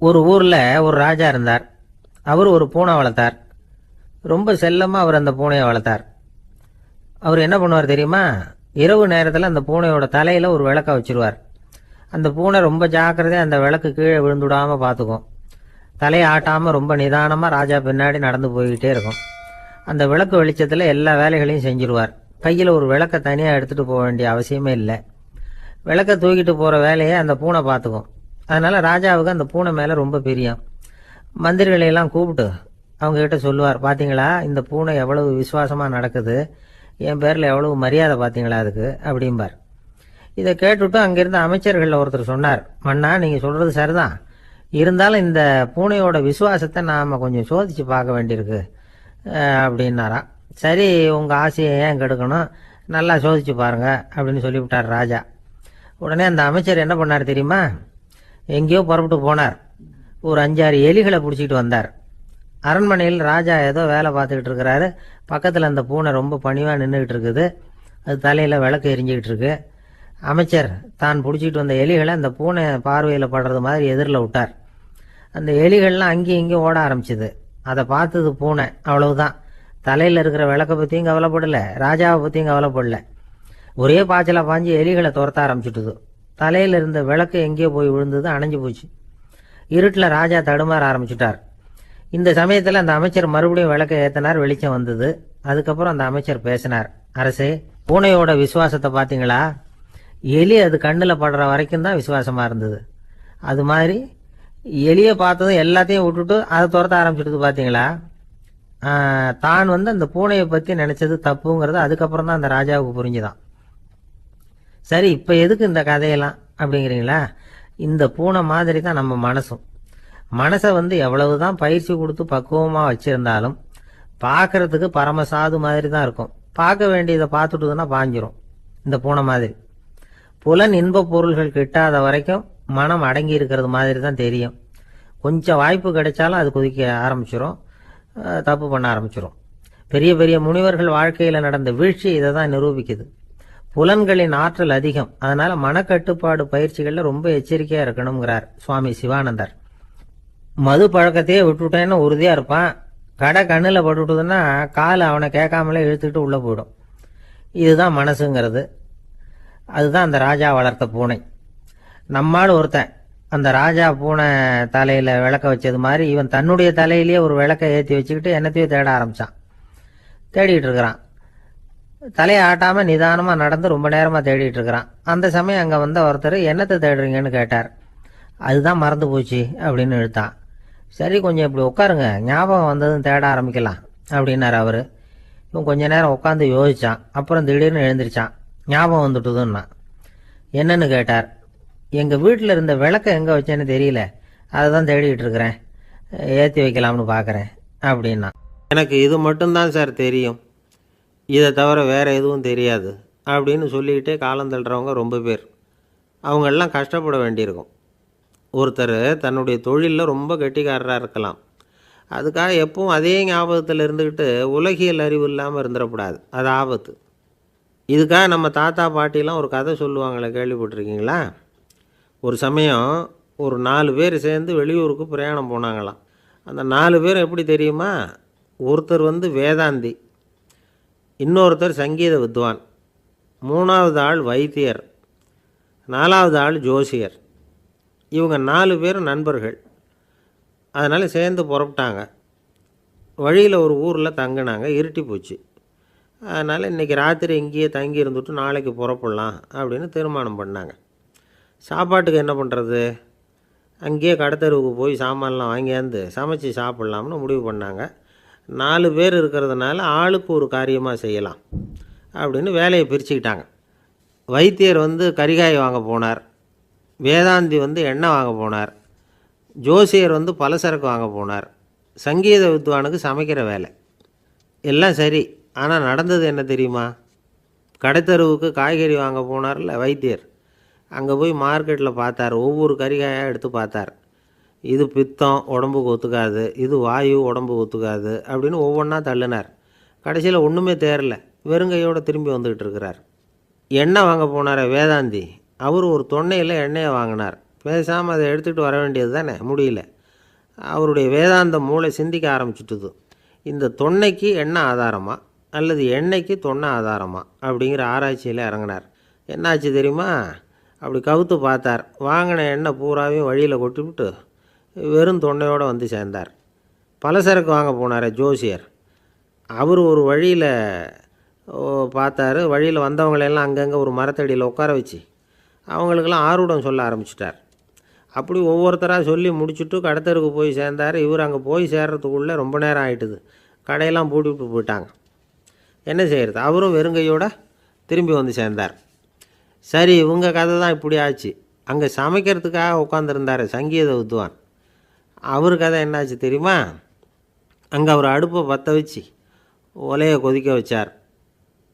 ஒரு ஊரில் ஒரு ராஜா இருந்தார். அவர் ஒரு பூனை வளர்த்தார். ரொம்ப செல்லமாக அவர் அந்த பூனையை வளர்த்தார். அவர் என்ன பண்ணுவார் தெரியுமா? இரவு நேரத்தில் அந்த பூனையோட தலையில் ஒரு விளக்க வச்சிருவார். அந்த பூனை ரொம்ப ஜாக்கிரதையாக அந்த விளக்கு கீழே விழுந்துடாமல் பார்த்துக்கும். தலையை ஆட்டாமல் ரொம்ப நிதானமாக ராஜா பின்னாடி நடந்து போய்கிட்டே இருக்கும். அந்த விளக்கு வெளிச்சத்தில் எல்லா வேலைகளையும் செஞ்சிருவார். கையில் ஒரு விளக்கை தனியாக எடுத்துகிட்டு போக வேண்டிய அவசியமே இல்லை. விளக்கை தூக்கிட்டு போகிற வேலையை அந்த பூனை பார்த்துக்கும். அதனால் ராஜாவுக்கு அந்த பூனை மேலே ரொம்ப பிரியம். மந்திரிகளையெல்லாம் கூப்பிட்டு அவங்கக்கிட்ட சொல்லுவார், பார்த்தீங்களா இந்த பூனை எவ்வளவு விசுவாசமாக நடக்குது, என் பேரில் எவ்வளவு மரியாதை பார்த்தீங்களா அதுக்கு அப்படிம்பார். இதை கேட்டுவிட்டு அங்கேருந்து அமைச்சர்களில் ஒருத்தர் சொன்னார், மன்னா நீங்கள் சொல்கிறது சரிதான், இருந்தாலும் இந்த பூனையோட விசுவாசத்தை நாம் கொஞ்சம் சோதித்து பார்க்க வேண்டியிருக்கு அப்படின்னாராம். சரி, உங்கள் ஆசையை ஏன் கெடுக்கணும், நல்லா சோதிச்சு பாருங்க அப்படின்னு சொல்லிவிட்டார் ராஜா. உடனே அந்த அமைச்சர் என்ன பண்ணார் தெரியுமா? எங்கேயோ புறப்பட்டு போனார். ஒரு 5-6 எலிகளை பிடிச்சிட்டு வந்தார். அரண்மனையில் ராஜா ஏதோ வேலை பார்த்துக்கிட்டு இருக்கிறாரு. பக்கத்தில் அந்த பூனை ரொம்ப பணிவாக நின்றுக்கிட்டு இருக்குது. அது தலையில் விளக்கு எரிஞ்சிக்கிட்டு இருக்கு. அமைச்சர் தான் பிடிச்சிட்டு வந்த எலிகளை அந்த பூனை பார்வையில் படுறது மாதிரி எதிரில் விட்டார். அந்த எலிகள்லாம் அங்கேயும் இங்கேயும் ஓட ஆரம்பிச்சிது. அதை பார்த்தது பூனை, அவ்வளவுதான். தலையில் இருக்கிற விளக்கை பற்றியும் கவலைப்படலை, ராஜாவை பற்றியும் கவலைப்படலை. ஒரே பாய்ச்சலாக பாஞ்சு எலிகளை துரத்த ஆரம்பிச்சுட்டுது. தலையில் இருந்த விளக்கு எங்கேயோ போய் விழுந்தது, அணைஞ்சு போச்சு. இருட்டில் ராஜா தடுமாற ஆரம்பிச்சுட்டார். இந்த சமயத்தில் அந்த அமைச்சர் மறுபடியும் விளக்கை ஏற்றினார். வெளிச்சம் வந்தது. அதுக்கப்புறம் அந்த அமைச்சர் பேசினார், அரசே, பூனையோட விசுவாசத்தை பார்த்தீங்களா? எலி அது கண்ணில் படுற வரைக்கும் தான் விசுவாசமாக இருந்தது. அது மாதிரி எலியை பார்த்ததும் எல்லாத்தையும் விட்டுட்டு அதை துரத்த ஆரம்பிச்சுட்டு பார்த்தீங்களா? தான் அந்த பூனையை பற்றி நினச்சது தப்புங்கிறது அதுக்கப்புறம் தான் அந்த ராஜாவுக்கு புரிஞ்சுதான். சரி, இப்போ எதுக்கு இந்த கதையெல்லாம் அப்படிங்கிறீங்களா? இந்த பூனை மாதிரி தான் நம்ம மனசும். மனசை எவ்வளவு தான் பயிற்சி கொடுத்து பக்குவமாக வச்சுருந்தாலும் பார்க்கறதுக்கு பரமசாது மாதிரி தான் இருக்கும். பார்க்க வேண்டியதை பார்த்துட்டுதுன்னா பாஞ்சிரும். இந்த பூனை மாதிரி புலன் இன்ப பொருள்கள் கிட்டாத வரைக்கும் மனம் அடங்கி இருக்கிறது மாதிரி தான் தெரியும். கொஞ்சம் வாய்ப்பு கிடைச்சாலும் அது குதிக்க ஆரம்பிச்சிடும், தப்பு பண்ண ஆரம்பிச்சிடும். பெரிய பெரிய முனிவர்கள் வாழ்க்கையில் நடந்த வீழ்ச்சி இதை தான் நிரூபிக்குது. புலன்களின் ஆற்றல் அதிகம். அதனால் மனக்கட்டுப்பாடு பயிற்சிகளில் ரொம்ப எச்சரிக்கையாக இருக்கணுங்கிறார் சுவாமி சிவானந்தர். மது பழக்கத்தையே விட்டுவிட்டேன்னு உறுதியாக இருப்பான். கடை கண்ணில் பட்டுவிட்டதுன்னா கால் அவனை கேட்காமலே இழுத்துக்கிட்டு உள்ளே போயிடும். இதுதான் மனசுங்கிறது. அதுதான் அந்த ராஜா வளர்த்த பூனை. நம்மால் ஒருத்தன் அந்த ராஜா பூனை தலையில் விளக்க வச்சது மாதிரி இவன் தன்னுடைய தலையிலேயே ஒரு விளக்கை ஏற்றி வச்சுக்கிட்டு என்னத்தையும் தேட ஆரம்பித்தான். தேடிட்டு இருக்கிறான். தலையை ஆட்டாமல் நிதானமாக நடந்து ரொம்ப நேரமாக தேடிட்டு இருக்கிறான். அந்த சமயம் அங்கே வந்த ஒருத்தர், என்னத்தை தேடுறீங்கன்னு கேட்டார். அதுதான் மறந்து போச்சு அப்படின்னு இழுத்தான். சரி, கொஞ்சம் இப்படி உட்காருங்க, ஞாபகம் வந்ததும் தேட ஆரம்பிக்கலாம் அப்படின்னார் அவர். இவன் கொஞ்ச நேரம் உட்காந்து யோசித்தான். அப்புறம் திடீர்னு எழுந்திரிச்சான். ஞாபகம் வந்துட்டுதுன்னா. என்னன்னு கேட்டார். எங்கள் வீட்டில் இருந்த விளக்கை எங்கே வச்சேன்னு தெரியல, அதை தான் தேடிக்கிட்டு இருக்கிறேன், ஏற்றி வைக்கலாம்னு பார்க்குறேன் அப்படின்னா. எனக்கு இது மட்டும்தான் சார் தெரியும், இதை தவிர வேறு எதுவும் தெரியாது அப்படின்னு சொல்லிக்கிட்டே காலம் தள்ளுறவங்க ரொம்ப பேர். அவங்களெல்லாம் கஷ்டப்பட வேண்டியிருக்கும். ஒருத்தர் தன்னுடைய தொழிலில் ரொம்ப கெட்டிக்காரராக இருக்கலாம். அதுக்காக எப்பவும் அதே ஞாபகத்தில் இருந்துக்கிட்டு உலகியல் அறிவு இல்லாமல் இருந்துடக்கூடாது, அது ஆபத்து. இதுக்காக நம்ம தாத்தா பாட்டிலாம் ஒரு கதை சொல்லுவாங்களே, கேள்விப்பட்டிருக்கீங்களா? ஒரு சமயம் ஒரு 4 பேர் சேர்ந்து வெளியூருக்கு பிரயாணம் போனாங்களாம். அந்த 4 பேர் எப்படி தெரியுமா? ஒருத்தர் வேதாந்தி, இன்னொருத்தர் சங்கீத வித்வான், 3வது ஆள் வைத்தியர், 4வது ஆள் ஜோசியர். இவங்க 4 பேரும் நண்பர்கள். அதனால் சேர்ந்து புறப்பட்டாங்க. வழியில் ஒரு ஊரில் தங்கினாங்க. இருட்டி போச்சு. அதனால் இன்றைக்கி ராத்திரி இங்கேயே தங்கி இருந்துட்டு நாளைக்கு புறப்படலாம் அப்படின்னு தீர்மானம் பண்ணாங்க. சாப்பாட்டுக்கு என்ன பண்ணுறது? அங்கேயே கடத்தெருவுக்கு போய் சாமான்லாம் வாங்கியாந்து சமைச்சு சாப்பிட்லாம்னு முடிவு பண்ணாங்க. 4 பேர் இருக்கிறதுனால ஆளுக்கு ஒரு காரியமாக செய்யலாம் அப்படின்னு வேலையை பிரிச்சுக்கிட்டாங்க. வைத்தியர் கரிகாய் வாங்க போனார், வேதாந்தி எண்ணெய் வாங்க போனார், ஜோசியர் பலசரக்கு வாங்க போனார், சங்கீத வித்வானுக்கு சமைக்கிற வேலை. எல்லாம் சரி, ஆனால் நடந்தது என்ன தெரியுமா? கடைத்தெருவுக்கு காய்கறி வாங்க போனார்ல வைத்தியர், அங்கே போய் மார்க்கெட்டில் பார்த்தார். ஒவ்வொரு கரிகாயாக எடுத்து பார்த்தார். இது பித்தம், உடம்புக்கு ஒத்துக்காது, இது வாயு, உடம்புக்கு ஒத்துக்காது அப்படின்னு ஒவ்வொன்றா தள்ளினார். கடைசியில் ஒன்றுமே தேரல, வெறுங்கையோடு திரும்பி வந்துக்கிட்டு இருக்கிறார். எண்ணெய் வாங்க போனார் வேதாந்தி, அவர் ஒரு தொன்னையில் எண்ணெயை வாங்கினார். பேசாமல் அதை எடுத்துகிட்டு வர வேண்டியது தானே, முடியல. அவருடைய வேதாந்த மூளை சிந்திக்க ஆரம்பிச்சுட்டுது. இந்த தொன்னைக்கு எண்ணெய் ஆதாரமா அல்லது எண்ணெய்க்கு தொன்னை ஆதாரமா அப்படிங்கிற ஆராய்ச்சியில் இறங்கினார். என்னாச்சு தெரியுமா? அப்படி கவுத்து பார்த்தார். வாங்கின எண்ணெய் பூராவையும் வழியில் கொட்டிவிட்டு வெறும் தொன்னையோடு வந்து சேர்ந்தார். பலசரக்கு வாங்க போனார் ஜோசியர். அவர் ஒரு வழியில் பார்த்தாரு. வழியில் வந்தவங்களெல்லாம் அங்கங்கே ஒரு மரத்தடியில் உட்கார வச்சு அவங்களுக்கெல்லாம் ஆர்வம் சொல்ல ஆரம்பிச்சிட்டார். அப்படி ஒவ்வொருத்தராக சொல்லி முடிச்சுட்டு கடத்தருக்கு போய் சேர்ந்தார். இவர் அங்கே போய் சேர்றதுக்குள்ளே ரொம்ப நேரம் ஆகிட்டுது. கடையெல்லாம் பூட்டி விட்டு போயிட்டாங்க. என்ன செய்கிறது? அவரும் வெறுங்கையோடு திரும்பி வந்து சேர்ந்தார். சரி, இவங்க கதை தான் இப்படி ஆச்சு. அங்கே சமைக்கிறதுக்காக உட்காந்துருந்தார் சங்கீத வித்வான். அவர் கதை என்னாச்சு தெரியுமா? அங்கே அவர் அடுப்பை பற்ற வச்சு ஒலையை கொதிக்க வச்சார்.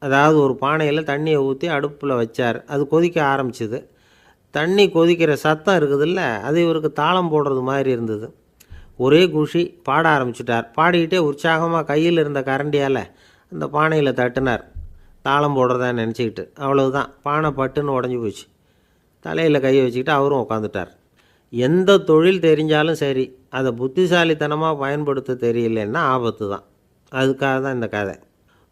அதாவது ஒரு பானையில் தண்ணியை ஊற்றி அடுப்பில் வச்சார். அது கொதிக்க ஆரம்பிச்சிது. தண்ணி கொதிக்கிற சத்தம் இருக்குதுல்ல, அது இவருக்கு தாளம் போடுறது மாதிரி இருந்தது. ஒரே குஷி, பாட ஆரம்பிச்சிட்டார். பாடிக்கிட்டே உற்சாகமாக கையில் இருந்த கரண்டியால் அந்த பானையில் தட்டினார், தாளம் போடுறதா நினச்சிக்கிட்டு. அவ்வளவுதான், பானை பட்டுன்னு உடஞ்சி போச்சு. தலையில் கையை வச்சுக்கிட்டு அவரும் உட்காந்துட்டார். எந்த தொழில் தெரிஞ்சாலும் சரி, அதை புத்திசாலித்தனமாக பயன்படுத்த தெரியலன்னா ஆபத்து தான். அதுக்காக தான் இந்த கதை.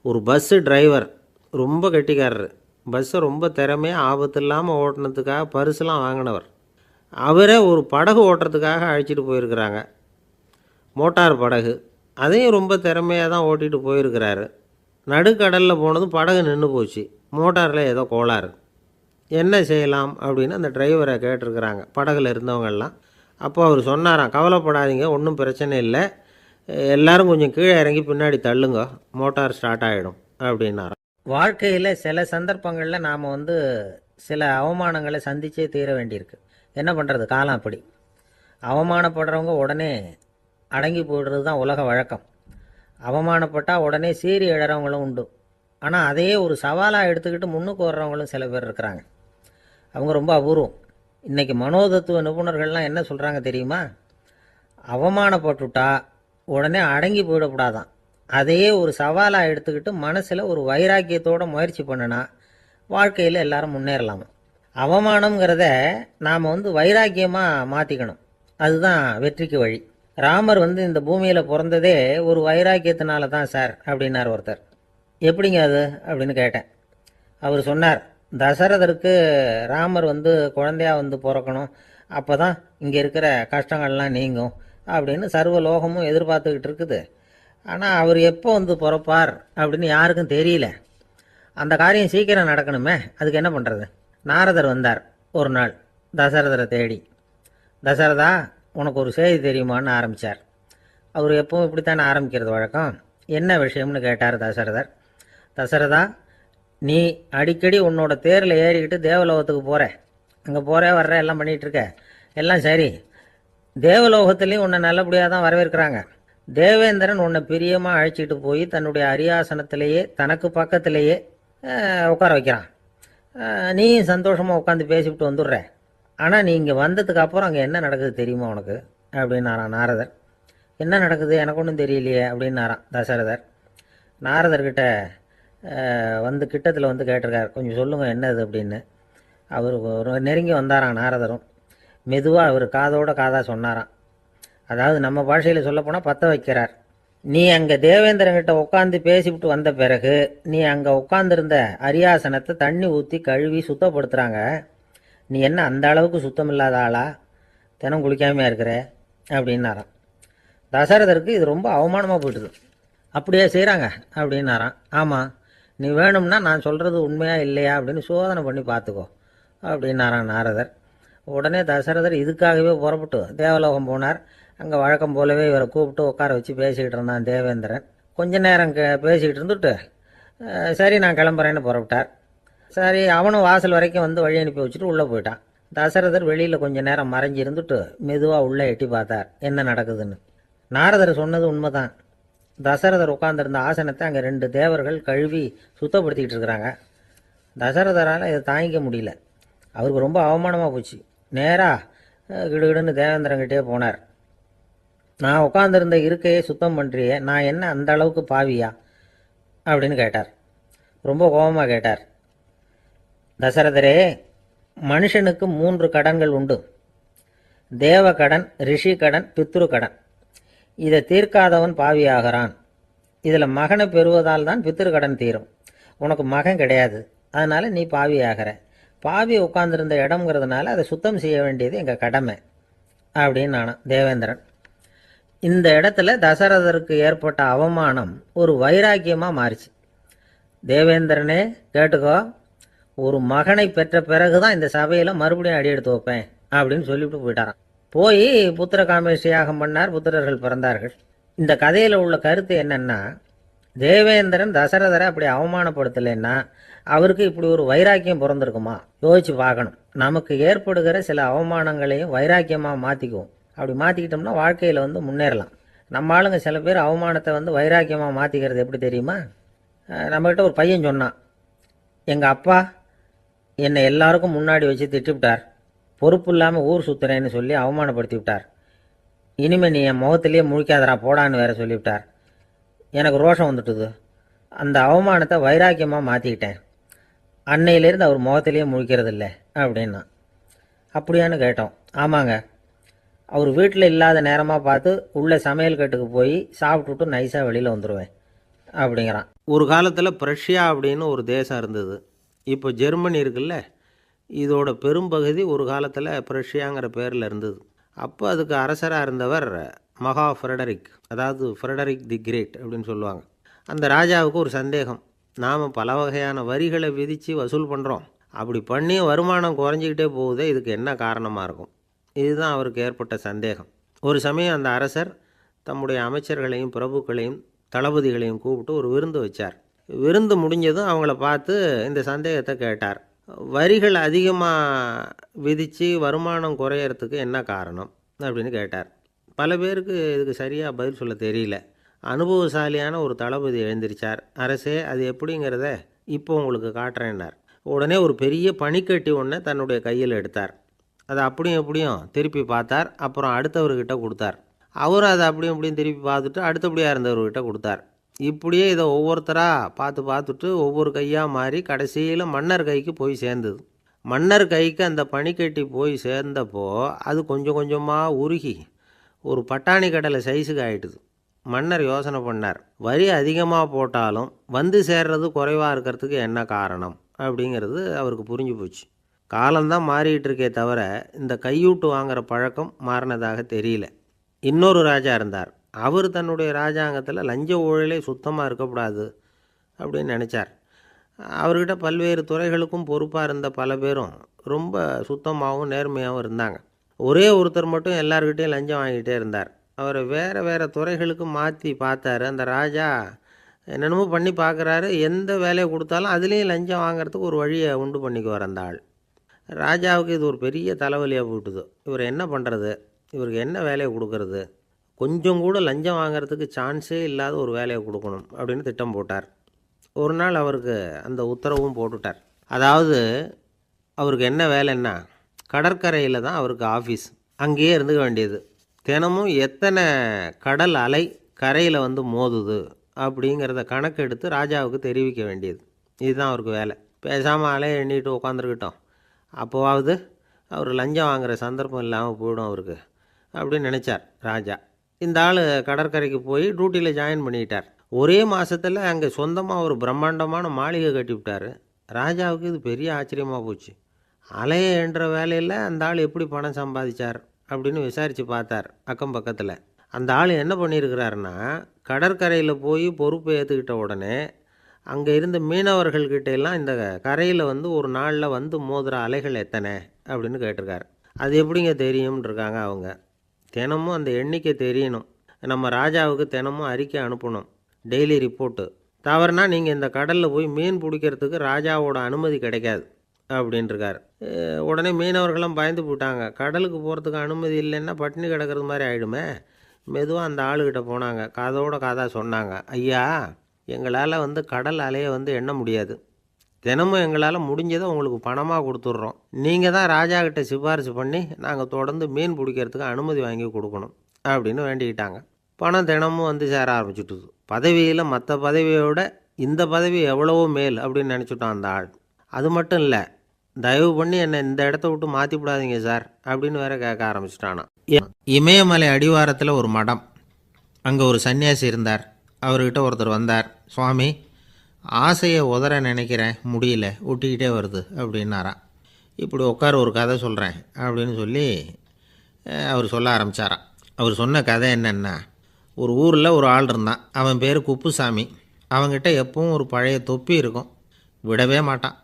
ஒரு பஸ்ஸு டிரைவர் ரொம்ப கெட்டிக்காரரு. பஸ்ஸை ரொம்ப திறமையாக ஆபத்து இல்லாமல் ஓட்டினதுக்காக பரிசுலாம் வாங்கினவர். அவரே ஒரு படகு ஓட்டுறதுக்காக அழைச்சிட்டு போயிருக்கிறாங்க, மோட்டார் படகு. அதையும் ரொம்ப திறமையாக தான் ஓட்டிகிட்டு போயிருக்கிறாரு. நடுக்கடலில் போனதும் படகு நின்று போச்சு. மோட்டாரில் ஏதோ கோளாறு. என்ன செய்யலாம் அப்படின்னு அந்த டிரைவரை கேட்டிருக்கிறாங்க படகுல இருந்தவங்கெல்லாம். அப்போ அவர் சொன்னாராம், கவலைப்படாதீங்க, ஒன்றும் பிரச்சனை இல்லை, எல்லோரும் கொஞ்சம் கீழே இறங்கி பின்னாடி தள்ளுங்க, மோட்டார் ஸ்டார்ட் ஆகிடும் அப்படின்னாராம். வாழ்க்கையில் சில சந்தர்ப்பங்களில் நாம் சில அவமானங்களை சந்திச்சே தீர வேண்டியிருக்கு. என்ன பண்ணுறது, காலம் அப்படி. அவமானப்படுறவங்க உடனே அடங்கி போய்டுறது தான் உலக வழக்கம். அவமானப்பட்டால் உடனே சீறி எழறவங்களும் உண்டு. ஆனால் அதையே ஒரு சவாலாக எடுத்துக்கிட்டு முன்னுக்கு வர்றவங்களும் சில பேர் இருக்கிறாங்க. அவங்க ரொம்ப அபூர்வம். இன்றைக்கி மனோதத்துவ நிபுணர்கள்லாம் என்ன சொல்கிறாங்க தெரியுமா? அவமானப்பட்டுட்டா உடனே அடங்கி போயிடக்கூடாதான். அதையே ஒரு சவாலாக எடுத்துக்கிட்டு மனசில் ஒரு வைராக்கியத்தோடு முயற்சி பண்ணினா வாழ்க்கையில் எல்லாரும் முன்னேறலாமா. அவமானங்கிறத நாம் வைராக்கியமாக மாற்றிக்கணும். அதுதான் வெற்றிக்கு வழி. ராமர் இந்த பூமியில் பிறந்ததே ஒரு வைராக்கியத்தினால தான் சார் அப்படின்னார் ஒருத்தர். எப்படிங்க அது அப்படின்னு கேட்டேன். அவர் சொன்னார், தசரதருக்கு ராமர் குழந்தையா பிறக்கணும், அப்போ தான் இங்கே இருக்கிற கஷ்டங்கள்லாம் நீங்கும் அப்படின்னு சர்வ லோகமும் எதிர்பார்த்துக்கிட்டு இருக்குது. ஆனால் அவர் எப்போ பிறப்பார் அப்படின்னு யாருக்கும் தெரியல. அந்த காரியம் சீக்கிரம் நடக்கணுமே, அதுக்கு என்ன பண்ணுறது? நாரதர் வந்தார் ஒரு நாள் தசரதரை தேடி. தசரதா, உனக்கு ஒரு செய்தி தெரியுமான்னு ஆரம்பித்தார். அவர் எப்பவும் இப்படித்தானே ஆரம்பிக்கிறது வழக்கம். என்ன விஷயம்னு கேட்டார் தசரதர். தசரதா, நீ அடிக்கடி உன்னோட தேரில் ஏறிக்கிட்டு தேவலோகத்துக்கு போகிற, அங்கே போகிற வர்ற எல்லாம் பண்ணிகிட்ருக்க, எல்லாம் சரி. தேவலோகத்துலேயும் உன்னை நல்லபடியாக தான் வரவேற்கிறாங்க. தேவேந்திரன் உன்னை பிரியமாக அழைச்சிட்டு போய் தன்னுடைய அரியாசனத்திலேயே தனக்கு பக்கத்திலேயே உட்கார வைக்கிறான். நீயும் சந்தோஷமாக உட்காந்து பேசிவிட்டு வந்துடுற. ஆனால் நீ இங்கே வந்ததுக்கு அப்புறம் அங்கே என்ன நடக்குது தெரியுமா உனக்கு அப்படின்னாரான் நாரதர். என்ன நடக்குது எனக்கு ஒன்றும் தெரியலையே அப்படின்னாரான் தசரதர். நாரதர்கிட்ட கிட்டத்தில் கேட்டிருக்கார், கொஞ்சம் சொல்லுங்கள் என்னது அப்படின்னு. அவர் ஒரு நெருங்கி வந்தாராம் நாரதரும். மெதுவாக அவர் காதோட காதாக சொன்னாராம். அதாவது நம்ம பாஷையில் சொல்லப்போனால் பற்ற வைக்கிறார். நீ அங்கே தேவேந்திரங்கிட்ட உட்காந்து பேசிவிட்டு வந்த பிறகு நீ அங்கே உட்காந்துருந்த அரியாசனத்தை தண்ணி ஊற்றி கழுவி சுத்தப்படுத்துகிறாங்க. நீ என்ன அந்த அளவுக்கு சுத்தம் இல்லாத ஆளா, தினம் குளிக்காமையாக இருக்கிற அப்படின்னாராம். தசரதருக்கு இது ரொம்ப அவமானமாக போயிட்டுது. அப்படியே செய்கிறாங்க அப்படின்னாராம். ஆமாம், நீ வேணும்னா நான் சொல்கிறது உண்மையா இல்லையா அப்படின்னு சோதனை பண்ணி பார்த்துக்கோ அப்படின்னாரான் நாரதர். உடனே தசரதர் இதுக்காகவே புறப்பட்டு தேவலோகம் போனார். அங்கே வழக்கம் போலவே இவரை கூப்பிட்டு உட்கார வச்சு பேசிக்கிட்டு இருந்தான் தேவேந்திரன். கொஞ்ச நேரம் பேசிக்கிட்டு இருந்துட்டு சரி நான் கிளம்புறேன்னு புறப்பட்டார். சரி, அவனும் வாசல் வரைக்கும் வழி அனுப்பி வச்சுட்டு உள்ளே போயிட்டான். தசரதர் வெளியில் கொஞ்ச நேரம் மறைஞ்சி இருந்துட்டு மெதுவாக உள்ளே எட்டி பார்த்தார் என்ன நடக்குதுன்னு. நாரதர் சொன்னது உண்மைதான். தசரதர் உட்கார்ந்துருந்த ஆசனத்தை அங்கே 2 தேவர்கள் கழுவி சுத்தப்படுத்திக்கிட்டு இருக்கிறாங்க. தசரதரால் இதை தாங்கிக்க முடியல. அவருக்கு ரொம்ப அவமானமாக போச்சு. நேராக கிடுகிடுன்னு தேவேந்திரங்கிட்டே போனார். நான் உட்காந்துருந்த இருக்கையே சுத்தம் பண்ணுறியே, நான் என்ன அந்த அளவுக்கு பாவியா அப்படின்னு கேட்டார். ரொம்ப கோபமாக கேட்டார். தசரதரே, மனுஷனுக்கு 3 கடன்கள் உண்டு. தேவகடன், ரிஷி கடன், பித்ரு கடன். இதை தீர்க்காதவன் பாவியாகிறான். இதில் மகனை பெறுவதால் தான் பித்ரு கடன் தீரும். உனக்கு மகன் கிடையாது, அதனால் நீ பாவியாகிற. பாவி உட்கார்ந்துருந்த இடம்ங்கிறதுனால அதை சுத்தம் செய்ய வேண்டியது எங்கள் கடமை அப்படின்னு நானும் தேவேந்திரன். இந்த இடத்துல தசரதருக்கு ஏற்பட்ட அவமானம் ஒரு வைராக்கியமாக மாறிச்சு. தேவேந்திரனே கேட்டுக்கோ, ஒரு மகனை பெற்ற பிறகு தான் இந்த சபையில் மறுபடியும் அடி எடுத்து வைப்பேன் அப்படின்னு சொல்லிவிட்டு போயிட்டாரான். போய் புத்திர காமேஷ் யாகம் பண்ணார், புத்திரர்கள் பிறந்தார்கள். இந்த கதையில் உள்ள கருத்து என்னன்னா, தேவேந்திரன் தசரதரை அப்படி அவமானப்படுத்தலைன்னா அவருக்கு இப்படி ஒரு வைராக்கியம் பிறந்திருக்குமா? யோசிச்சு பார்க்கணும். நமக்கு ஏற்படுகிற சில அவமானங்களையும் வைராக்கியமாக மாற்றிக்குவோம். அப்படி மாற்றிக்கிட்டோம்னா வாழ்க்கையில் முன்னேறலாம். நம்ம ஆளுங்க சில பேர் அவமானத்தை வைராக்கியமாக மாற்றிக்கிறது எப்படி தெரியுமா? நம்மகிட்ட ஒரு பையன் சொன்னான், எங்கள் அப்பா என்னை எல்லாருக்கும் முன்னாடி வச்சு திட்டுவிட்டார், பொறுப்பு இல்லாமல் ஊர் சுற்றுறேன்னு சொல்லி அவமானப்படுத்தி விட்டார். இனிமேல் நீ என் முகத்திலேயே முழிக்காதரா போடான்னு வேற சொல்லிவிட்டார். எனக்கு ரோஷம் வந்துட்டுது. அந்த அவமானத்தை வைராக்கியமாக மாற்றிக்கிட்டேன். அன்னையிலேருந்து அவர் முகத்திலேயே முழிக்கிறதில்ல அப்படின்னா. அப்படியான்னு கேட்டோம். ஆமாங்க, அவர் வீட்டில் இல்லாத நேரமாக பார்த்து உள்ள சமையல் கட்டுக்கு போய் சாப்பிட்டுட்டு நைஸாக வெளியில் வந்துடுவேன் அப்படிங்கிறான். ஒரு காலத்தில் பிரஷ்யா அப்படின்னு ஒரு தேசம் இருந்தது. இப்போ ஜெர்மனி இருக்குல்ல, இதோட பெரும்பகுதி ஒரு காலத்தில் பிரஷ்யாங்கிற பேரில் இருந்தது. அப்போ அதுக்கு அரசராக இருந்தவர் மகா ஃப்ரெடரிக், அதாவது ஃப்ரெடரிக் தி கிரேட் அப்படின்னு சொல்லுவாங்க. அந்த ராஜாவுக்கு ஒரு சந்தேகம், நாம் பல வகையான வரிகளை விதித்து வசூல் பண்ணுறோம், அப்படி பண்ணி வருமானம் குறைஞ்சிக்கிட்டே போகுதே, இதுக்கு என்ன காரணமாக இருக்கும்? இதுதான் அவருக்கு ஏற்பட்ட சந்தேகம். ஒரு சமயம் அந்த அரசர் தம்முடைய அமைச்சர்களையும் பிரபுக்களையும் தளபதிகளையும் கூப்பிட்டு ஒரு விருந்து வச்சார். விருந்து முடிஞ்சதும் அவங்கள பார்த்து இந்த சந்தேகத்தை கேட்டார். வரிகள் அதிகமாக விதித்து வருமானம் குறையறதுக்கு என்ன காரணம் அப்படின்னு கேட்டார். பல பேருக்கு இதுக்கு சரியாக பதில் சொல்ல தெரியல. அனுபவசாலியான ஒரு தளபதி எழுந்திரிச்சார். அரசே, அது எப்படிங்கிறத இப்போ உங்களுக்கு காட்டுறேன்னார். உடனே ஒரு பெரிய பனிக்கட்டி ஒன்றை தன்னுடைய கையில் எடுத்தார். அதை அப்படியும் எப்படியும் திருப்பி பார்த்தார். அப்புறம் அடுத்தவர்கிட்ட கொடுத்தார். அவரும் அதை அப்படியும் இப்படியும் திருப்பி பார்த்துட்டு அடுத்தபடியாக இருந்தவர்கிட்ட கொடுத்தார். இப்படியே இதை ஒவ்வொருத்தராக பார்த்துட்டு ஒவ்வொரு கையாக மாறி கடைசியில் மன்னர் கைக்கு போய் சேர்ந்தது. மன்னர் கைக்கு அந்த பனிக்கட்டி போய் சேர்ந்தப்போ அது கொஞ்சம் கொஞ்சமாக உருகி ஒரு பட்டாணி கடலை சைஸுக்கு ஆகிட்டுது. மன்னர் யோசனை பண்ணார், வரி அதிகமாக போட்டாலும் வந்து சேர்றது குறைவாக இருக்கிறதுக்கு என்ன காரணம் அப்படிங்கிறது அவருக்கு புரிஞ்சு போச்சு. காலம்தான் மாறிக்கிட்டு இருக்கே தவிர இந்த கையூட்டு வாங்குகிற பழக்கம் மாறினதாக தெரியல. இன்னொரு ராஜா இருந்தார். அவர் தன்னுடைய ராஜாங்கத்தில் லஞ்ச ஊழலே சுத்தமாக இருக்கக்கூடாது அப்படின்னு நினச்சார். அவர்கிட்ட பல்வேறு துறைகளுக்கும் பொறுப்பாக இருந்த பல பேரும் ரொம்ப சுத்தமாகவும் நேர்மையாகவும் இருந்தாங்க. ஒரே ஒருத்தர் மட்டும் எல்லார்கிட்டையும் லஞ்சம் வாங்கிட்டே இருந்தார். அவரை வேறு வேறு துறைகளுக்கு மாற்றி பார்த்தாரு. அந்த ராஜா என்னென்னமோ பண்ணி பார்க்குறாரு. எந்த வேலையை கொடுத்தாலும் அதுலேயும் லஞ்சம் வாங்கிறதுக்கு ஒரு வழியை உண்டு பண்ணிக்குவார் அந்த ஆள். ராஜாவுக்கு இது ஒரு பெரிய தலைவலியாக போட்டுது. இவர் என்ன பண்ணுறது, இவருக்கு என்ன வேலையை கொடுக்கறது, கொஞ்சம் கூட லஞ்சம் வாங்கிறதுக்கு சான்ஸே இல்லாத ஒரு வேலையை கொடுக்கணும் அப்படின்னு திட்டம் போட்டார். ஒரு நாள் அவருக்கு அந்த உத்தரவும் போட்டுட்டார். அதாவது அவருக்கு என்ன வேலைன்னா, கடற்கரையில் தான் அவருக்கு ஆஃபீஸ். அங்கேயே இருந்துக்க வேண்டியது. தினமும் எத்தனை கடல் அலை கரையில் மோதுது அப்படிங்கிறத கணக்கெடுத்து ராஜாவுக்கு தெரிவிக்க வேண்டியது. இதுதான் அவருக்கு வேலை. பேசாமல் அலையை எண்ணிட்டு உட்காந்துருக்கிட்டோம், அப்போவாவது அவர் லஞ்சம் வாங்குகிற சந்தர்ப்பம் இல்லாமல் போயிடும் அவருக்கு அப்படின்னு நினச்சார் ராஜா. இந்த ஆள் கடற்கரைக்கு போய் டியூட்டியில் ஜாயின் பண்ணிக்கிட்டார். ஒரே மாதத்தில் அங்கே சொந்தமாக ஒரு பிரம்மாண்டமான மாளிகை கட்டிவிட்டார். ராஜாவுக்கு இது பெரிய ஆச்சரியமாக போச்சு. அலையை என்ற வேலையில் அந்த ஆள் எப்படி பணம் சம்பாதிச்சார் அப்படின்னு விசாரித்து பார்த்தார் அக்கம் பக்கத்தில். அந்த ஆள் என்ன பண்ணியிருக்கிறாருன்னா, கடற்கரையில் போய் பொறுப்பை ஏற்றுக்கிட்ட உடனே அங்கே இருந்த மீனவர்கள்கிட்ட எல்லாம் இந்த கரையில் ஒரு நாளில் மோதுகிற அலைகள் எத்தனை அப்படின்னு கேட்டிருக்காரு. அது எப்படிங்க தெரியும்னு இருக்காங்க அவங்க. தினமும் அந்த எண்ணிக்கை தெரியணும். நம்ம ராஜாவுக்கு தினமும் அறிக்கை அனுப்பணும், டெய்லி ரிப்போர்ட்டு. தவறுனா நீங்கள் இந்த கடலில் போய் மீன் பிடிக்கிறதுக்கு ராஜாவோட அனுமதி கிடைக்காது அப்படின்ட்டுருக்காரு. உடனே மீனவர்களும் பயந்து போட்டாங்க. கடலுக்கு போகிறதுக்கு அனுமதி இல்லைன்னா பட்டினி கிடக்கிறது மாதிரி ஆகிடுமே. மெதுவாக அந்த ஆளுகிட்ட போனாங்க, காதோட காதாக சொன்னாங்க, ஐயா, எங்களால் கடல் அலையை எண்ண முடியாது. தினமும் எங்களால் முடிஞ்சதை உங்களுக்கு பணமாக கொடுத்துட்றோம். நீங்கள் தான் ராஜா கிட்ட சிபாரிசு பண்ணி நாங்கள் தொடர்ந்து மீன் பிடிக்கிறதுக்கு அனுமதி வாங்கி கொடுக்கணும் அப்படின்னு வேண்டிக்கிட்டாங்க. பணம் தினமும் சேர ஆரம்பிச்சுட்டுது. பதவியில் மற்ற பதவியோட இந்த பதவி எவ்வளவோ மேல் அப்படின்னு நினச்சிட்டோம் அந்த ஆள். அது மட்டும் இல்லை, தயவு பண்ணி என்னை இந்த இடத்த விட்டு மாற்றி விடாதீங்க சார் அப்படின்னு வேற கேட்க ஆரம்பிச்சிட்டானான். இமயமலை அடிவாரத்தில் ஒரு மடம், அங்கே ஒரு சன்னியாசி இருந்தார். அவர்கிட்ட ஒருத்தர் வந்தார். சுவாமி, ஆசையை உதற நினைக்கிறேன், முடியல, ஒட்டிக்கிட்டே வருது அப்படின்னாராம். இப்படி உட்கார, ஒரு கதை சொல்கிறேன் அப்படின்னு சொல்லி அவர் சொல்ல ஆரம்பித்தாராம். அவர் சொன்ன கதை என்னென்னா, ஒரு ஊரில் ஒரு ஆள் இருந்தான். அவன் பேர் குப்புசாமி. அவன்கிட்ட எப்பவும் ஒரு பழைய தொப்பி இருக்கும், விடவே மாட்டான்.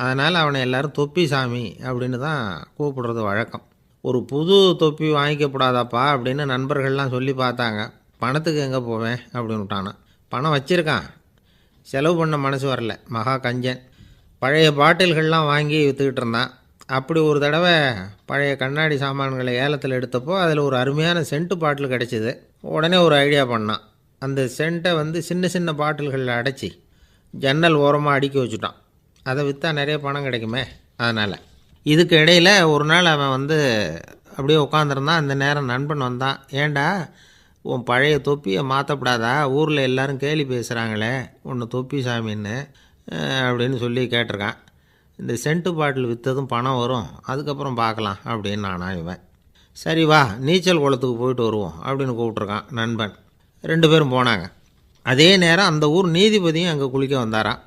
அதனால் அவனை எல்லோரும் தொப்பி சாமி அப்படின்னு தான் கூப்பிடுறது வழக்கம். ஒரு புது தொப்பி வாங்கிக்கப்படாதாப்பா அப்படின்னு நண்பர்கள்லாம் சொல்லி பார்த்தாங்க. பணத்துக்கு எங்கே போவேன் அப்படின்னு விட்டானான். பணம் வச்சுருக்கான், செலவு பண்ண மனசு வரல, மகா கஞ்சன். பழைய பாட்டில்கள்லாம் வாங்கி விற்றுக்கிட்டு இருந்தான். அப்படி ஒரு தடவை பழைய கண்ணாடி சாமான்களை ஏலத்தில் எடுத்தப்போ அதில் ஒரு அருமையான சென்ட்டு பாட்டில் கிடச்சிது. உடனே ஒரு ஐடியா பண்ணான். அந்த சென்ட்டை சின்ன சின்ன பாட்டில்களில் அடைச்சி ஜன்னல் ஓரமாக அடுக்கி வச்சுட்டான். அதை விற்றா நிறைய பணம் கிடைக்குமே. அதனால் இதுக்கு இடையில் ஒரு நாள் அவன் அப்படியே உட்காந்துருந்தான். அந்த நேரம் நண்பன் வந்தான். ஏண்டா, உன் பழைய தொப்பியை மாற்றப்படாதா, ஊரில் எல்லோரும் கேலி பேசுகிறாங்களே உன்னை தொப்பி சாமின்னு அப்படின்னு சொல்லி கேட்டிருக்கான். இந்த சென்ட்டு பாட்டில் விற்றதும் பணம் வரும், அதுக்கப்புறம் பார்க்கலாம் அப்படின்னு நானா இவன். சரி வா, நீச்சல் குளத்துக்கு போயிட்டு வருவோம் அப்படின்னு கூப்பிட்ருக்கான் நண்பன். 2 பேரும் போனாங்க. அதே நேரம் அந்த ஊர் நீதிபதியும் அங்கே குளிக்க வந்தாராம்.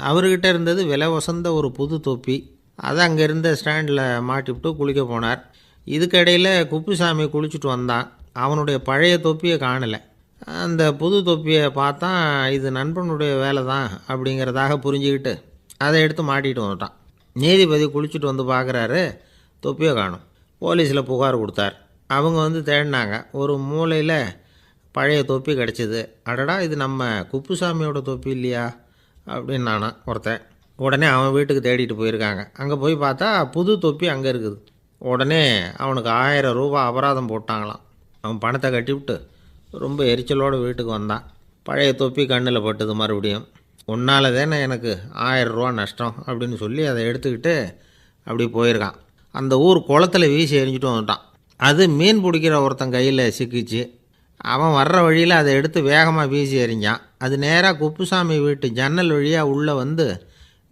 அவர்கிட்ட இருந்தது விலை வசந்த ஒரு புது தொப்பி. அதை அங்கே இருந்த ஸ்டாண்டில் மாட்டிவிட்டு குளிக்க போனார். இதுக்கிடையில் குப்புசாமி குளிச்சுட்டு வந்தான். அவனுடைய பழைய தொப்பியை காணலை. அந்த புது தொப்பியை பார்த்தா இது நண்பனுடைய வேலை தான் அப்படிங்கிறதாக புரிஞ்சுக்கிட்டு அதை எடுத்து மாட்டிகிட்டு வந்துட்டான். நீதிபதி குளிச்சுட்டு வந்து பார்க்குறாரு, தொப்பியை காணும். போலீஸில் புகார் கொடுத்தார். அவங்க தேடினாங்க. ஒரு மூலையில் பழைய தொப்பி கிடச்சிது. அடடா, இது நம்ம குப்புசாமியோட தொப்பி இல்லையா அப்படின்னு நானா ஒருத்தன். உடனே அவன் வீட்டுக்கு தேடிட்டு போயிருக்காங்க. அங்கே போய் பார்த்தா புது தொப்பி அங்கே இருக்குது. உடனே அவனுக்கு 1000 ரூபா அபராதம் போட்டாங்களாம். அவன் பணத்தை கட்டிவிட்டு ரொம்ப எரிச்சலோடு வீட்டுக்கு வந்தான். பழைய தொப்பி கண்ணில் பட்டுது. மறுபடியும், உன்னால் தானே எனக்கு 1000 ரூபா நஷ்டம் அப்படின்னு சொல்லி அதை எடுத்துக்கிட்டு அப்படி போயிருக்கான். அந்த ஊர் குளத்தில் வீசி எரிஞ்சிட்டு வந்துட்டான். அது மீன் பிடிக்கிற ஒருத்தன் கையில் சிக்கிச்சு. அவன் வர்ற வழியில் அதை எடுத்து வேகமாக வீசி எறிஞ்சான். அது நேராக குப்புசாமி வீட்டு ஜன்னல் வழியாக உள்ளே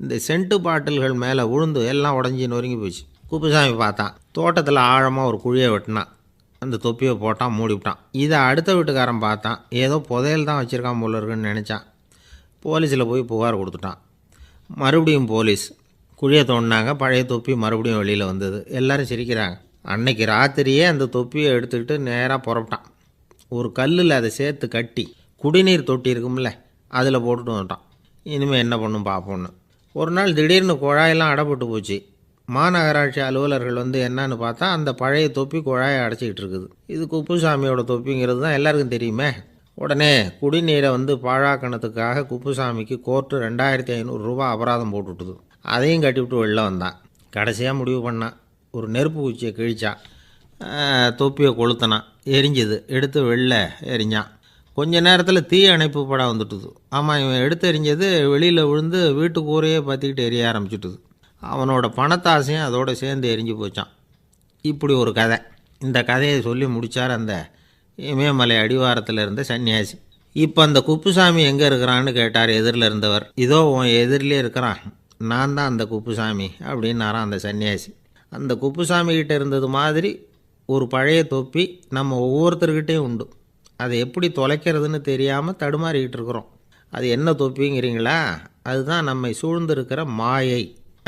இந்த சென்ட்டு பாட்டில்கள் மேலே விழுந்து எல்லாம் உடஞ்சி நொறுங்கி போச்சு. குப்புசாமி பார்த்தான். தோட்டத்தில் ஆழமாக ஒரு குழியை வெட்டினான். அந்த தொப்பியை போட்டான், மூடிவிட்டான். இதை அடுத்த வீட்டுக்காரன் பார்த்தான். ஏதோ புதையல் தான் வச்சுருக்கான் போல இருக்குன்னு நினச்சான். போலீஸில் போய் புகார் கொடுத்துட்டான். மறுபடியும் போலீஸ் குழியை தோண்டினாங்க. பழைய தொப்பி மறுபடியும் வெளியில் வந்தது. எல்லோரும் சிரிக்கிறாங்க. அன்னைக்கு ராத்திரியே அந்த தொப்பியை எடுத்துக்கிட்டு நேராக புறப்பட்டான். ஒரு கல்லில் அதை சேர்த்து கட்டி குடிநீர் தொட்டி இருக்கும்ல, அதில் போட்டுட்டு வந்துட்டான். இனிமேல் என்ன பண்ணும் பார்ப்போன்னு. ஒரு நாள் திடீர்னு குழாயெல்லாம் அடைப்பட்டு போச்சு. மாநகராட்சி அலுவலர்கள் என்னன்னு பார்த்தா அந்த பழைய தொப்பி குழாயை அடைச்சிக்கிட்டு இருக்குது. இது குப்புசாமியோட தொப்பிங்கிறது தான் எல்லாருக்கும் தெரியுமே. உடனே குடிநீரை பாழாக்கணத்துக்காக குப்புசாமிக்கு கோர்ட்டு 2500 ரூபா அபராதம் போட்டுவிட்டுது. அதையும் கட்டிவிட்டு வெளில வந்தான். கடைசியாக முடிவு பண்ணான். ஒரு நெருப்பு குச்சியை கிழிச்சான். தொப்பியை கொளுத்தினான். எரிஞ்சுது. எடுத்து வெளில எரிஞ்சான். கொஞ்ச நேரத்தில் தீ அணைப்பு படம் வந்துட்டுது. ஆமாம், இவன் எடுத்து எரிஞ்சது வெளியில் விழுந்து வீட்டு கூரையே பற்றிக்கிட்டு எரிய ஆரம்பிச்சுட்டுது. அவனோட பணத்தாசையும் அதோடு சேர்ந்து எரிஞ்சு போச்சான். இப்படி ஒரு கதை. இந்த கதையை சொல்லி முடித்தார் அந்த இமயமலை அடிவாரத்தில் இருந்த சன்னியாசி. இப்போ அந்த குப்புசாமி எங்கே இருக்கிறான்னு கேட்டார் எதிரில் இருந்தவர். இதோ உன் எதிரிலே இருக்கிறான், நான் தான் அந்த குப்புசாமி அப்படின்னாரான் அந்த சன்னியாசி. அந்த குப்புசாமிகிட்ட இருந்தது மாதிரி ஒரு பழைய தொப்பி நம்ம ஒவ்வொருத்தர்கிட்டையும் உண்டு. அதை எப்படி தொலைக்கிறதுன்னு தெரியாமல் தடுமாறிக்கிட்டு இருக்கிறோம். அது என்ன தொப்பிங்கிறீங்களா? அதுதான் நம்மை சூழ்ந்திருக்கிற மாயை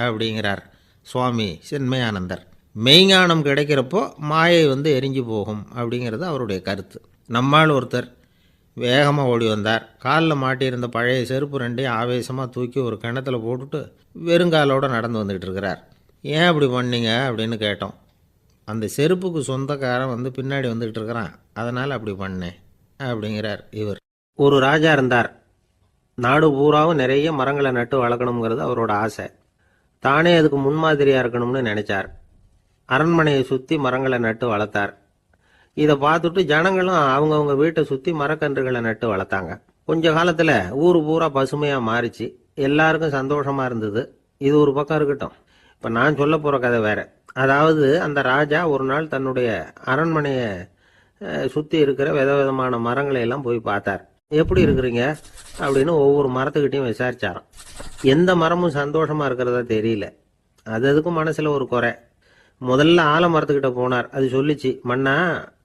அப்படிங்கிறார் சுவாமி சின்மயானந்தர். மெய்ஞானம் கிடைக்கிறப்போ மாயை எரிஞ்சு போகும் அப்படிங்கிறது அவருடைய கருத்து. நம்மால் ஒருத்தர் வேகமாக ஓடி வந்தார். காலில் மாட்டியிருந்த பழைய செருப்பு 2ஐயும் ஆவேசமாக தூக்கி ஒரு கிணத்துல போட்டுட்டு வெறுங்காலோடு நடந்து வந்துக்கிட்டு இருக்கிறார். ஏன் அப்படி பண்ணீங்க அப்படின்னு கேட்டோம். அந்த செருப்புக்கு சொந்தக்காரன் பின்னாடி வந்துக்கிட்டு இருக்கிறான், அதனால் அப்படி பண்ணேன் அப்படிங்கிறார் இவர். ஒரு ராஜா இருந்தார். நாடு பூராவும் நிறைய மரங்களை நட்டு வளர்க்கணுங்கிறது அவரோட ஆசை. தானே அதுக்கு முன்மாதிரியாக இருக்கணும்னு நினைச்சார். அரண்மனையை சுற்றி மரங்களை நட்டு வளர்த்தார். இதை பார்த்துட்டு ஜனங்களும் அவங்கவுங்க வீட்டை சுற்றி மரக்கன்றுகளை நட்டு வளர்த்தாங்க. கொஞ்ச காலத்தில் ஊர் பூரா பசுமையாக மாறிச்சு. எல்லாருக்கும் சந்தோஷமாக இருந்தது. இது ஒரு பக்கம் இருக்கட்டும். இப்போ நான் சொல்ல போகிற கதை வேற. அதாவது, அந்த ராஜா ஒரு நாள் தன்னுடைய அரண்மனையை சுற்றி இருக்கிற விதவிதமான மரங்களை எல்லாம் போய் பார்த்தார். எப்படி இருக்கிறீங்க அப்படின்னு ஒவ்வொரு மரத்துக்கிட்டையும் விசாரிச்சாராம். எந்த மரமும் சந்தோஷமாக இருக்கிறதா தெரியல. அது அதுக்கும் மனசில் ஒரு குறை. முதல்ல ஆலமரத்துக்கிட்ட போனார். அது சொல்லிச்சு, மண்ணா,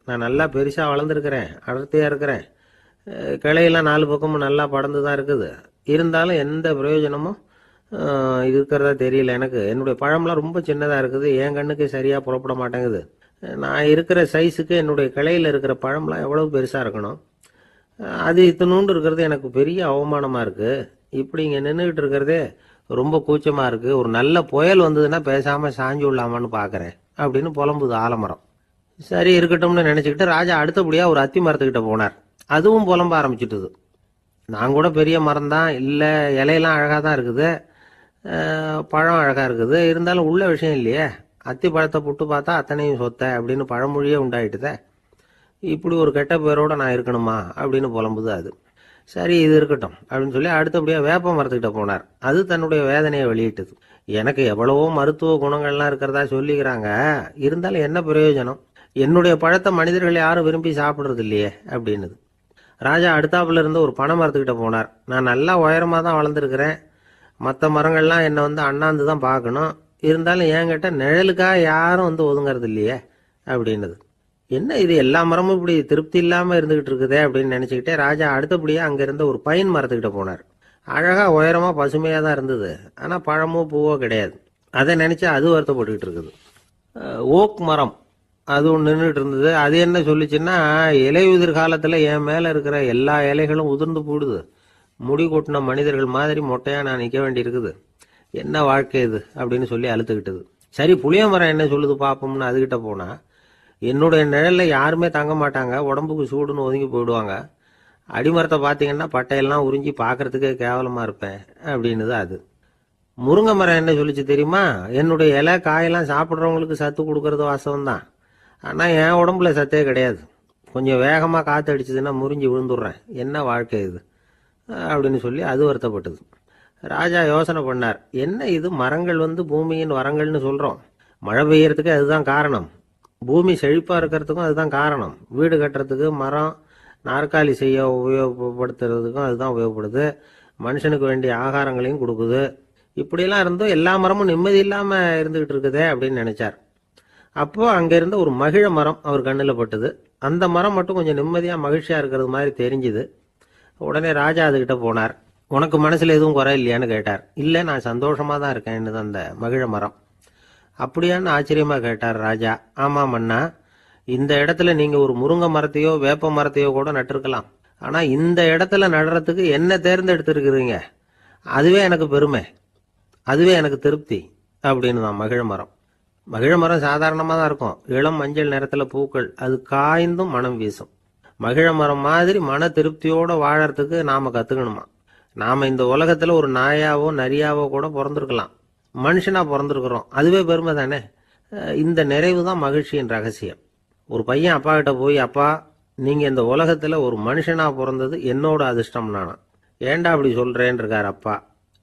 நான் நல்லா பெருசாக வளர்ந்துருக்கிறேன், அடர்த்தியாக இருக்கிறேன், கிளையெல்லாம் 4 பக்கமும் நல்லா படர்ந்து தான் இருக்குது, இருந்தாலும் எந்த பிரயோஜனமும் இருக்கிறதா தெரியல எனக்கு. என்னுடைய பழம்லாம் ரொம்ப சின்னதாக இருக்குது, என் கண்ணுக்கு சரியாக புறப்பட மாட்டேங்குது. நான் இருக்கிற சைஸுக்கு என்னுடைய கிளையில் இருக்கிற பழம்லாம் எவ்வளோ பெருசாக இருக்கணும், அது இத்தினூண்டு இருக்கிறது எனக்கு பெரிய அவமானமாக இருக்குது. இப்படி இங்கே நின்றுக்கிட்டு இருக்கிறதே ரொம்ப கூச்சமாக இருக்குது. ஒரு நல்ல புயல் வந்ததுன்னா பேசாமல் சாஞ்சு விடலாமான்னு பார்க்குறேன் அப்படின்னு புலம்புது ஆலமரம். சரி இருக்கட்டும்னு நினச்சிக்கிட்டு ராஜா அடுத்தபடியாக ஒரு அத்தி மரத்துக்கிட்ட போனார். அதுவும் புலம்ப ஆரம்பிச்சிட்டுது. நான் கூட பெரிய மரம் தான், இல்லை இலையெல்லாம் அழகாக தான் இருக்குது, பழம் அழகாக இருக்குது, இருந்தாலும் உள்ள விஷயம் இல்லையே, அத்தி பழத்தை புட்டு பார்த்தா அத்தனையும் சொத்த அப்படின்னு பழமொழியே உண்டாயிட்டுதே. இப்படி ஒரு கெட்ட பேரோட நான் இருக்கணுமா அப்படின்னு புலம்புது அது. சரி இது இருக்கட்டும் அப்படின்னு சொல்லி அடுத்தபடியாக வேப்ப மரத்துக்கிட்ட போனார். அது தன்னுடைய வேதனையை வெளியிட்டது. எனக்கு எவ்வளவோ மருத்துவ குணங்கள்லாம் இருக்கிறதா சொல்லிக்கிறாங்க, இருந்தாலும் என்ன பிரயோஜனம், என்னுடைய பழத்தை மனிதர்கள் யாரும் விரும்பி சாப்பிட்றது இல்லையே அப்படின்னுது. ராஜா அடுத்தாப்புல இருந்து ஒரு பனை மரத்துக்கிட்ட போனார். நான் நல்லா உயரமாக தான் வளர்ந்துருக்கிறேன், மற்ற மரங்கள்லாம் என்னை வந்து அண்ணாந்து தான் பார்க்கணும், இருந்தாலும் என்கிட்ட நிழலுக்காக யாரும் வந்து ஒதுங்கிறது இல்லையே அப்படின்னுது. என்ன இது எல்லா மரமும் இப்படி திருப்தி இல்லாமல் இருந்துகிட்டு இருக்குதே அப்படின்னு நினச்சிக்கிட்டே ராஜா அடுத்தபடியாக அங்கே இருந்த ஒரு பைன் மரத்துக்கிட்ட போனார். அழகாக உயரமாக பசுமையாக தான் இருந்தது, ஆனால் பழமோ பூவோ கிடையாது. அதை நினச்சா அது வருத்தப்பட்டுக்கிட்டு இருக்குது. ஓக் மரம் அது ஒன்று நின்றுட்டு இருந்தது. அது என்ன சொல்லிச்சுன்னா, இலையுதிர் காலத்தில் என் மேலே இருக்கிற எல்லா இலைகளும் உதிர்ந்து போடுது, முடி கொட்டின மனிதர்கள் மாதிரி மொட்டையாக நான் நிற்க வேண்டியிருக்குது, என்ன வாழ்க்கை இது அப்படின்னு சொல்லி அழுத்துக்கிட்டது. சரி புளிய மரம் என்ன சொல்லுது பார்ப்போம்னு அதுகிட்ட போனால், என்னுடைய நிழலில் யாருமே தங்க மாட்டாங்க, உடம்புக்கு சூடுன்னு ஒதுங்கி போயிடுவாங்க, அடிமரத்தை பார்த்தீங்கன்னா பட்டையெல்லாம் உறிஞ்சி பார்க்கறதுக்கே கேவலமாக இருப்பேன் அப்படின்னுது அது. முருங்கை மரம் என்ன சொல்லிச்சு தெரியுமா, என்னுடைய இலை காயெல்லாம் சாப்பிட்றவங்களுக்கு சத்து கொடுக்கறது வாசம் தான், ஆனால் என் உடம்புல சத்தே கிடையாது, கொஞ்சம் வேகமாக காற்று அடிச்சதுன்னா முறிஞ்சி விழுந்துடுறேன், என்ன வாழ்க்கை இது அப்படின்னு சொல்லி அது வருத்தப்பட்டது. ராஜா யோசனை பண்ணார், என்ன இது மரங்கள் வந்து பூமியின் வரங்கள்னு சொல்கிறோம், மழை பெய்யறதுக்கு அதுதான் காரணம், பூமி செழிப்பாக இருக்கிறதுக்கும் அதுதான் காரணம், வீடு கட்டுறதுக்கு மரம், நாற்காலி செய்ய உபயோகப்படுத்துறதுக்கும் அதுதான் உபயோகப்படுது, மனுஷனுக்கு வேண்டிய ஆகாரங்களையும் கொடுக்குது, இப்படியெல்லாம் இருந்தும் எல்லா மரமும் நிம்மதி இல்லாமல் இருந்துகிட்டு இருக்குதே அப்படின்னு நினைச்சார். அப்போ அங்கே இருந்த ஒரு மகிழ மரம் அவர் கண்ணில் பட்டுது. அந்த மரம் மட்டும் கொஞ்சம் நிம்மதியாக மகிழ்ச்சியாக இருக்கிறது மாதிரி தெரிஞ்சுது. உடனே ராஜா அதுகிட்ட போனார். உனக்கு மனசில் எதுவும் குறை இல்லையான்னு கேட்டார். இல்லை நான் சந்தோஷமாக தான் இருக்கேன்னு அந்த மகிழ மரம். அப்படியான்னு ஆச்சரியமாக கேட்டார் ராஜா. ஆமாம் மன்னா, இந்த இடத்துல நீங்கள் ஒரு முருங்கை மரத்தையோ வேப்ப மரத்தையோ கூட நட்டிருக்கலாம், ஆனால் இந்த இடத்துல நடுறதுக்கு என்ன தேர்ந்தெடுத்துருக்குறீங்க, அதுவே எனக்கு பெருமை, அதுவே எனக்கு திருப்தி அப்படின்னு தான் மகிழ மரம். மகிழ மரம் சாதாரணமாக தான் இருக்கும், இளம் மஞ்சள் நிறத்தில் பூக்கள், அது காய்ந்தும் மனம் வீசும். மகிழ மரம் மாதிரி மன திருப்தியோடு வாழறதுக்கு நாம் கற்றுக்கணுமா. நாம் இந்த உலகத்தில் ஒரு நாயாவோ நரியாவோ கூட பிறந்திருக்கலாம், மனுஷனாக பிறந்திருக்கிறோம், அதுவே பெருமை தானே. இந்த நிறைவு தான் மகிழ்ச்சியின் ரகசியம். ஒரு பையன் அப்பா கிட்ட போய், அப்பா நீங்கள் இந்த உலகத்தில் ஒரு மனுஷனாக பிறந்தது என்னோட அதிர்ஷ்டம் நானா. ஏண்டா அப்படி சொல்கிறேன்னு இருக்கார் அப்பா.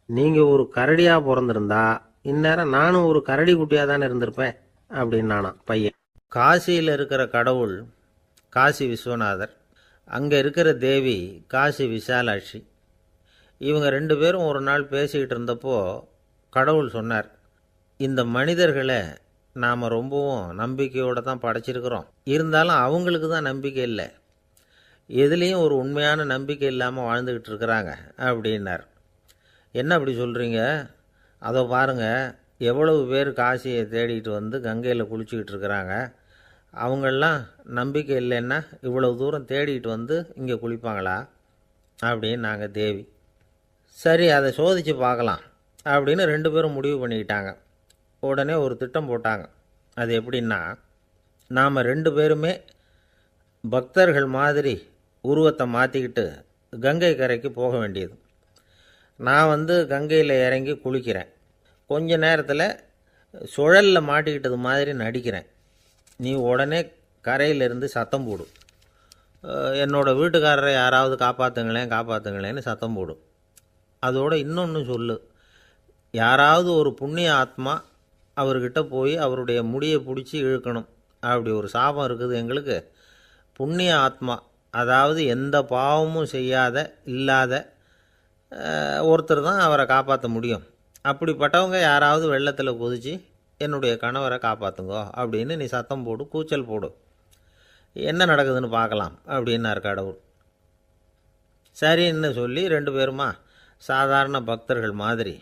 நீங்கள் ஒரு கரடியாக பிறந்திருந்தா இந்நேரம் நானும் ஒரு கரடி குட்டியாக தானே இருந்திருப்பேன் அப்படின்னு நானா பையன். காசியில் இருக்கிற கடவுள் காசி விஸ்வநாதர், அங்கே இருக்கிற தேவி காசி விசாலாட்சி. இவங்க 2 பேரும் ஒரு நாள் பேசிக்கிட்டு இருந்தப்போ கடவுள் சொன்னார், இந்த மனிதர்களை நாம் ரொம்பவும் நம்பிக்கையோடு தான் படைச்சிருக்கிறோம், இருந்தாலும் அவங்களுக்கு தான் நம்பிக்கை இல்லை, எதுலேயும் ஒரு உண்மையான நம்பிக்கை இல்லாமல் வாழ்ந்துக்கிட்டு இருக்கிறாங்க அப்படின்னார். என்ன அப்படி சொல்கிறீங்க, அதோ பாருங்கள் எவ்வளவு பேர் காசியை தேடிட்டு வந்து கங்கையில் குளிச்சுக்கிட்டு இருக்கிறாங்க, அவங்களெலாம் நம்பிக்கை இல்லைன்னா இவ்வளவு தூரம் தேடிட்டு வந்து இங்கே குளிப்பாங்களா அப்படின்னு நாங்கள் தேவி. சரி அதை சோதித்து பார்க்கலாம் அப்படின்னு 2 பேரும் முடிவு பண்ணிக்கிட்டாங்க. உடனே ஒரு திட்டம் போட்டாங்க. அது எப்படின்னா, நாம் 2 பேருமே பக்தர்கள் மாதிரி உருவத்தை மாற்றிக்கிட்டு கங்கை கரைக்கு போக வேண்டியது. நான் வந்து கங்கையில் இறங்கி குளிக்கிறேன், கொஞ்ச நேரத்தில் சுழலில் மாட்டிக்கிட்டது மாதிரி நடிக்கிறேன், நீ உடனே கரையிலிருந்து சத்தம் போடும், என்னோடய வீட்டுக்காரரை யாராவது காப்பாற்றுங்களேன்னு சத்தம் போடும். அதோடு இன்னொன்று சொல்லு, யாராவது ஒரு புண்ணிய ஆத்மா அவர்கிட்ட போய் அவருடைய முடியை பிடிச்சி இழுக்கணும், அப்படி ஒரு சாபம் இருக்குது எங்களுக்கு. புண்ணிய ஆத்மா, அதாவது எந்த பாவமும் செய்யாத இல்லாத ஒருத்தர் தான் அவரை காப்பாற்ற முடியும் அப்படிப்பட்டவங்க யாராவது வெள்ளத்தில் குதிச்சு என்னுடைய கணவரை காப்பாற்றுங்கோ அப்படின்னு நீ சத்தம் போடு, கூச்சல் போடு, என்ன நடக்குதுன்னு பார்க்கலாம் அப்படின்னார் கடவுள். சரின்னு சொல்லி 2 பேருமா சாதாரண பக்தர்கள் மாதிரி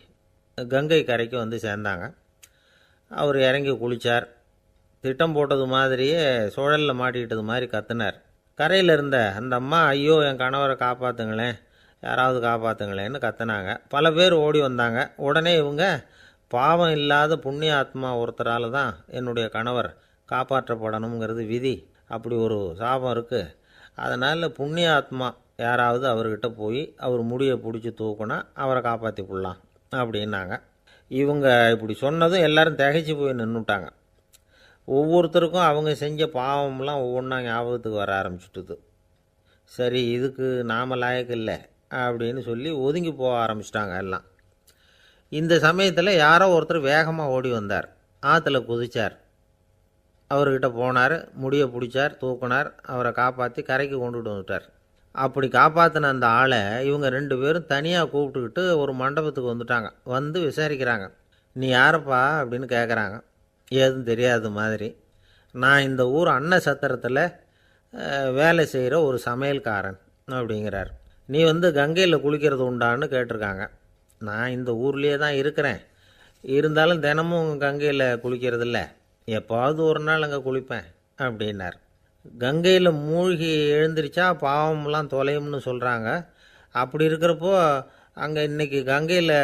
கங்கை கரைக்கு வந்து சேர்ந்தாங்க. அவர் இறங்கி குளித்தார். திட்டம் போட்டது மாதிரியே சுழலில் மாட்டிக்கிட்டது மாதிரி கத்துனார். கரையில் இருந்த அந்த அம்மா, ஐயோ என் கணவரை காப்பாற்றுங்களேன், யாராவது காப்பாற்றுங்களேன்னு கத்துனாங்க. பல பேர் ஓடி வந்தாங்க. உடனே இவங்க, பாவம் இல்லாத புண்ணிய ஆத்மா ஒருத்தரால் தான் என்னுடைய கணவர் காப்பாற்றப்படணுங்கிறது விதி, அப்படி ஒரு சாபம் இருக்குது, அதனால் புண்ணிய ஆத்மா யாராவது அவர்கிட்ட போய் அவர் முடியை பிடிச்சி தூக்குனா அவரை காப்பாற்றி போடலாம் அப்படின்னாங்க. இவங்க இப்படி சொன்னதும் எல்லாரும் திகைச்சு போய் நின்றுட்டாங்க. ஒவ்வொருத்தருக்கும் அவங்க செஞ்ச பாவம்லாம் ஒவ்வொன்றா ஞாபகத்துக்கு வர ஆரம்பிச்சுட்டுது. சரி, இதுக்கு நாம லாயக்கு இல்லை அப்படின்னு சொல்லி ஒதுங்கி போக ஆரம்பிச்சிட்டாங்க எல்லாம். இந்த சமயத்தில் யாரோ ஒருத்தர் வேகமாக ஓடி வந்தார். ஆற்றுல குதிச்சார். அவர்கிட்ட போனார், முடியை பிடிச்சார், தூக்குனார், அவரை காப்பாற்றி கரைக்கு கொண்டுட்டு வந்துட்டார். அப்படி காப்பாற்றின அந்த ஆளை இவங்க 2 பேரும் தனியாக கூப்பிட்டுக்கிட்டு ஒரு மண்டபத்துக்கு வந்துட்டாங்க. வந்து விசாரிக்கிறாங்க. நீ யாரப்பா அப்படின்னு கேட்குறாங்க. ஏதும் தெரியாத மாதிரி. நான் இந்த ஊர் அன்ன சத்திரத்தில் வேலை செய்கிற ஒரு சமையல்காரன் அப்படிங்கிறார். நீ வந்து கங்கையில் குளிக்கிறது உண்டான்னு கேட்டிருக்காங்க. நான் இந்த ஊர்லேயே தான் இருக்கிறேன், இருந்தாலும் தினமும் கங்கையில் குளிக்கிறது இல்லை, எப்போவாவது ஒரு நாள் அங்கே குளிப்பேன் அப்படின்னார். கங்கையில் மூழ்கி எழுந்திரிச்சா பாவம்லாம் தொலையும்னு சொல்கிறாங்க. அப்படி இருக்கிறப்போ அங்கே இன்றைக்கி கங்கையில்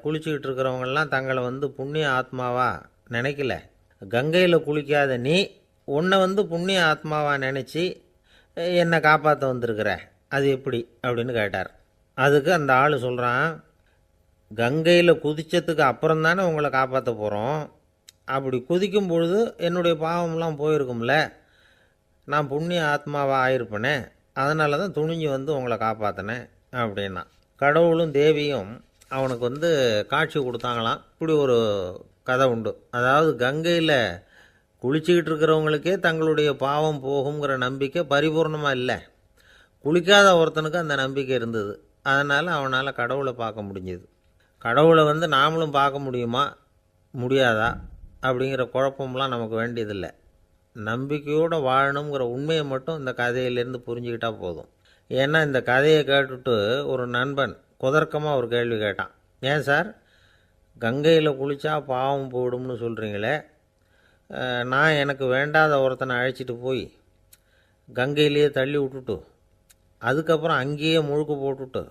குளிச்சுக்கிட்டு இருக்கிறவங்கெல்லாம் தங்களை வந்து புண்ணிய ஆத்மாவா நினைக்கல. கங்கையில் குளிக்காத நீ உன்னை வந்து புண்ணிய ஆத்மாவா நினச்சி என்னை காப்பாற்ற வந்திருக்கிற, அது எப்படி அப்படின்னு கேட்டார். அதுக்கு அந்த ஆள் சொல்கிறான், கங்கையில் குதித்ததுக்கு அப்புறம் தானே உங்களை காப்பாற்ற போகிறோம், அப்படி குதிக்கும் பொழுது என்னுடைய பாவம்லாம் போயிருக்கும்ல, நான் புண்ணிய ஆத்மாவாக ஆயிருப்பேனே, அதனால தான் துணிஞ்சு வந்து உங்களை காப்பாற்றினேன் அப்படின்னா. கடவுளும் தேவியும் அவனுக்கு வந்து காட்சி கொடுத்தாங்களாம். இப்படி ஒரு கதை உண்டு. அதாவது கங்கையில் குளிச்சுக்கிட்டு இருக்கிறவங்களுக்கே தங்களுடைய பாவம் போகுங்கிற நம்பிக்கை பரிபூர்ணமாக இல்லை, குளிக்காத ஒருத்தனுக்கு அந்த நம்பிக்கை இருந்தது. அதனால் அவனால் கடவுளை பார்க்க முடிஞ்சது. கடவுளை வந்து நாமளும் பார்க்க முடியுமா முடியாதா அப்படிங்கிற குழப்பம்லாம் நமக்கு வேண்டியதில்லை. நம்பிக்கையோடு வாழணுங்கிற உண்மையை மட்டும் இந்த கதையிலேருந்து புரிஞ்சுக்கிட்டால் போதும். ஏன்னா இந்த கதையை கேட்டுட்டு ஒரு நண்பன் குதர்க்கமாக ஒரு கேள்வி கேட்டான். ஏன் சார், கங்கையில் குளித்தா பாவம் போயிடும்னு சொல்கிறீங்களே, நான் எனக்கு வேண்டாத ஒருத்தனை அழைச்சிட்டு போய் கங்கையிலேயே தள்ளி விட்டுட்டு அதுக்கப்புறம் அங்கேயே முழுக்கு போட்டுட்டு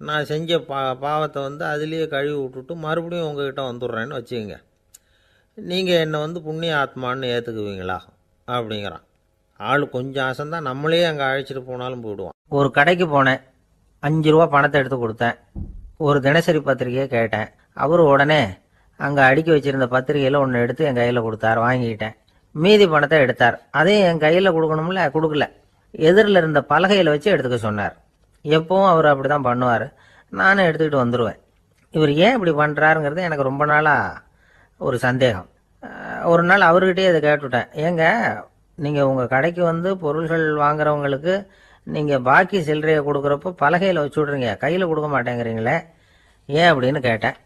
நான் செஞ்ச பாவத்தை வந்து அதுலேயே கழுவி விட்டுட்டு மறுபடியும் உங்ககிட்ட வந்துடுறேன்னு வச்சுக்கோங்க, நீங்கள் என்னை வந்து புண்ணிய ஆத்மான்னு ஏற்றுக்குவீங்களா அப்படிங்கிறான். ஆள் கொஞ்சம் அசந்தான் நம்மளே அங்கே அழைச்சிட்டு போனாலும் போயிடுவான். ஒரு கடைக்கு போனேன், 5 ரூபா பணத்தை எடுத்து கொடுத்தேன். ஒரு தினசரி பத்திரிகையை கேட்டேன். அவர் உடனே அங்கே அடுக்கி வச்சிருந்த பத்திரிகையில் ஒன்று எடுத்து என் கையில் கொடுத்தார், வாங்கிக்கிட்டேன். மீதி பணத்தை எடுத்தார், அதையும் என் கையில் கொடுக்கணும்ல, கொடுக்கல. எதிரில் இருந்த பலகையில் வச்சு எடுத்துக்க சொன்னார். எப்பவும் அவர் அப்படி தான் பண்ணுவார், நானும் எடுத்துக்கிட்டு வந்துடுவேன். இவர் ஏன் இப்படி பண்ணுறாருங்கிறது எனக்கு ரொம்ப நாளாக ஒரு சந்தேகம். ஒரு நாள் அவர்கிட்டயே இதை கேட்டுவிட்டேன். ஏங்க, நீங்கள் உங்கள் கடைக்கு வந்து பொருள்கள் வாங்குறவங்களுக்கு நீங்கள் பாக்கி சில்லறையை கொடுக்குறப்போ பலகையில் வச்சு விட்றீங்க, கையில் கொடுக்க மாட்டேங்கிறீங்களே, ஏன் அப்படின்னு கேட்டேன்.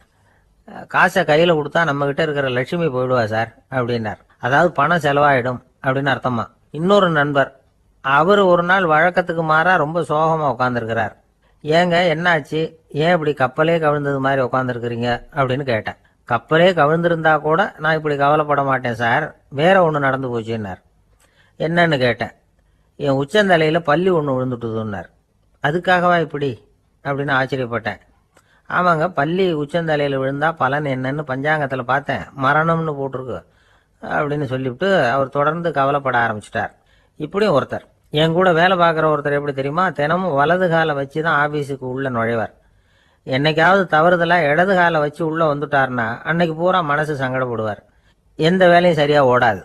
காசை கையில் கொடுத்தா நம்மக்கிட்ட இருக்கிற லட்சுமி போயிடுவா சார் அப்படின்னார். அதாவது பணம் செலவாயிடும் அப்படின்னு அர்த்தமா. இன்னொரு நண்பர், அவர் ஒரு நாள் வழக்கத்துக்கு மாறா ரொம்ப சோகமாக உட்காந்துருக்கிறார். ஏங்க என்னாச்சு, ஏன் இப்படி கப்பலே கவிழ்ந்தது மாதிரி உட்காந்துருக்குறீங்க அப்படின்னு கேட்டேன். கப்பலே கவிழ்ந்திருந்தா கூட நான் இப்படி கவலைப்பட மாட்டேன் சார், வேற ஒன்று நடந்து போச்சுன்னார். என்னன்னு கேட்டேன். என் உச்சந்தலையில் பள்ளி ஒன்று விழுந்துட்டுதுன்னார். அதுக்காகவா இப்படி அப்படின்னு ஆச்சரியப்பட்டேன். ஆமாங்க, பள்ளி உச்சந்தலையில் விழுந்தா பலன் என்னன்னு பஞ்சாங்கத்தில் பார்த்தேன், மரணம்னு போட்டிருக்கு அப்படின்னு சொல்லிவிட்டு அவர் தொடர்ந்து கவலைப்பட ஆரம்பிச்சிட்டார். இப்படியும் ஒருத்தர், என் கூட வேலை பார்க்குற ஒருத்தர் எப்படி தெரியுமா, தினமும் வலது காலை வச்சு தான் ஆஃபீஸுக்கு உள்ளே நுழைவார். என்னைக்காவது தவறுதலாக இடது காலை வச்சு உள்ளே வந்துட்டார்னா அன்னைக்கு பூரா மனசு சங்கடப்படுவார், எந்த வேலையும் சரியாக ஓடாது.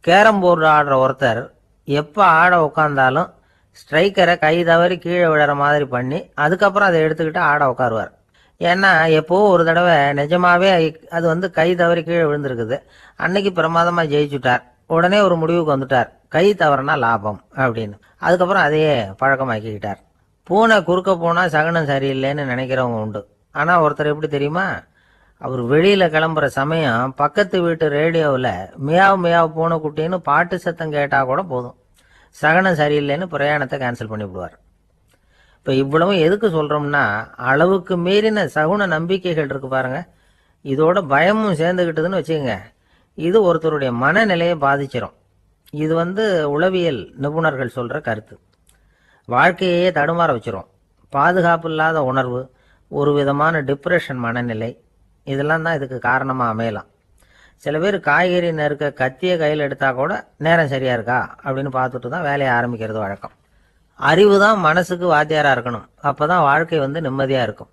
கேரம் போர்டு ஆடுற ஒருத்தர் எப்போ ஆட உட்காந்தாலும் ஸ்ட்ரைக்கரை கை தவறி கீழே விழுற மாதிரி பண்ணி அதுக்கப்புறம் அதை எடுத்துக்கிட்டு ஆட உட்காருவார். ஏன்னா எப்போ ஒரு தடவை நிஜமாவே அது வந்து கை தவறி கீழே விழுந்திருக்குது, அன்னைக்கு பிரமாதமாக ஜெயிச்சுட்டார். உடனே ஒரு முடிவுக்கு வந்துட்டார், கை தவறுனா லாபம் அப்படின்னு. அதுக்கப்புறம் அதையே பழக்கமாக்கிக்கிட்டார். பூனை குறுக்க போனால் சகனம் சரியில்லைன்னு நினைக்கிறவங்க உண்டு. ஆனால் ஒருத்தர் எப்படி தெரியுமா, அவர் வெளியில் கிளம்புற சமயம் பக்கத்து வீட்டு ரேடியோவில் மியாவ் மியாவ் பூனைக்குட்டின்னு பாட்டு சத்தம் கேட்டால் கூட போதும், சகனம் சரியில்லைன்னு பிரயாணத்தை கேன்சல் பண்ணிவிடுவார். இப்போ இவ்வளவும் எதுக்கு சொல்கிறோம்னா, அளவுக்கு மீறின சகுன நம்பிக்கைகள் இருக்கு பாருங்க, இதோட பயமும் சேர்ந்துக்கிட்டதுன்னு வச்சுக்கோங்க, இது ஒருத்தருடைய மனநிலையை பாதிச்சிடும். இது உளவியல் நிபுணர்கள் சொல்கிற கருத்து. வாழ்க்கையே தடுமாற வச்சிரும். பாதுகாப்பு இல்லாத உணர்வு, ஒரு விதமான டிப்ரெஷன் மனநிலை, இதெல்லாம் தான் இதுக்கு காரணமாக அமையலாம். சில பேர் காய்கறி நறுக்க கத்தியை கையில் எடுத்தால் கூட நேரம் சரியாக இருக்கா அப்படின்னு பார்த்துட்டு தான் வேலையை ஆரம்பிக்கிறது வழக்கம். அறிவு தான் மனசுக்கு வாத்தியாராக இருக்கணும், அப்போ தான் வாழ்க்கை நிம்மதியாக இருக்கும்.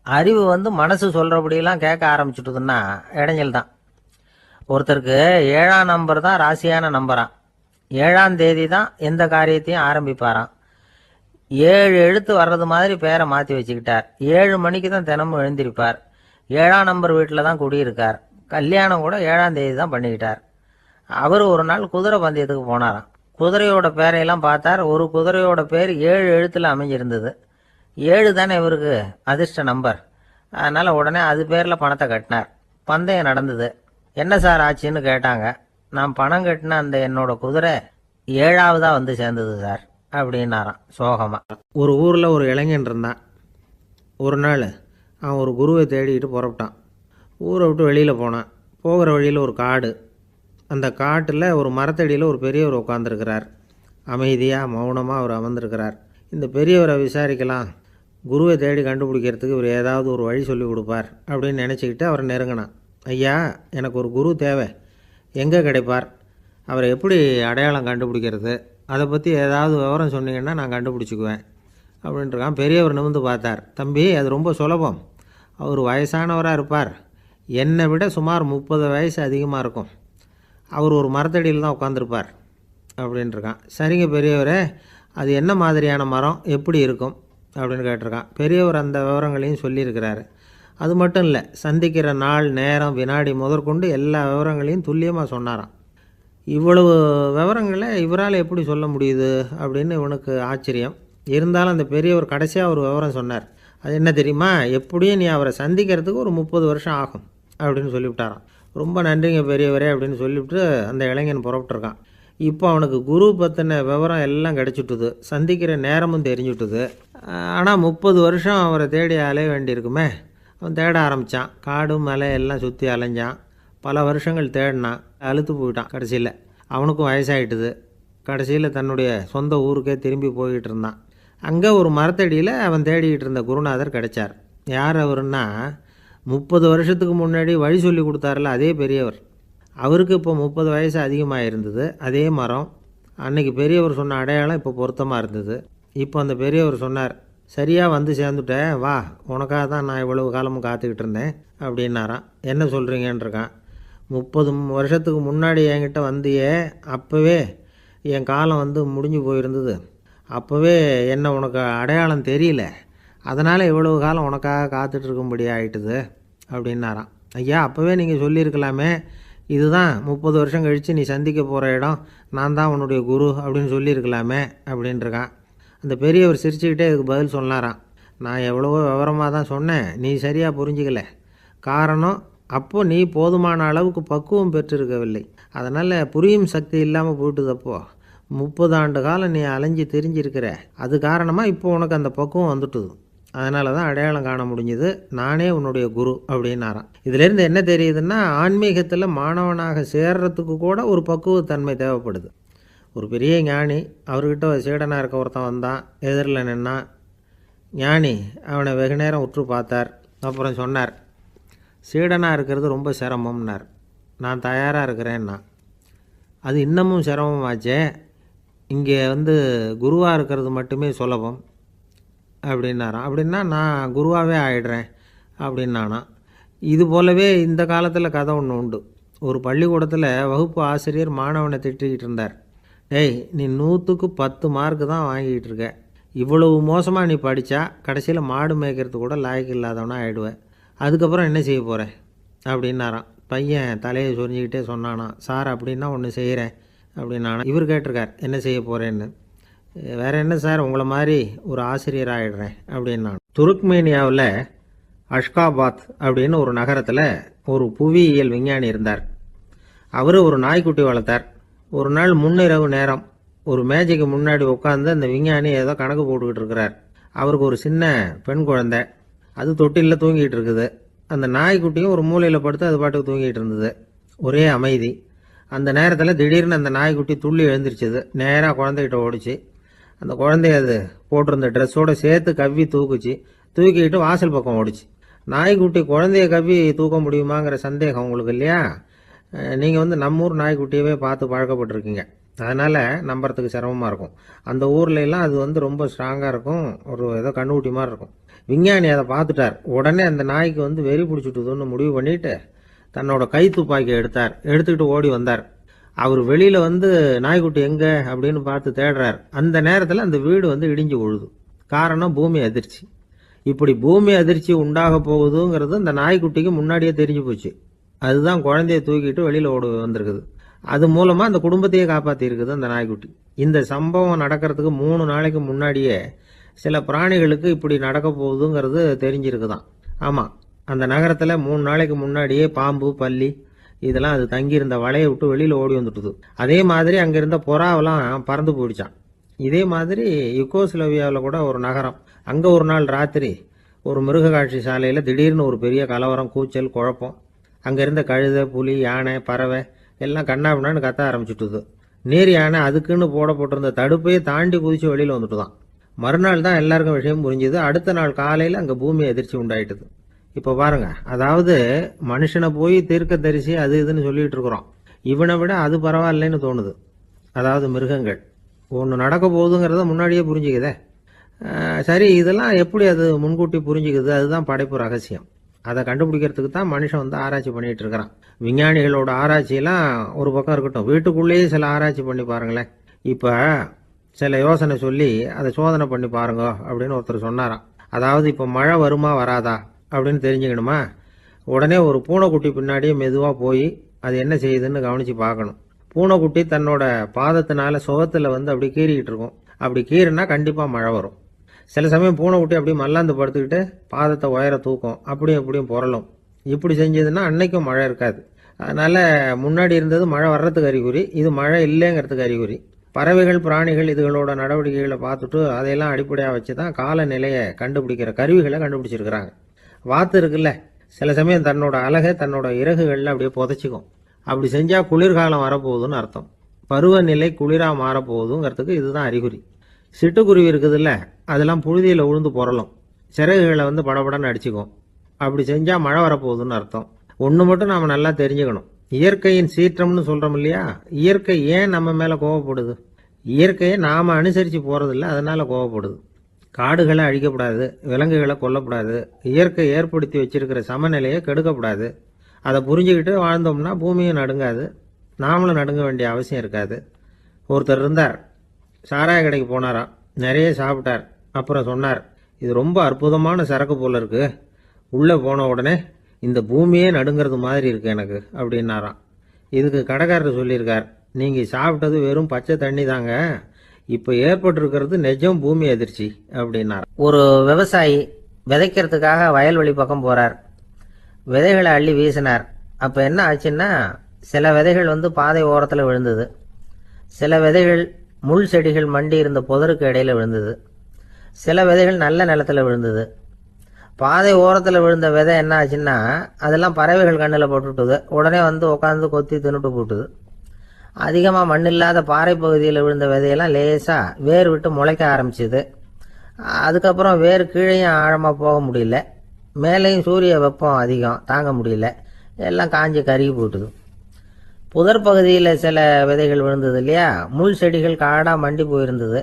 அறிவு மனசு சொல்கிறபடியெல்லாம் கேட்க ஆரம்பிச்சுட்டுதுன்னா இடைஞ்சல் தான். ஒருத்தருக்கு 7ஆம் நம்பர் தான் ராசியான நம்பராம். 7ஆம் தேதி தான் எந்த காரியத்தையும் ஆரம்பிப்பாராம். 7 எழுத்து வர்றது மாதிரி பேரை மாற்றி வச்சுக்கிட்டார். 7 மணிக்கு தான் தினமும் எழுந்திருப்பார். 7ஆம் நம்பர் வீட்டில் தான் குடியிருக்கார். கல்யாணம் கூட 7ஆம் தேதி தான் பண்ணிக்கிட்டார். அவர் ஒரு நாள் குதிரை பந்தயத்துக்கு போனாராம். குதிரையோட பேரையெல்லாம் பார்த்தார். ஒரு குதிரையோட பேர் 7 எழுத்தில் அமைஞ்சிருந்தது. 7 தானே இவருக்கு அதிர்ஷ்ட நம்பர். அதனால் உடனே அது பேரில் பணத்தை கட்டினார். பந்தயம் நடந்தது. என்ன சார் ஆச்சுன்னு கேட்டாங்க. நான் பணம் கட்டின அந்த என்னோட குதிரை 7ஆவதாக சேர்ந்தது சார் அப்படின்னாராம் சோகமா. ஒரு ஊரில் ஒரு இளைஞன் இருந்தான். ஒரு நாள் அவன் ஒரு குருவை தேடிக்கிட்டு புறப்பட்டான். ஊரை விட்டு வெளியில் போனான். போகிற வழியில் ஒரு காடு. அந்த காட்டில் ஒரு மரத்தடியில் ஒரு பெரியவர் உட்காந்துருக்கிறார். அமைதியாக மௌனமாக அவர் அமர்ந்திருக்கிறார். இந்த பெரியவரை விசாரிக்கலாம், குருவை தேடி கண்டுபிடிக்கிறதுக்கு இவர் ஏதாவது ஒரு வழி சொல்லி கொடுப்பார் அப்படின்னு நினச்சிக்கிட்டு அவரை நெருங்கினான். ஐயா, எனக்கு ஒரு குரு தேவை, எங்கே கிடைப்பார், அவரை எப்படி அடையாளம் கண்டுபிடிக்கிறது, அதை பற்றி ஏதாவது விவரம் சொன்னீங்கன்னா நான் கண்டுபிடிச்சிக்குவேன் அப்படின்ட்டுருக்கான். பெரியவர் நிமிர்ந்து பார்த்தார். தம்பி, அது ரொம்ப சுலபம். அவர் வயசானவராக இருப்பார். என்னை விட சுமார் 30 வயசு அதிகமாக இருக்கும். அவர் ஒரு மரத்தடியில் தான் உட்காந்துருப்பார் அப்படின்ட்டுருக்கான். சரிங்க பெரியவரே, அது என்ன மாதிரியான மரம், எப்படி இருக்கும் அப்படின்னு கேட்டிருக்கான். பெரியவர் அந்த விவரங்களையும் சொல்லியிருக்கிறாரு. அது மட்டும் இல்லை, சந்திக்கிற நாள், நேரம், வினாடி முதற்கொண்டு எல்லா விவரங்களையும் துல்லியமாக சொன்னாராம். இவ்வளவு விவரங்களை இவரால் எப்படி சொல்ல முடியுது அப்படின்னு இவனுக்கு ஆச்சரியம். இருந்தாலும் அந்த பெரியவர் கடைசியாக ஒரு விவரம் சொன்னார். அது என்ன தெரியுமா, எப்படியும் நீ அவரை சந்திக்கிறதுக்கு ஒரு 30 வருஷம் ஆகும் அப்படின்னு சொல்லிவிட்டாராம். ரொம்ப நன்றிங்க பெரியவரே அப்படின்னு சொல்லிவிட்டு அந்த இளைஞன் புறப்பட்டுருக்கான். இப்போ அவனுக்கு குரு பற்றின விவரம் எல்லாம் கிடச்சிட்டுது, சந்திக்கிற நேரமும் தெரிஞ்சுட்டுது. ஆனால் 30 வருஷம் அவரை தேடி அலைய வேண்டியிருக்குமே. அவன் தேட ஆரம்பித்தான். காடு மலை எல்லாம் சுற்றி அலைஞ்சான். பல வருஷங்கள் தேடினான். அழுத்து போயிட்டான். கடைசியில் அவனுக்கும் வயசாகிட்டுது. கடைசியில் தன்னுடைய சொந்த ஊருக்கே திரும்பி போய்கிட்டு இருந்தான். அங்கே ஒரு மரத்தடியில் அவன் தேடிக்கிட்டு இருந்த குருநாதர் கிடைச்சார். யார் அவருன்னா, 30 வருஷத்துக்கு முன்னாடி வழி சொல்லி கொடுத்தாரில்ல அதே பெரியவர். அவருக்கு இப்போ 30 வயசு அதிகமாக இருந்தது. அதே மரம். அன்னைக்கு பெரியவர் சொன்ன அடையாளம் இப்போ பொருத்தமாக இருந்தது. இப்போ அந்த பெரியவர் சொன்னார், சரியாக சேர்ந்துட்டேன், வா, உனக்காக தான் நான் இவ்வளவு காலமும் காத்துக்கிட்டு இருந்தேன் அப்படின்னாராம். என்ன சொல்கிறீங்கன்றிருக்கான். 30 வருஷத்துக்கு முன்னாடி என்கிட்ட வந்தியே, அப்போவே என் காலம் முடிஞ்சு போயிருந்தது. அப்போவே என்ன உனக்கு அடையாளம் தெரியல, அதனால் இவ்வளவு காலம் உனக்காக காத்துட்ருக்கும்படி ஆகிட்டுது அப்படின்னாராம். ஐயா, அப்போவே நீங்கள் சொல்லியிருக்கலாமே, இதுதான் 30 வருஷம் கழித்து நீ சந்திக்க போகிற இடம், நான் தான் உன்னுடைய குரு அப்படின்னு சொல்லியிருக்கலாமே அப்படின்ட்டுருக்கான். அந்த பெரியவர் சிரிச்சுக்கிட்டே இதுக்கு பதில் சொன்னாராம். நான் எவ்வளவோ விவரமாக தான் சொன்னேன், நீ சரியாக புரிஞ்சிக்கல. காரணம், அப்போது நீ போதுமான அளவுக்கு பக்குவம் பெற்றிருக்கவில்லை. அதனால் புரியும் சக்தி இல்லாமல் போயிட்டுதப்போ 30 ஆண்டு காலம் நீ அலைஞ்சி தெரிஞ்சிருக்கிற. அது காரணமாக இப்போ உனக்கு அந்த பக்குவம் வந்துட்டுது. அதனால தான் அடையாளம் காண முடிஞ்சுது. நானே உன்னுடைய குரு அப்படின்னாராம். இதிலேருந்து என்ன தெரியுதுன்னா, ஆன்மீகத்தில் மாணவனாக சேர்றதுக்கு கூட ஒரு பக்குவத்தன்மை தேவைப்படுது. ஒரு பெரிய ஞானி, அவர்கிட்ட சீடனாக இருக்க ஒருத்தன் வந்தான். எதிரில் நின்னான். ஞானி அவனை வெகு நேரம் உற்று பார்த்தார். அப்புறம் சொன்னார், சீடனாக இருக்கிறது ரொம்ப சிரமம்னார். நான் தயாராக இருக்கிறேன்னா. அது இன்னமும் சிரமமாச்சே, இங்கே குருவாக இருக்கிறது மட்டுமே சுலபம் அப்படின்னாராம். அப்படின்னா நான் குருவாகவே ஆகிடுறேன் அப்படின்னானா. இது போலவே இந்த காலத்தில் கதை ஒன்று உண்டு. ஒரு பள்ளிக்கூடத்தில் வகுப்பு ஆசிரியர் மாணவனை திட்டிக்கிட்டு இருந்தார். டேய், நீ 100க்கு 10 மார்க்கு தான் வாங்கிக்கிட்டு இருக்க. இவ்வளவு மோசமாக நீ படித்தா கடைசியில் மாடு மேய்க்கிறது கூட லாய்க்கு இல்லாதவனா ஆகிடுவேன். அதுக்கப்புறம் என்ன செய்ய போகிறேன் அப்படின்னாராம். பையன் தலையை சொரிஞ்சிக்கிட்டே சொன்னானா, சார் அப்படின்னா ஒன்று செய்கிறேன் அப்படின்னானா. இவர் கேட்டிருக்கார், என்ன செய்ய போகிறேன்னு. வேறு என்ன சார், உங்களை மாதிரி ஒரு ஆசிரியர் ஆகிடுறேன் அப்படின்னான். துருக்மேனியாவில் அஷ்காபாத் அப்படின்னு ஒரு நகரத்தில் ஒரு புவியியல் விஞ்ஞானி இருந்தார். அவர் ஒரு நாய்க்குட்டி வளர்த்தார். ஒரு நாள் முன்னிரவு நேரம் ஒரு மேஜைக்கு முன்னாடி உட்காந்து அந்த விஞ்ஞானி ஏதோ கணக்கு போட்டுக்கிட்டு இருக்கிறார். அவருக்கு ஒரு சின்ன பெண் குழந்தை, அது தொட்டிலில் தூங்கிட்டு இருக்குது. அந்த நாய்க்குட்டியும் ஒரு மூலையில் படுத்து அது பாட்டுக்கு தூங்கிட்டு இருந்தது. ஒரே அமைதி. அந்த நேரத்தில் திடீர்னு அந்த நாய்க்குட்டி துள்ளி எழுந்திரிச்சது. நேராக குழந்தைகிட்ட ஓடிச்சு. அந்த குழந்தைய அது போட்டிருந்த ட்ரெஸ்ஸோடு சேர்த்து கவ்வி தூக்குச்சு. தூக்கிட்டு வாசல் பக்கம் ஓடிச்சு. நாய்க்குட்டி குழந்தைய கவ்வி தூக்க முடியுமாங்கிற சந்தேகம் உங்களுக்கு இல்லையா? நீங்கள் நம்ம ஊர் நாய்க்குட்டியவே பார்த்து பழக்கப்பட்டிருக்கீங்க. அதனால் நம்புறதுக்கு சிரமமாக இருக்கும். அந்த ஊர்ல எல்லாம் அது ரொம்ப ஸ்ட்ராங்காக இருக்கும். ஒரு ஏதோ கண்ணுக்குட்டி மாதிரி இருக்கும். விஞ்ஞானி அதை பார்த்துட்டார். உடனே அந்த நாய்க்கு வெறி பிடிச்சிட்டுதுன்னு முடிவு பண்ணிட்டு தன்னோட கை துப்பாக்கியை எடுத்துக்கிட்டு ஓடி வந்தார். அவர் வெளியில் நாய்க்குட்டி எங்கே அப்படின்னு பார்த்து தேடுறார். அந்த நேரத்தில் அந்த வீடு இடிஞ்சு விழுது. காரணம் பூமி அதிர்ச்சி. இப்படி பூமி அதிர்ச்சி உண்டாக போகுதுங்கிறது அந்த நாய்க்குட்டிக்கு முன்னாடியே தெரிஞ்சு போச்சு. அதுதான் குழந்தைய தூக்கிட்டு வெளியில் ஓடி வந்திருக்குது. அது மூலமாக அந்த குடும்பத்தையே காப்பாற்றி இருக்குது அந்த நாய்க்குட்டி. இந்த சம்பவம் நடக்கிறதுக்கு 3 நாளைக்கு முன்னாடியே சில பிராணிகளுக்கு இப்படி நடக்க போகுதுங்கிறது தெரிஞ்சிருக்குதான். ஆமாம், அந்த நகரத்தில் 3 நாளைக்கு முன்னாடியே பாம்பு, பல்லி இதெல்லாம் அது தங்கியிருந்த வலையை விட்டு வெளியில் ஓடி வந்துட்டுது. அதே மாதிரி அங்கே இருந்த புறாவெல்லாம் பறந்து போயிடுச்சான். இதே மாதிரி யுகோஸ்லோவியாவில் கூட ஒரு நகரம், அங்கே ஒரு நாள் ராத்திரி ஒரு மிருக காட்சி சாலையில் திடீர்னு ஒரு பெரிய கலவரம், கூச்சல், குழப்பம். அங்கே இருந்த கழுதை, புலி, யானை, பறவை எல்லாம் கண்ணாபின்னான்னு கத்த ஆரம்பிச்சுட்டுது. நீர் யானை அதுக்குன்னு போடப்பட்டிருந்த தடுப்பையே தாண்டி குதிச்சு வெளியில் வந்துட்டு தான். மறுநாள் தான் எல்லாருக்கும் விஷயம் புரிஞ்சுது. அடுத்த நாள் காலையில் அங்கே பூமி அதிர்ச்சி உண்டாயிட்டுது. இப்போ பாருங்க, அதாவது மனுஷனை போய் தீர்க்க தரிசி அது இதுன்னு சொல்லிட்டு இருக்கிறோம். இவனை விட அது பரவாயில்லைன்னு தோணுது. அதாவது மிருகங்கள் ஒன்று நடக்க போகுதுங்கிறத முன்னாடியே புரிஞ்சுக்குதே. சரி, இதெல்லாம் எப்படி அது முன்கூட்டி புரிஞ்சுக்குது? அதுதான் படைப்பு ரகசியம். அதை கண்டுபிடிக்கிறதுக்கு தான் மனுஷன் ஆராய்ச்சி பண்ணிட்டு இருக்கிறான். விஞ்ஞானிகளோட ஆராய்ச்சியெல்லாம் ஒரு பக்கம் இருக்கட்டும், வீட்டுக்குள்ளேயே சில ஆராய்ச்சி பண்ணி பாருங்களேன். இப்போ சில யோசனை சொல்லி அதை சோதனை பண்ணி பாருங்க அப்படின்னு ஒருத்தர் சொன்னாராம். அதாவது இப்போ மழை வருமா வராதா அப்படின்னு தெரிஞ்சுக்கணுமா, உடனே ஒரு பூனைக்குட்டி பின்னாடியே மெதுவாக போய் அது என்ன செய்யுதுன்னு கவனித்து பார்க்கணும். பூனைக்குட்டி தன்னோட பாதத்தினால சுகத்தில் அப்படி கீறிக்கிட்டு இருக்கும். அப்படி கீறினா கண்டிப்பாக மழை வரும். சில சமயம் பூனைக்குட்டி அப்படியே மல்லாந்து படுத்துக்கிட்டு பாதத்தை உயர தூக்கும், அப்படியும் எப்படியும் புரளும். இப்படி செஞ்சதுன்னா அன்னைக்கும் மழை இருக்காது. அதனால் முன்னாடி இருந்தது மழை வர்றதுக்கு அறிகுறி, இது மழை இல்லைங்கிறதுக்கு அறிகுறி. பறவைகள், பிராணிகள் இதுகளோட நடவடிக்கைகளை பார்த்துட்டு அதையெல்லாம் அடிப்படையாக வச்சு தான் காலநிலையை கண்டுபிடிக்கிற கருவிகளை கண்டுபிடிச்சிருக்கிறாங்க. வாத்து இருக்குல்ல, சில சமயம் தன்னோட அழகை தன்னோட இறகுகளில் அப்படியே புதைச்சிக்கும். அப்படி செஞ்சால் குளிர்காலம் வரப்போகுதுன்னு அர்த்தம். பருவநிலை குளிராக மாறப்போகுதுங்கிறதுக்கு இதுதான் அறிகுறி. சிட்டுக்குருவி இருக்குதுல்ல, அதெல்லாம் புழுதியில் உழுந்து புரளும். சிறகுகளை படபடன்னு அடிச்சுக்கும். அப்படி செஞ்சால் மழை வரப்போகுதுன்னு அர்த்தம். ஒன்று மட்டும் நாம் நல்லா தெரிஞ்சுக்கணும். இயற்கையின் சீற்றம்னு சொல்கிறோம் இல்லையா, இயற்கை ஏன் நம்ம மேலே கோவப்படுது? இயற்கையை நாம் அனுசரித்து போகிறதில்ல, அதனால் கோவப்படுது. காடுகளை அழிக்கப்படாது, விலங்குகளை கொல்லக்கூடாது, இயற்கை ஏற்படுத்தி வச்சிருக்கிற சமநிலையை கெடுக்கப்படாது. அதை புரிஞ்சுக்கிட்டு வாழ்ந்தோம்னா பூமியும் நடுங்காது, நாமளும் நடுங்க வேண்டிய அவசியம் இருக்காது. ஒருத்தர் இருந்தார், சாராய கடைக்கு போனாராம், நிறைய சாப்பிட்டார். அப்புறம் சொன்னார், இது ரொம்ப அற்புதமான சரக்கு போல இருக்கு. உள்ளே போன உடனே இந்த பூமியே நடுங்கிறது மாதிரி இருக்கு எனக்கு அப்படின்னாராம். இதுக்கு கடைக்காரர் சொல்லியிருக்கார், நீங்கள் சாப்பிட்டது வெறும் பச்சை தண்ணி தாங்க, இப்போ ஏற்பட்டிருக்கிறது நிஜம் பூமி அதிர்ச்சி அப்படின்னார். ஒரு விவசாயி விதைக்கிறதுக்காக வயல்வெளி பக்கம் போகிறார். விதைகளை அள்ளி வீசினார். அப்போ என்ன ஆச்சுன்னா, சில விதைகள் பாதை ஓரத்தில் விழுந்தது. சில விதைகள் முள் செடிகள் மண்டி இருந்த புதருக்கு இடையில விழுந்தது. சில விதைகள் நல்ல நிலத்தில் விழுந்தது. பாதை ஓரத்தில் விழுந்த விதை என்ன ஆச்சுன்னா, அதெல்லாம் பறவைகள் கண்ணில் போட்டுட்டுது. உடனே உட்காந்து கொத்தி தின்னுட்டு போட்டுது. அதிகமாக மண் இல்லாத பாறை பகுதியில் விழுந்த விதையெல்லாம் லேசாக வேர் விட்டு முளைக்க ஆரம்பிச்சுது. அதுக்கப்புறம் வேர் கீழேயும் ஆழமாக போக முடியல, மேலேயும் சூரிய வெப்பம் அதிகம் தாங்க முடியல, எல்லாம் காஞ்சி கருகி போட்டுது. புதர் பகுதியில் சில விதைகள் விழுந்தது இல்லையா, முள் செடிகள் காடாக மண்டி போயிருந்தது.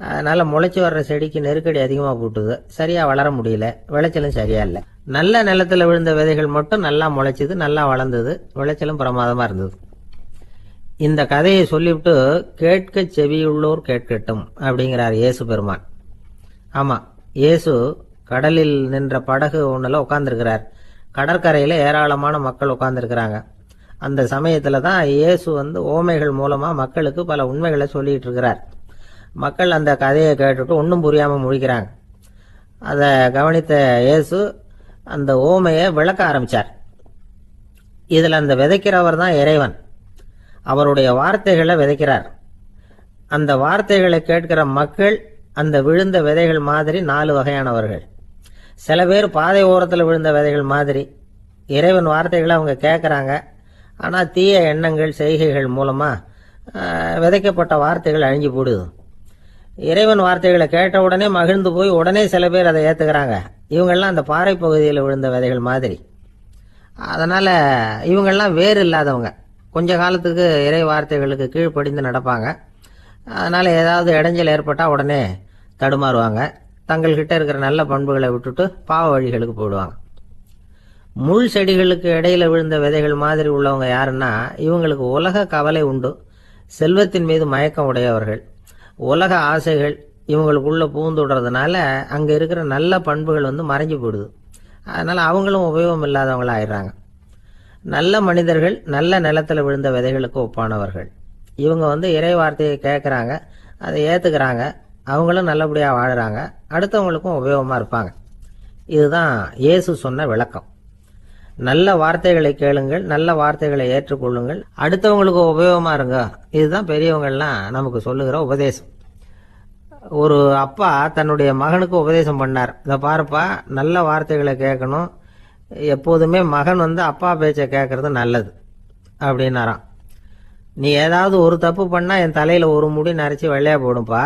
அதனால் முளைச்சி வர்ற செடிக்கு நெருக்கடி அதிகமாக போட்டுது, சரியாக வளர முடியல, விளைச்சலும் சரியா இல்லை. நல்ல நிலத்தில் விழுந்த விதைகள் மட்டும் நல்லா முளைச்சிது, நல்லா வளர்ந்தது, விளைச்சலும் பிரமாதமாக இருந்தது. இந்த கதையை சொல்லிவிட்டு கேட்க செவியுள்ளோர் கேட்கட்டும் அப்படிங்கிறார் இயேசு பெருமான். ஆமாம், இயேசு கடலில் நின்ற படகு ஒன்றில் உட்காந்துருக்கிறார். கடற்கரையில் ஏராளமான மக்கள் உட்காந்துருக்கிறாங்க. அந்த சமயத்தில் தான் இயேசு ஓமைகள் மூலமாக மக்களுக்கு பல உண்மைகளை சொல்லிகிட்டு இருக்கிறார். மக்கள் அந்த கதையை கேட்டுட்டு ஒன்றும் புரியாமல் முழிக்கிறாங்க. அதை கவனித்த இயேசு அந்த ஓமையை விளக்க ஆரம்பிச்சார். இதில் அந்த விதைக்கிறவர் தான் இறைவன். அவருடைய வார்த்தைகளை விதைக்கிறார். அந்த வார்த்தைகளை கேட்கிற மக்கள் அந்த விழுந்த விதைகள் மாதிரி 4 வகையானவர்கள். சில பேர் பாதை ஓரத்தில் விழுந்த விதைகள் மாதிரி. இறைவன் வார்த்தைகளை அவங்க கேட்குறாங்க. ஆனால் தீய எண்ணங்கள் செய்கைகள் மூலமாக விதைக்கப்பட்ட வார்த்தைகள் அழிஞ்சு போடுது. இறைவன் வார்த்தைகளை கேட்ட உடனே மகிழ்ந்து போய் உடனே சில பேர் அதை ஏற்றுக்கிறாங்க. இவங்கெல்லாம் அந்த பாறை பகுதியில் விழுந்த விதைகள் மாதிரி. அதனால் இவங்கெல்லாம் வேறு இல்லாதவங்க. கொஞ்ச காலத்துக்கு இறை வார்த்தைகளுக்கு கீழ்ப்படிந்து நடப்பாங்க. அதனால் ஏதாவது இடைஞ்சல் ஏற்பட்டால் உடனே தடுமாறுவாங்க. தங்கள்கிட்ட இருக்கிற நல்ல பண்புகளை விட்டுட்டு பாவ வழிகளுக்கு போயிடுவாங்க. முள் செடிகளுக்கு இடையில விழுந்த விதைகள் மாதிரி உள்ளவங்க யாருன்னா, இவங்களுக்கு உலக கவலை உண்டு, செல்வத்தின் மீது மயக்கம் உடையவர்கள். உலக ஆசைகள் இவங்களுக்குள்ள பூந்துடுறதுனால அங்கே இருக்கிற நல்ல பண்புகள் மறைஞ்சு போயிடுது. அதனால் அவங்களும் உபயோகம் இல்லாதவங்களா ஆயிடுறாங்க. நல்ல மனிதர்கள் நல்ல நிலத்தில் விழுந்த விதைகளுக்கு ஒப்பானவர்கள். இவங்க இறை வார்த்தையை கேட்குறாங்க, அதை ஏற்றுக்கிறாங்க, அவங்களும் நல்லபடியாக வாழுறாங்க, அடுத்தவங்களுக்கும் உபயோகமாக இருப்பாங்க. இதுதான் இயேசு சொன்ன விளக்கம். நல்ல வார்த்தைகளை கேளுங்கள், நல்ல வார்த்தைகளை ஏற்றுக்கொள்ளுங்கள், அடுத்தவங்களுக்கு உபயோகமாக இருங்க. இதுதான் பெரியவங்கள்லாம் நமக்கு சொல்லுகிற உபதேசம். ஒரு அப்பா தன்னுடைய மகனுக்கு உபதேசம் பண்ணார். இதை பாருப்பா, நல்ல வார்த்தைகளை கேட்கணும், எப்போதுமே மகன் அப்பா பேச்சை கேட்கறது நல்லது அப்படின்னாராம். நீ ஏதாவது ஒரு தப்பு பண்ணால் என் தலையில் ஒரு முடி நரைச்சி வெள்ளையாக போடும்பா,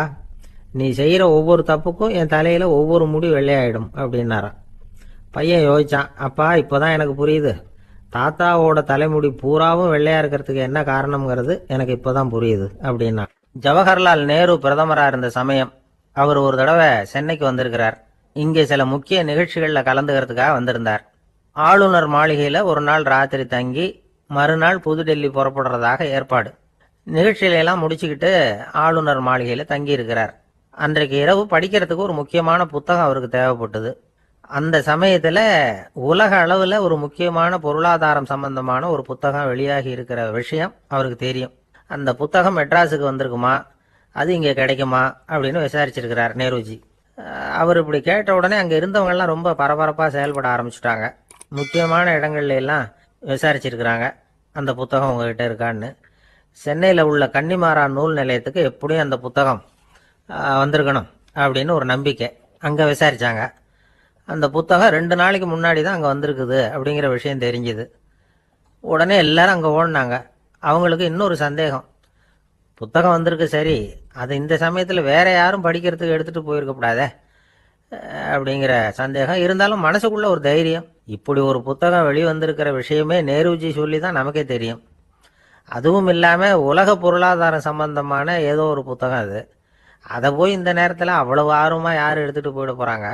நீ செய்கிற ஒவ்வொரு தப்புக்கும் என் தலையில் ஒவ்வொரு முடி வெள்ளையாயிடும் அப்படின்னாராம். பையன் யோசிச்சான், அப்பா இப்போதான் எனக்கு புரியுது, தாத்தாவோட தலைமுடி பூராவும் வெள்ளையா இருக்கிறதுக்கு என்ன காரணம்ங்கிறது எனக்கு இப்போதான் புரியுது அப்படின்னா. ஜவஹர்லால் நேரு பிரதமராக இருந்த சமயம் அவர் ஒரு தடவை சென்னைக்கு வந்திருக்கிறார். இங்கே சில முக்கிய நிகழ்ச்சிகளில் கலந்துக்கிறதுக்காக வந்திருந்தார். ஆளுநர் மாளிகையில் ஒரு நாள் ராத்திரி தங்கி மறுநாள் புதுடெல்லி புறப்படுறதாக ஏற்பாடு. நிகழ்ச்சியிலெல்லாம் முடிச்சுக்கிட்டு ஆளுநர் மாளிகையில் தங்கி இருக்கிறார். அன்றைக்கு இரவு படிக்கிறதுக்கு ஒரு முக்கியமான புத்தகம் அவருக்கு தேவைப்பட்டது. அந்த சமயத்தில் உலக அளவில் ஒரு முக்கியமான பொருளாதாரம் சம்பந்தமான ஒரு புத்தகம் வெளியாகி இருக்கிற விஷயம் அவருக்கு தெரியும். அந்த புத்தகம் மெட்ராஸுக்கு வந்திருக்குமா, அது இங்கே கிடைக்குமா அப்படின்னு விசாரிச்சிருக்கிறார் நேருஜி. அவர் இப்படி கேட்ட உடனே அங்கே இருந்தவங்கெல்லாம் ரொம்ப பரபரப்பாக செயல்பட ஆரம்பிச்சுட்டாங்க. முக்கியமான இடங்கள்ல எல்லாம் விசாரிச்சிருக்கிறாங்க, அந்த புத்தகம் உங்ககிட்ட இருக்கான்னு. சென்னையில் உள்ள கன்னிமாரா நூல் நிலையத்துக்கு எப்படியும் அந்த புத்தகம் வந்திருக்கணும் அப்படின்னு ஒரு நம்பிக்கை. அங்கே விசாரித்தாங்க. அந்த புத்தகம் 2 நாளைக்கு முன்னாடி தான் அங்கே வந்திருக்குது அப்படிங்கிற விஷயம் தெரிஞ்சுது. உடனே எல்லாரும் அங்கே ஓடினாங்க. அவங்களுக்கு இன்னொரு சந்தேகம், புத்தகம் வந்திருக்கு சரி, அது இந்த சமயத்தில் வேற யாரும் படிக்கிறதுக்கு எடுத்துகிட்டு போயிருக்கக்கூடாதே அப்படிங்கிற சந்தேகம் இருந்தாலும் மனசுக்குள்ள ஒரு தைரியம். இப்படி ஒரு புத்தகம் வெளிவந்திருக்கிற விஷயமே நேருஜி சொல்லி தான் நமக்கே தெரியும். அதுவும் இல்லாமல் உலக பொருளாதாரம் சம்பந்தமான ஏதோ ஒரு புத்தகம் அது. அதை போய் இந்த நேரத்தில் அவ்வளவு ஆர்வமாக யார் எடுத்துகிட்டு போயிட போகிறாங்க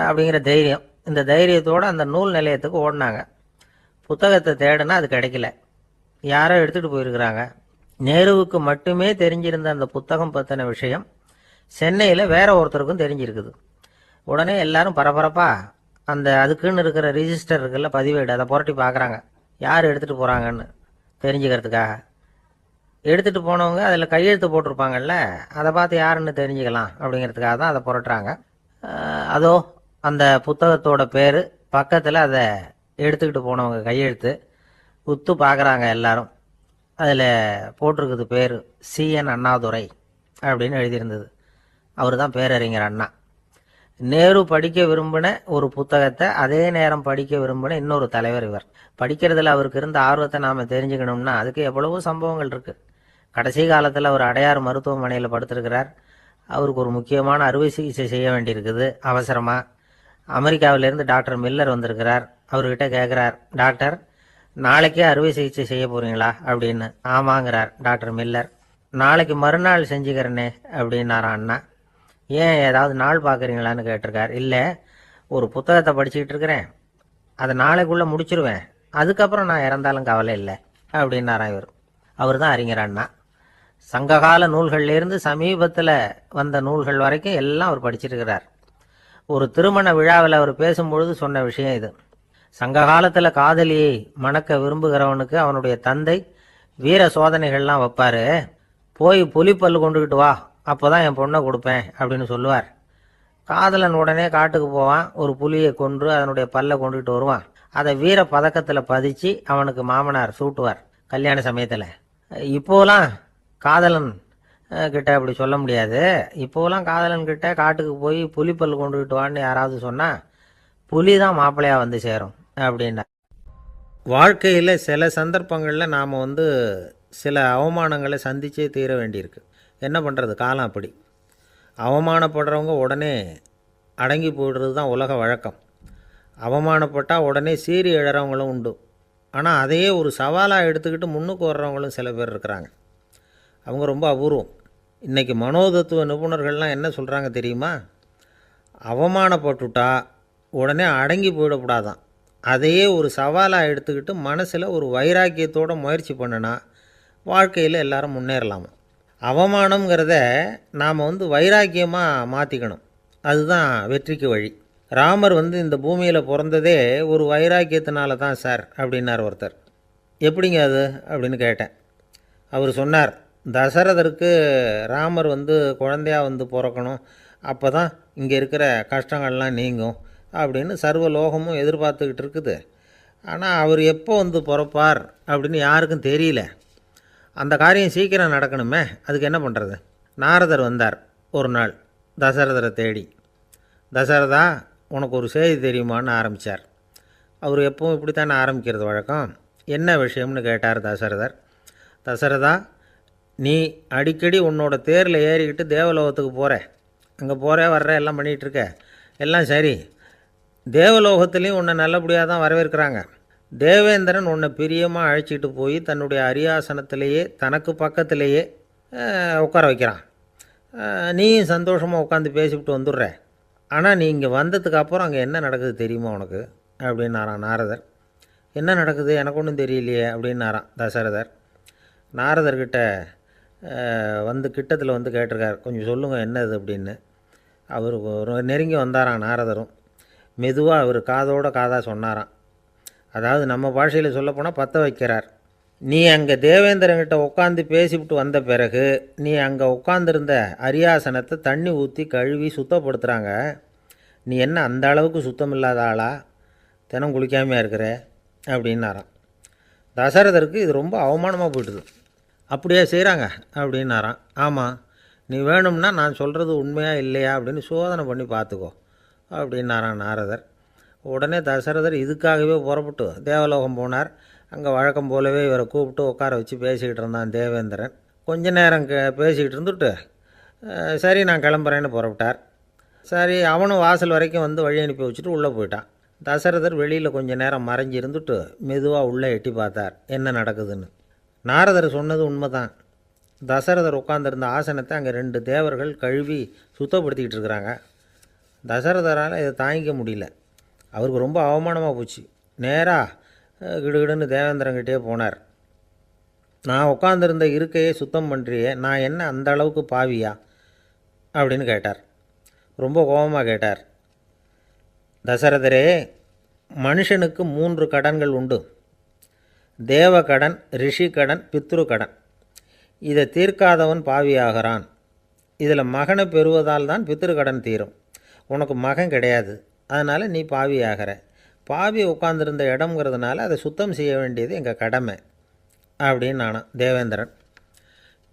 அப்படிங்கிற தைரியம். இந்த தைரியத்தோடு அந்த நூல் நிலையத்துக்கு ஓடினாங்க. புத்தகத்தை தேடுனா அது கிடைக்கல, யாரோ எடுத்துகிட்டு போயிருக்கிறாங்க. நேருவுக்கு மட்டுமே தெரிஞ்சிருந்த அந்த புத்தகம் பற்றின விஷயம் சென்னையில் வேற ஒருத்தருக்கும் தெரிஞ்சிருக்குது. உடனே எல்லாரும் பரபரப்பா அந்த அதுக்குன்னு இருக்கிற ரிஜிஸ்டர் இருக்குல்ல, பதிவேடு, அதை புரட்டி பார்க்குறாங்க யார் எடுத்துகிட்டு போகிறாங்கன்னு தெரிஞ்சுக்கிறதுக்காக. எடுத்துகிட்டு போனவங்க அதில் கையெழுத்து போட்டிருப்பாங்கல்ல, அதை பார்த்து யாருன்னு தெரிஞ்சுக்கலாம் அப்படிங்கிறதுக்காக தான் அதை புரட்டுறாங்க. அதோ அந்த புத்தகத்தோட பேர் பக்கத்தில் அதை எடுத்துக்கிட்டு போனவங்க கையெழுத்து உத்து பார்க்குறாங்க எல்லாரும். அதில் போட்டிருக்குது பேர் CN அண்ணாதுரை அப்படின்னு எழுதியிருந்தது. அவர் தான் பேரறிஞர் அண்ணா. நேரு படிக்க விரும்பின ஒரு புத்தகத்தை அதே நேரம் படிக்க விரும்பின இன்னொரு தலைவர் இவர். படிக்கிறதுல அவருக்கு இருந்த ஆர்வத்தை நாம் தெரிஞ்சுக்கணும்னா அதுக்கு எவ்வளவோ சம்பவங்கள் இருக்குது. கடைசி காலத்தில் அவர் அடையார் மருத்துவமனையில் படுத்திருக்கிறார். அவருக்கு ஒரு முக்கியமான அறுவை சிகிச்சை செய்ய வேண்டியிருக்குது அவசரமாக. அமெரிக்காவிலேருந்து டாக்டர் மில்லர் வந்திருக்கிறார். அவர்கிட்ட கேட்குறார், டாக்டர் நாளைக்கே அறுவை சிகிச்சை செய்ய போகிறீங்களா அப்படின்னு. ஆமாங்கிறார் டாக்டர் மில்லர். நாளைக்கு மறுநாள் செஞ்சுக்கிறேனே அப்படின்னாரான் அண்ணா. ஏன் ஏதாவது நாள் பார்க்குறீங்களான்னு கேட்டிருக்கார். இல்லை, ஒரு புத்தகத்தை படிச்சுக்கிட்டு இருக்கிறேன், அதை நாளைக்குள்ளே முடிச்சிருவேன், அதுக்கப்புறம் நான் இறந்தாலும் கவலை இல்லை அப்படின்னாரான் இவர். அவர் தான் அறிஞர் அண்ணா. சங்ககால நூல்கள்லேருந்து சமீபத்தில் வந்த நூல்கள் வரைக்கும் எல்லாம் அவர் படிச்சிருக்கிறார். ஒரு திருமண விழாவில் அவர் பேசும்பொழுது சொன்ன விஷயம் இது. சங்க காலத்தில் காதலியை மணக்க விரும்புகிறவனுக்கு அவனுடைய தந்தை வீர சோதனைகள்லாம் வைப்பார். போய் புலிப்பல் கொண்டுக்கிட்டு வா, அப்போ தான் என் பொண்ணை கொடுப்பேன் அப்படின்னு சொல்லுவார். காதலன் உடனே காட்டுக்கு போவான், ஒரு புலியை கொன்று அதனுடைய பல்லை கொண்டுகிட்டு வருவான். அதை வீர பதக்கத்தில் பதிச்சு அவனுக்கு மாமனார் சூட்டுவார் கல்யாண சமயத்தில். இப்போலாம் காதலன் கிட்ட அப்படி சொல்ல முடியாது. இப்போலாம் காதலன் கிட்ட காட்டுக்கு போய் புலிப்பல் கொண்டுகிட்டு வான்னு யாராவது சொன்னால் புலி தான் மாப்பிள்ளையாக வந்து சேரும் அப்படின்னா. வாழ்க்கையில் சில சந்தர்ப்பங்களில் நாம் சில அவமானங்களை சந்திச்சே தீர வேண்டியிருக்கு. என்ன பண்ணுறது, காலம் அப்படி. அவமானப்படுறவங்க உடனே அடங்கி போய்டுறது தான் உலக வழக்கம். அவமானப்பட்டால் உடனே சீறி எழறவங்களும் உண்டு. ஆனால் அதையே ஒரு சவாலாக எடுத்துக்கிட்டு முன்னுக்கு வர்றவங்களும் சில பேர் இருக்கிறாங்க. அவங்க ரொம்ப அபூர்வம். இன்றைக்கி மனோதத்துவ நிபுணர்கள்லாம் என்ன சொல்கிறாங்க தெரியுமா? அவமானப்பட்டுட்டா உடனே அடங்கி போயிடக்கூடாதான். அதையே ஒரு சவாலாக எடுத்துக்கிட்டு மனசில் ஒரு வைராக்கியத்தோடு முயற்சி பண்ணினா வாழ்க்கையில் எல்லாரும் முன்னேறலாமா. அவமானங்கிறத நாம் வைராக்கியமாக மாற்றிக்கணும். அதுதான் வெற்றிக்கு வழி. ராமர் இந்த பூமியில் பிறந்ததே ஒரு வைராக்கியத்தினால தான் சார் அப்படின்னார் ஒருத்தர். எப்படிங்க அது அப்படின்னு கேட்டேன். அவர் சொன்னார், தசரதருக்கு ராமர் குழந்தையாக பிறக்கணும், அப்போ தான் இங்கே இருக்கிற கஷ்டங்கள்லாம் நீங்கும் அப்படின்னு சர்வ லோகமும் எதிர்பார்த்துக்கிட்டு இருக்குது. ஆனால் அவர் எப்போ பிறப்பார் அப்படின்னு யாருக்கும் தெரியல. அந்த காரியம் சீக்கிரம் நடக்கணுமே, அதுக்கு என்ன பண்ணுறது? நாரதர் வந்தார் ஒரு நாள் தசரதரை தேடி. தசரதா, உனக்கு ஒரு செய்தி தெரியுமான்னு ஆரம்பித்தார். அவர் எப்பவும் இப்படித்தானே ஆரம்பிக்கிறது வழக்கம். என்ன விஷயம்னு கேட்டார் தசரதர். தசரதா, நீ அடிக்கடி உன்னோட தேரில் ஏறிக்கிட்டு தேவலோகத்துக்கு போகிற, அங்கே போகிற வர்ற எல்லாம் பண்ணிகிட்ருக்க, எல்லாம் சரி. தேவலோகத்துலேயும் உன்னை நல்லபடியாக தான் வரவேற்கிறாங்க. தேவேந்திரன் உன்னை பிரியமாக அழைச்சிட்டு போய் தன்னுடைய அரியாசனத்திலேயே தனக்கு பக்கத்திலேயே உட்கார வைக்கிறான். நீயும் சந்தோஷமாக உட்காந்து பேசிவிட்டு வந்துடுற. ஆனால் நீ இங்கே வந்ததுக்கு அப்புறம் அங்கே என்ன நடக்குது தெரியுமா உனக்கு அப்படின்னாரான் நாரதர். என்ன நடக்குது எனக்கு ஒன்றும் தெரியலையே அப்படின்னாரான் தசரதர். நாரதர்கிட்ட கிட்டத்தில் கேட்டிருக்கார், கொஞ்சம் சொல்லுங்கள் என்னது அப்படின்னு. அவர் நெருங்கி வந்தாரான் நாரதரும். மெதுவாக அவர் காதோட காதாக சொன்னாராம். அதாவது நம்ம பாஷையில் சொல்லப்போனால் பற்ற வைக்கிறார். நீ அங்கே தேவேந்திரங்கிட்ட உட்காந்து பேசிவிட்டு வந்த பிறகு நீ அங்கே உட்காந்துருந்த அரியாசனத்தை தண்ணி ஊற்றி கழுவி சுத்தப்படுத்துகிறாங்க. நீ என்ன அந்த அளவுக்கு சுத்தம் இல்லாத ஆளா, தினம் குளிக்காமையாக இருக்கிற அப்படின்னாராம். தசரதருக்கு இது ரொம்ப அவமானமாக போயிட்டுது. அப்படியே செய்கிறாங்க அப்படின்னாராம். ஆமாம், நீ வேணும்னா நான் சொல்கிறது உண்மையா இல்லையா அப்படின்னு சோதனை பண்ணி பார்த்துக்கோ அப்படின்னாரான் நாரதர். உடனே தசரதர் இதுக்காகவே புறப்பட்டு தேவலோகம் போனார். அங்கே வழக்கம் போலவே இவரை கூப்பிட்டு உட்கார வச்சு பேசிக்கிட்டு இருந்தான் தேவேந்திரன். கொஞ்ச நேரம் பேசிக்கிட்டு இருந்துட்டு சரி நான் கிளம்புறேன்னு புறப்பட்டார். சரி, அவனும் வாசல் வரைக்கும் வழி அனுப்பி வச்சுட்டு உள்ளே போயிட்டான். தசரதர் வெளியில் கொஞ்சம் நேரம் மறைஞ்சி இருந்துட்டு மெதுவாக உள்ளே எட்டி பார்த்தார் என்ன நடக்குதுன்னு. நாரதர் சொன்னது உண்மைதான். தசரதர் உட்காந்துருந்த ஆசனத்தை அங்கே 2 தேவர்கள் கழுவி சுத்தப்படுத்திக்கிட்டு இருக்கிறாங்க. தசரதரால் இதை தாங்கிக்க முடியல. அவருக்கு ரொம்ப அவமானமாக போச்சு. நேராக கிடுகிடுன்னு தேவேந்திரங்கிட்டே போனார். நான் உட்காந்துருந்த இருக்கையே சுத்தம் பண்ணுறியே, நான் என்ன அந்த அளவுக்கு பாவியா அப்படின்னு கேட்டார். ரொம்ப கோபமாக கேட்டார். தசரதரே, மனுஷனுக்கு 3 கடன்கள் உண்டு. தேவகடன், ரிஷி கடன், பித்ரு கடன். இதை தீர்க்காதவன் பாவியாகிறான். இதில் மகனை பெறுவதால் தான் பித்ரு கடன் தீரும். உனக்கு மகன் கிடையாது, அதனால் நீ பாவியாகிற. பாவி உட்காந்துருந்த இடம்ங்கிறதுனால அதை சுத்தம் செய்ய வேண்டியது எங்கள் கடமை அப்படின்னு நானான் தேவேந்திரன்.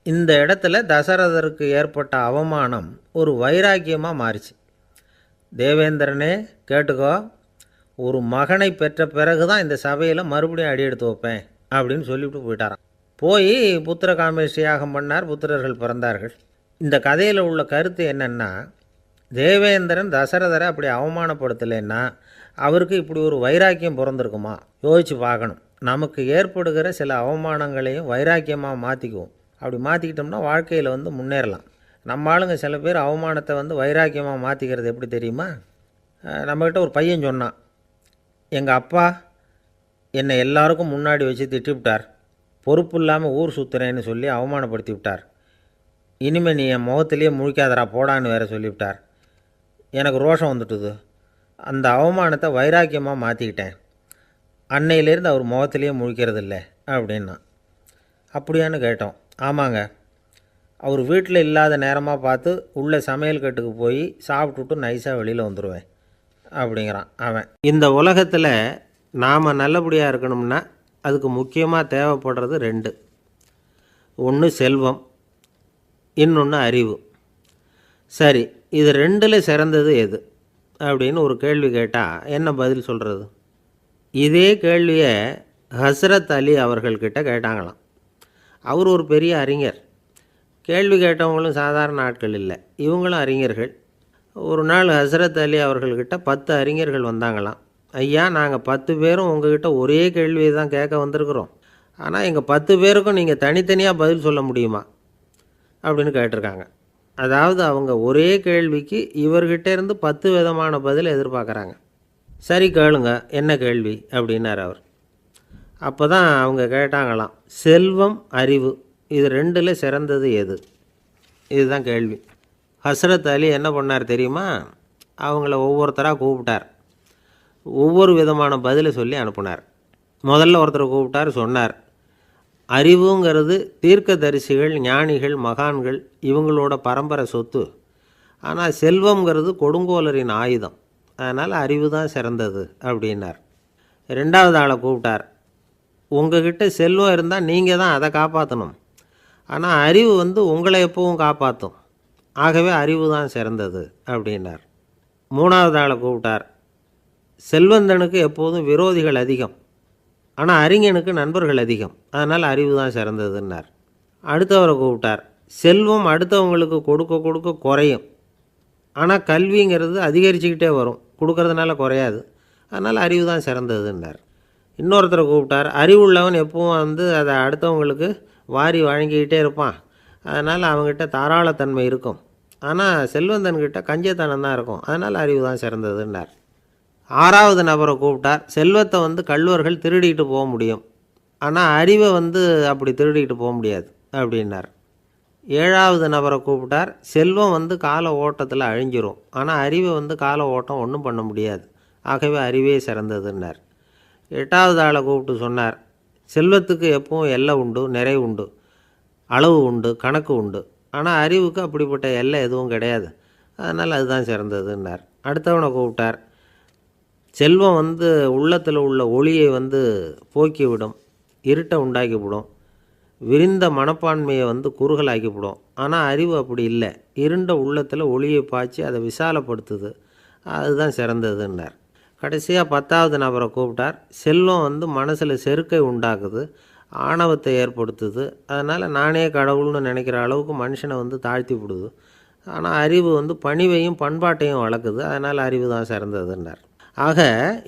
இந்த இடத்துல தசரதருக்கு ஏற்பட்ட அவமானம் ஒரு வைராக்கியமாக மாறிச்சு. தேவேந்திரனே கேட்டுக்கோ, ஒரு மகனை பெற்ற பிறகு தான் இந்த சபையில் மறுபடியும் அடி எடுத்து வைப்பேன் அப்படின்னு சொல்லிவிட்டு போயிட்டாரான். போய் புத்திர காமேஷ்டி யாகம் பண்ணார். புத்திரர்கள் பிறந்தார்கள். இந்த கதையில் உள்ள கருத்து என்னென்னா, தேவேந்திரன் தசரதரை அப்படி அவமானப்படுத்தலைன்னா அவருக்கு இப்படி ஒரு வைராக்கியம் பிறந்திருக்குமா யோசித்து பார்க்கணும். நமக்கு ஏற்படுகிற சில அவமானங்களையும் வைராக்கியமாக மாற்றிக்குவோம். அப்படி மாற்றிக்கிட்டோம்னா வாழ்க்கையில் முன்னேறலாம். நம்ம ஆளுங்க சில பேர் அவமானத்தை வைராக்கியமாக மாற்றிக்கிறது எப்படி தெரியுமா? நம்மக்கிட்ட ஒரு பையன் சொன்னான், எங்கள் அப்பா என்னை எல்லாருக்கும் முன்னாடி வச்சு திட்டிவிட்டார், பொறுப்பு இல்லாமல் ஊர் சுற்றுறேன்னு சொல்லி அவமானப்படுத்தி விட்டார். இனிமேல் நீ என் முகத்திலேயே முழிக்காதரா போடான்னு வேறு சொல்லிவிட்டார். எனக்கு ரோஷம் வந்துட்டுது. அந்த அவமானத்தை வைராக்கியமாக மாற்றிக்கிட்டேன். அன்னையிலேருந்து அவர் முகத்திலேயே முழிக்கிறது இல்லை அப்படின்னா. அப்படியான்னு கேட்டோம். ஆமாங்க, அவர் வீட்டில் இல்லாத நேரமாக பார்த்து உள்ளே சமையல் கட்டுக்கு போய் சாப்பிட்டுட்டு நைஸாக வெளியில் வந்துடுவேன் அப்படிங்கிறான் அவன். இந்த உலகத்தில் நாம் நல்லபடியாக இருக்கணும்னா அதுக்கு முக்கியமாக தேவைப்படுறது ரெண்டு. ஒன்று செல்வம், இன்னொன்று அறிவு. சரி, இது ரெண்டில் சிறந்தது எது அப்படின்னு ஒரு கேள்வி கேட்டால் என்ன பதில் சொல்கிறது? இதே கேள்வியை ஹஸ்ரத் அலி அவர்கள்கிட்ட கேட்டாங்களாம். அவர் ஒரு பெரிய அறிஞர். கேள்வி கேட்டவங்களும் சாதாரண ஆட்கள் இல்லை, இவங்களும் அறிஞர்கள். ஒரு நாள் ஹஸ்ரத் அலி அவர்கள்கிட்ட 10 அறிஞர்கள் வந்தாங்களாம். ஐயா, நாங்கள் 10 பேரும் உங்ககிட்ட ஒரே கேள்வியை தான் கேட்க வந்திருக்கிறோம், ஆனால் எங்கள் 10 பேருக்கும் நீங்கள் தனித்தனியாக பதில் சொல்ல முடியுமா அப்படின்னு கேட்டிருக்காங்க. அதாவது அவங்க ஒரே கேள்விக்கு இவர்கிட்ட இருந்து 10 விதமான பதில் எதிர்பார்க்குறாங்க. சரி கேளுங்க, என்ன கேள்வி அப்படின்னார் அவர். அப்போ தான் அவங்க கேட்டாங்களாம், செல்வம் அறிவு இது ரெண்டில் சிறந்தது எது? இதுதான் கேள்வி. ஹஸ்ரத் அலி என்ன பண்ணார் தெரியுமா? அவங்கள ஒவ்வொருத்தராக கூப்பிட்டார், ஒவ்வொரு விதமான பதிலை சொல்லி அனுப்புனார். முதல்ல ஒருத்தரை கூப்பிட்டார், சொன்னார், அறிவுங்கிறது தீர்க்கதரிசிகள், ஞானிகள், மகான்கள் இவங்களோட பரம்பரை சொத்து. ஆனால் செல்வங்கிறது கொடுங்கோலரின் ஆயுதம், அதனால் அறிவு தான் சிறந்தது அப்படின்னார். ரெண்டாவது ஆளை கூப்பிட்டார், உங்ககிட்ட செல்வம் இருந்தால் நீங்கள் தான் அதை காப்பாற்றணும், ஆனால் அறிவு உங்களை எப்பவும் காப்பாற்றும், ஆகவே அறிவு தான் சிறந்தது அப்படின்னார். மூணாவது ஆளை கூப்பிட்டார், செல்வந்தனுக்கு எப்போதும் விரோதிகள் அதிகம், ஆனால் அறிஞனுக்கு நண்பர்கள் அதிகம், அதனால் அறிவு தான் சிறந்ததுன்னார். அடுத்தவரை கூப்பிட்டார், செல்வம் அடுத்தவங்களுக்கு கொடுக்க கொடுக்க குறையும், ஆனால் கல்விங்கிறது அதிகரிச்சுக்கிட்டே வரும், கொடுக்கறதுனால குறையாது, அதனால் அறிவு தான் சிறந்ததுன்னார். இன்னொருத்தரை கூப்பிட்டார், அறிவுள்ளவன் எப்பவும் அதை அடுத்தவங்களுக்கு வாரி வழங்கிக்கிட்டே இருப்பான், அதனால் அவங்ககிட்ட தாராளத்தன்மை இருக்கும், ஆனால் செல்வந்தன்கிட்ட கஞ்சத்தனம் தான் இருக்கும், அதனால் அறிவு தான் சிறந்ததுன்னார். ஆறாவது நபரை கூப்பிட்டார், செல்வத்தை கள்வர்கள் திருடிட்டு போக முடியும், ஆனால் அறிவை அப்படி திருடிட்டு போக முடியாது அப்படின்னார். ஏழாவது நபரை கூப்பிட்டார், செல்வம் கால ஓட்டத்தில் அழிஞ்சிரும், ஆனால் அறிவை கால ஓட்டம் ஒன்றும் பண்ண முடியாது, ஆகவே அறிவே சிறந்ததுன்னார். எட்டாவது ஆளை கூப்பிட்டு சொன்னார், செல்வத்துக்கு எப்பவும் எல்லை உண்டு, நிறை உண்டு, அளவு உண்டு, கணக்கு உண்டு, ஆனால் அறிவுக்கு அப்படிப்பட்ட எல்லை எதுவும் கிடையாது, அதனால் அதுதான் சிறந்ததுன்னார். அடுத்தவனை கூப்பிட்டார், செல்வம் உள்ளத்தில் உள்ள ஒளியை போக்கிவிடும், இருட்டை உண்டாக்கிவிடும், விரிந்த மனப்பான்மையை குறுகலாக்கிவிடும், ஆனால் அறிவு அப்படி இல்லை, இருண்ட உள்ளத்தில் ஒளியை பாய்ச்சி அதை விசாலப்படுத்துது, அதுதான் சிறந்ததுன்னார். கடைசியாக 10வது நபரை கூப்பிட்டார், செல்வம் மனசில் செருக்கை உண்டாக்குது, ஆணவத்தை ஏற்படுத்துது, அதனால் நானே கடவுள்னு நினைக்கிற அளவுக்கு மனுஷனை தாழ்த்தி விடுது, ஆனால் அறிவு பணிவையும் பண்பாட்டையும் வளர்க்குது, அதனால் அறிவு தான் சிறந்ததுன்னார். ஆக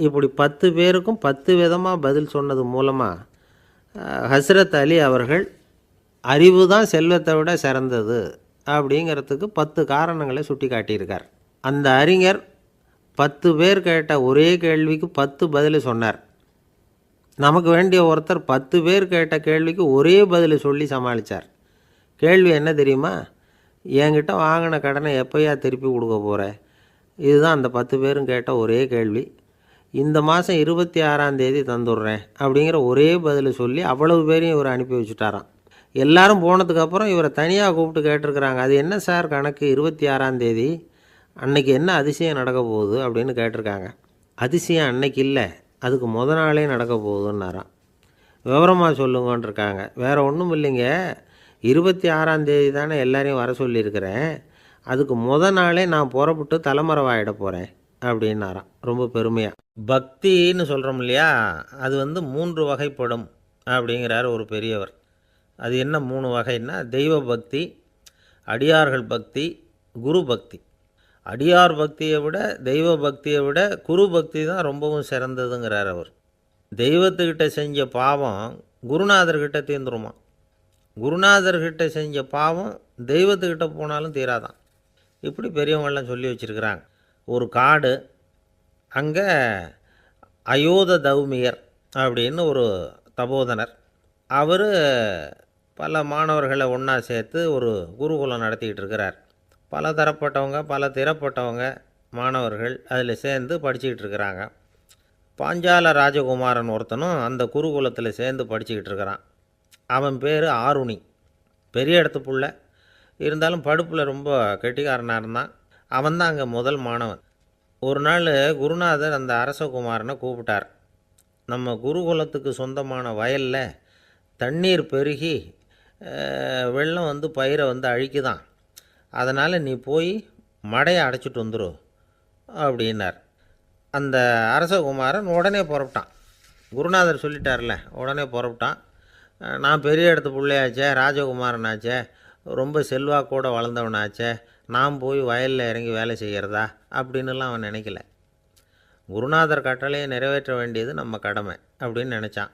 இப்படி 10 பேருக்கும் 10 விதமாக பதில் சொன்னது மூலமாக ஹஸ்ரத் அலி அவர்கள் அறிவு தான் செல்வத்தை விட சிறந்தது அப்படிங்கிறதுக்கு 10 காரணங்களை சுட்டி காட்டியிருக்கார். அந்த அறிஞர் 10 பேர் கேட்ட ஒரே கேள்விக்கு 10 பதில் சொன்னார். நமக்கு வேண்டிய ஒருத்தர் 10 பேர் கேட்ட கேள்விக்கு ஒரே பதில் சொல்லி சமாளித்தார். கேள்வி என்ன தெரியுமா? என்கிட்ட வாங்கின கடனை எப்போயா திருப்பி கொடுக்க போகிற? இதுதான் அந்த 10 பேரும் கேட்ட ஒரே கேள்வி. இந்த மாதம் 26ஆம் தேதி தந்துடுறேன் அப்படிங்கிற ஒரே பதில் சொல்லி அவ்வளவு பேரையும் இவர் அனுப்பி வச்சுட்டாராம். எல்லாரும் போனதுக்கப்புறம் இவரை தனியாக கூப்பிட்டு கேட்டிருக்கிறாங்க, அது என்ன சார் கணக்கு, 26ஆம் தேதி அன்னைக்கு என்ன அதிசயம் நடக்க போகுது அப்படின்னு கேட்டிருக்காங்க. அதிசயம் அன்னைக்கு இல்லை, அதுக்கு நாளே நடக்க போகுதுன்னாராம். விவரமாக சொல்லுங்கன்னு இருக்காங்க. வேறு ஒன்றும் இல்லைங்க, 26ஆம் தேதி தானே எல்லாரையும் வர சொல்லியிருக்கிறேன், அதுக்கு நாளே நான் புறப்பட்டு தலைமறைவாயிட போகிறேன் அப்படின்னாராம் ரொம்ப பெருமையாக. பக்தின்னு சொல்கிறோம் இல்லையா, அது 3 வகைப்படும் அப்படிங்கிறார் ஒரு பெரியவர். அது என்ன 3 வகைன்னா, தெய்வ பக்தி, அடியார்கள் பக்தி, குரு பக்தி. அடியார் பக்தியை விட தெய்வ பக்தியை விட குரு பக்தி தான் ரொம்பவும் சிறந்ததுங்கிறார் அவர். தெய்வத்துக்கிட்ட செஞ்ச பாவம் குருநாதர்கிட்ட தீர்ந்துருமா, குருநாதர்கிட்ட செஞ்ச பாவம் தெய்வத்துக்கிட்ட போனாலும் தீராதான். இப்படி பெரியவங்கள்லாம் சொல்லி வச்சுருக்கிறாங்க. ஒரு காடு, அங்கே அயோத தௌமியர் அப்படின்னு ஒரு தபோதனர், அவர் பல மாணவர்களை ஒன்றா சேர்த்து ஒரு குருகுலம் நடத்திக்கிட்டு இருக்கிறார். பல தரப்பட்டவங்க பல திறப்பட்டவங்க மாணவர்கள் அதில் சேர்ந்து படிச்சுக்கிட்டு இருக்கிறாங்க. பாஞ்சால ராஜகுமாரன் ஒருத்தனும் அந்த குருகுலத்தில் சேர்ந்து படிச்சுக்கிட்டு இருக்கிறான். அவன் பேர் ஆருணி, பெரிய இடத்து புள்ள. இருந்தாலும் படிப்பில் ரொம்ப கெட்டிக்காரனாக இருந்தான். அவன்தான் அங்கே முதல் மாணவன். ஒரு நாள் குருநாதர் அந்த அரசகுமாரனை கூப்பிட்டார். நம்ம குருகுலத்துக்கு சொந்தமான வயலில் தண்ணீர் பெருகி வெள்ளம் வந்து பயிரை வந்து அழிக்குதான். அதனால் நீ போய் மடையை அடைச்சிட்டு வந்துரு அப்படின்னார். அந்த அரசகுமாரன் உடனே புறப்பட்டான். குருநாதர் சொல்லிட்டார்ல, உடனே புறப்பட்டான். நான் பெரிய இடத்து பிள்ளையாச்சே, ராஜகுமாரனாச்சே, ரொம்ப செல்வாக்கூட வளர்ந்தவனாச்சே, நான் போய் வயலில் இறங்கி வேலை செய்கிறதா அப்படின்னுலாம் அவன் நினைக்கல. குருநாதர் கட்டளையை நிறைவேற்ற வேண்டியது நம்ம கடமை அப்படின்னு நினச்சான்.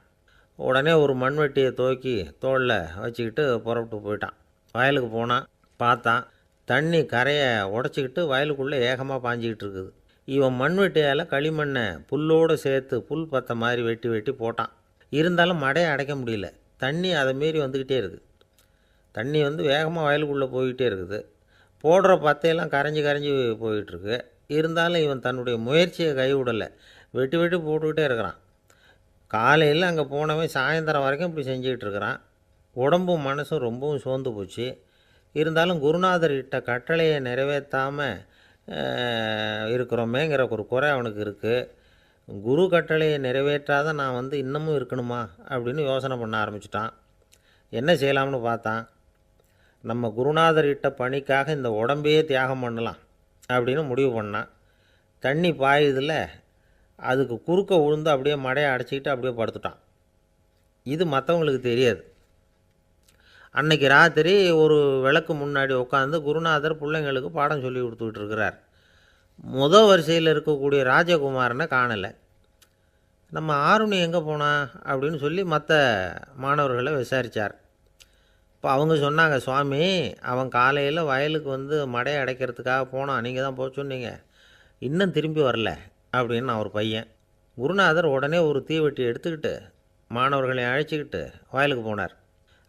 உடனே ஒரு மண்வெட்டியை தூக்கி தோளில் வச்சுக்கிட்டு புறப்பட்டு போயிட்டான். வயலுக்கு போனான். பார்த்தான், தண்ணி கரையை உடச்சிக்கிட்டு வயலுக்குள்ளே ஏகமாக பாஞ்சிக்கிட்டு இருக்குது. இவன் மண்வெட்டியால் களிமண்ணை புல்லோடு சேர்த்து புல் பற்ற மாதிரி வெட்டி வெட்டி போட்டான். இருந்தாலும் மடையை அடைக்க முடியல. தண்ணி அதை மீறி வந்துக்கிட்டே இருக்குது. தண்ணி வந்து வேகமாக வயலுக்குள்ளே போய்கிட்டே இருக்குது. போடுற பத்தையெல்லாம் கரைஞ்சி கரைஞ்சி போயிட்டுருக்கு. இருந்தாலும் இவன் தன்னுடைய முயற்சியை கைவிடலை. வெட்டி வெட்டி போட்டுக்கிட்டே இருக்கிறான். காலையில் அங்கே போனவன் சாயந்தரம் வரைக்கும் இப்படி செஞ்சுக்கிட்டு இருக்கிறான். உடம்பும் மனசும் ரொம்பவும் சோர்ந்து போச்சு. இருந்தாலும் குருநாதர் இட்ட கட்டளையை நிறைவேற்றாமல் இருக்கிறோமேங்கிற ஒரு குறை அவனுக்கு இருக்குது. குரு கட்டளையை நிறைவேற்றாத நான் வந்து இன்னமும் இருக்கணுமா அப்படின்னு யோசனை பண்ண ஆரம்பிச்சிட்டான். என்ன செய்யலாம்னு பார்த்தான். நம்ம குருநாதர் இட்ட பணிக்காக இந்த உடம்பையே தியாகம் பண்ணலாம் அப்படின்னு முடிவு பண்ணான். தண்ணி பாயுதில் அதுக்கு குறுக்க விழுந்து அப்படியே மடையை அடைச்சிக்கிட்டு அப்படியே படுத்துட்டான். இது மற்றவங்களுக்கு தெரியாது. அன்னைக்கு ராத்திரி ஒரு விளக்கு முன்னாடி உட்காந்து குருநாதர் பிள்ளைங்களுக்கு பாடம் சொல்லி கொடுத்துக்கிட்டு இருக்கிறார். முதல் வரிசையில் இருக்கக்கூடிய ராஜகுமாரனை காணலை. நம்ம ஆருணி எங்கே போனா அப்படின்னு சொல்லி மற்ற மாணவர்களை விசாரித்தார். இப்போ அவங்க சொன்னாங்க, சுவாமி அவன் காலையில் வயலுக்கு வந்து மடையை அடைக்கிறதுக்காக போனான், நீங்கள் தான் போக சொன்னீங்க, இன்னும் திரும்பி வரல அப்படின்னு அவர் பையன். குருநாதர் உடனே ஒரு தீவெட்டி எடுத்துக்கிட்டு மாணவர்களை அழைச்சிக்கிட்டு வயலுக்கு போனார்.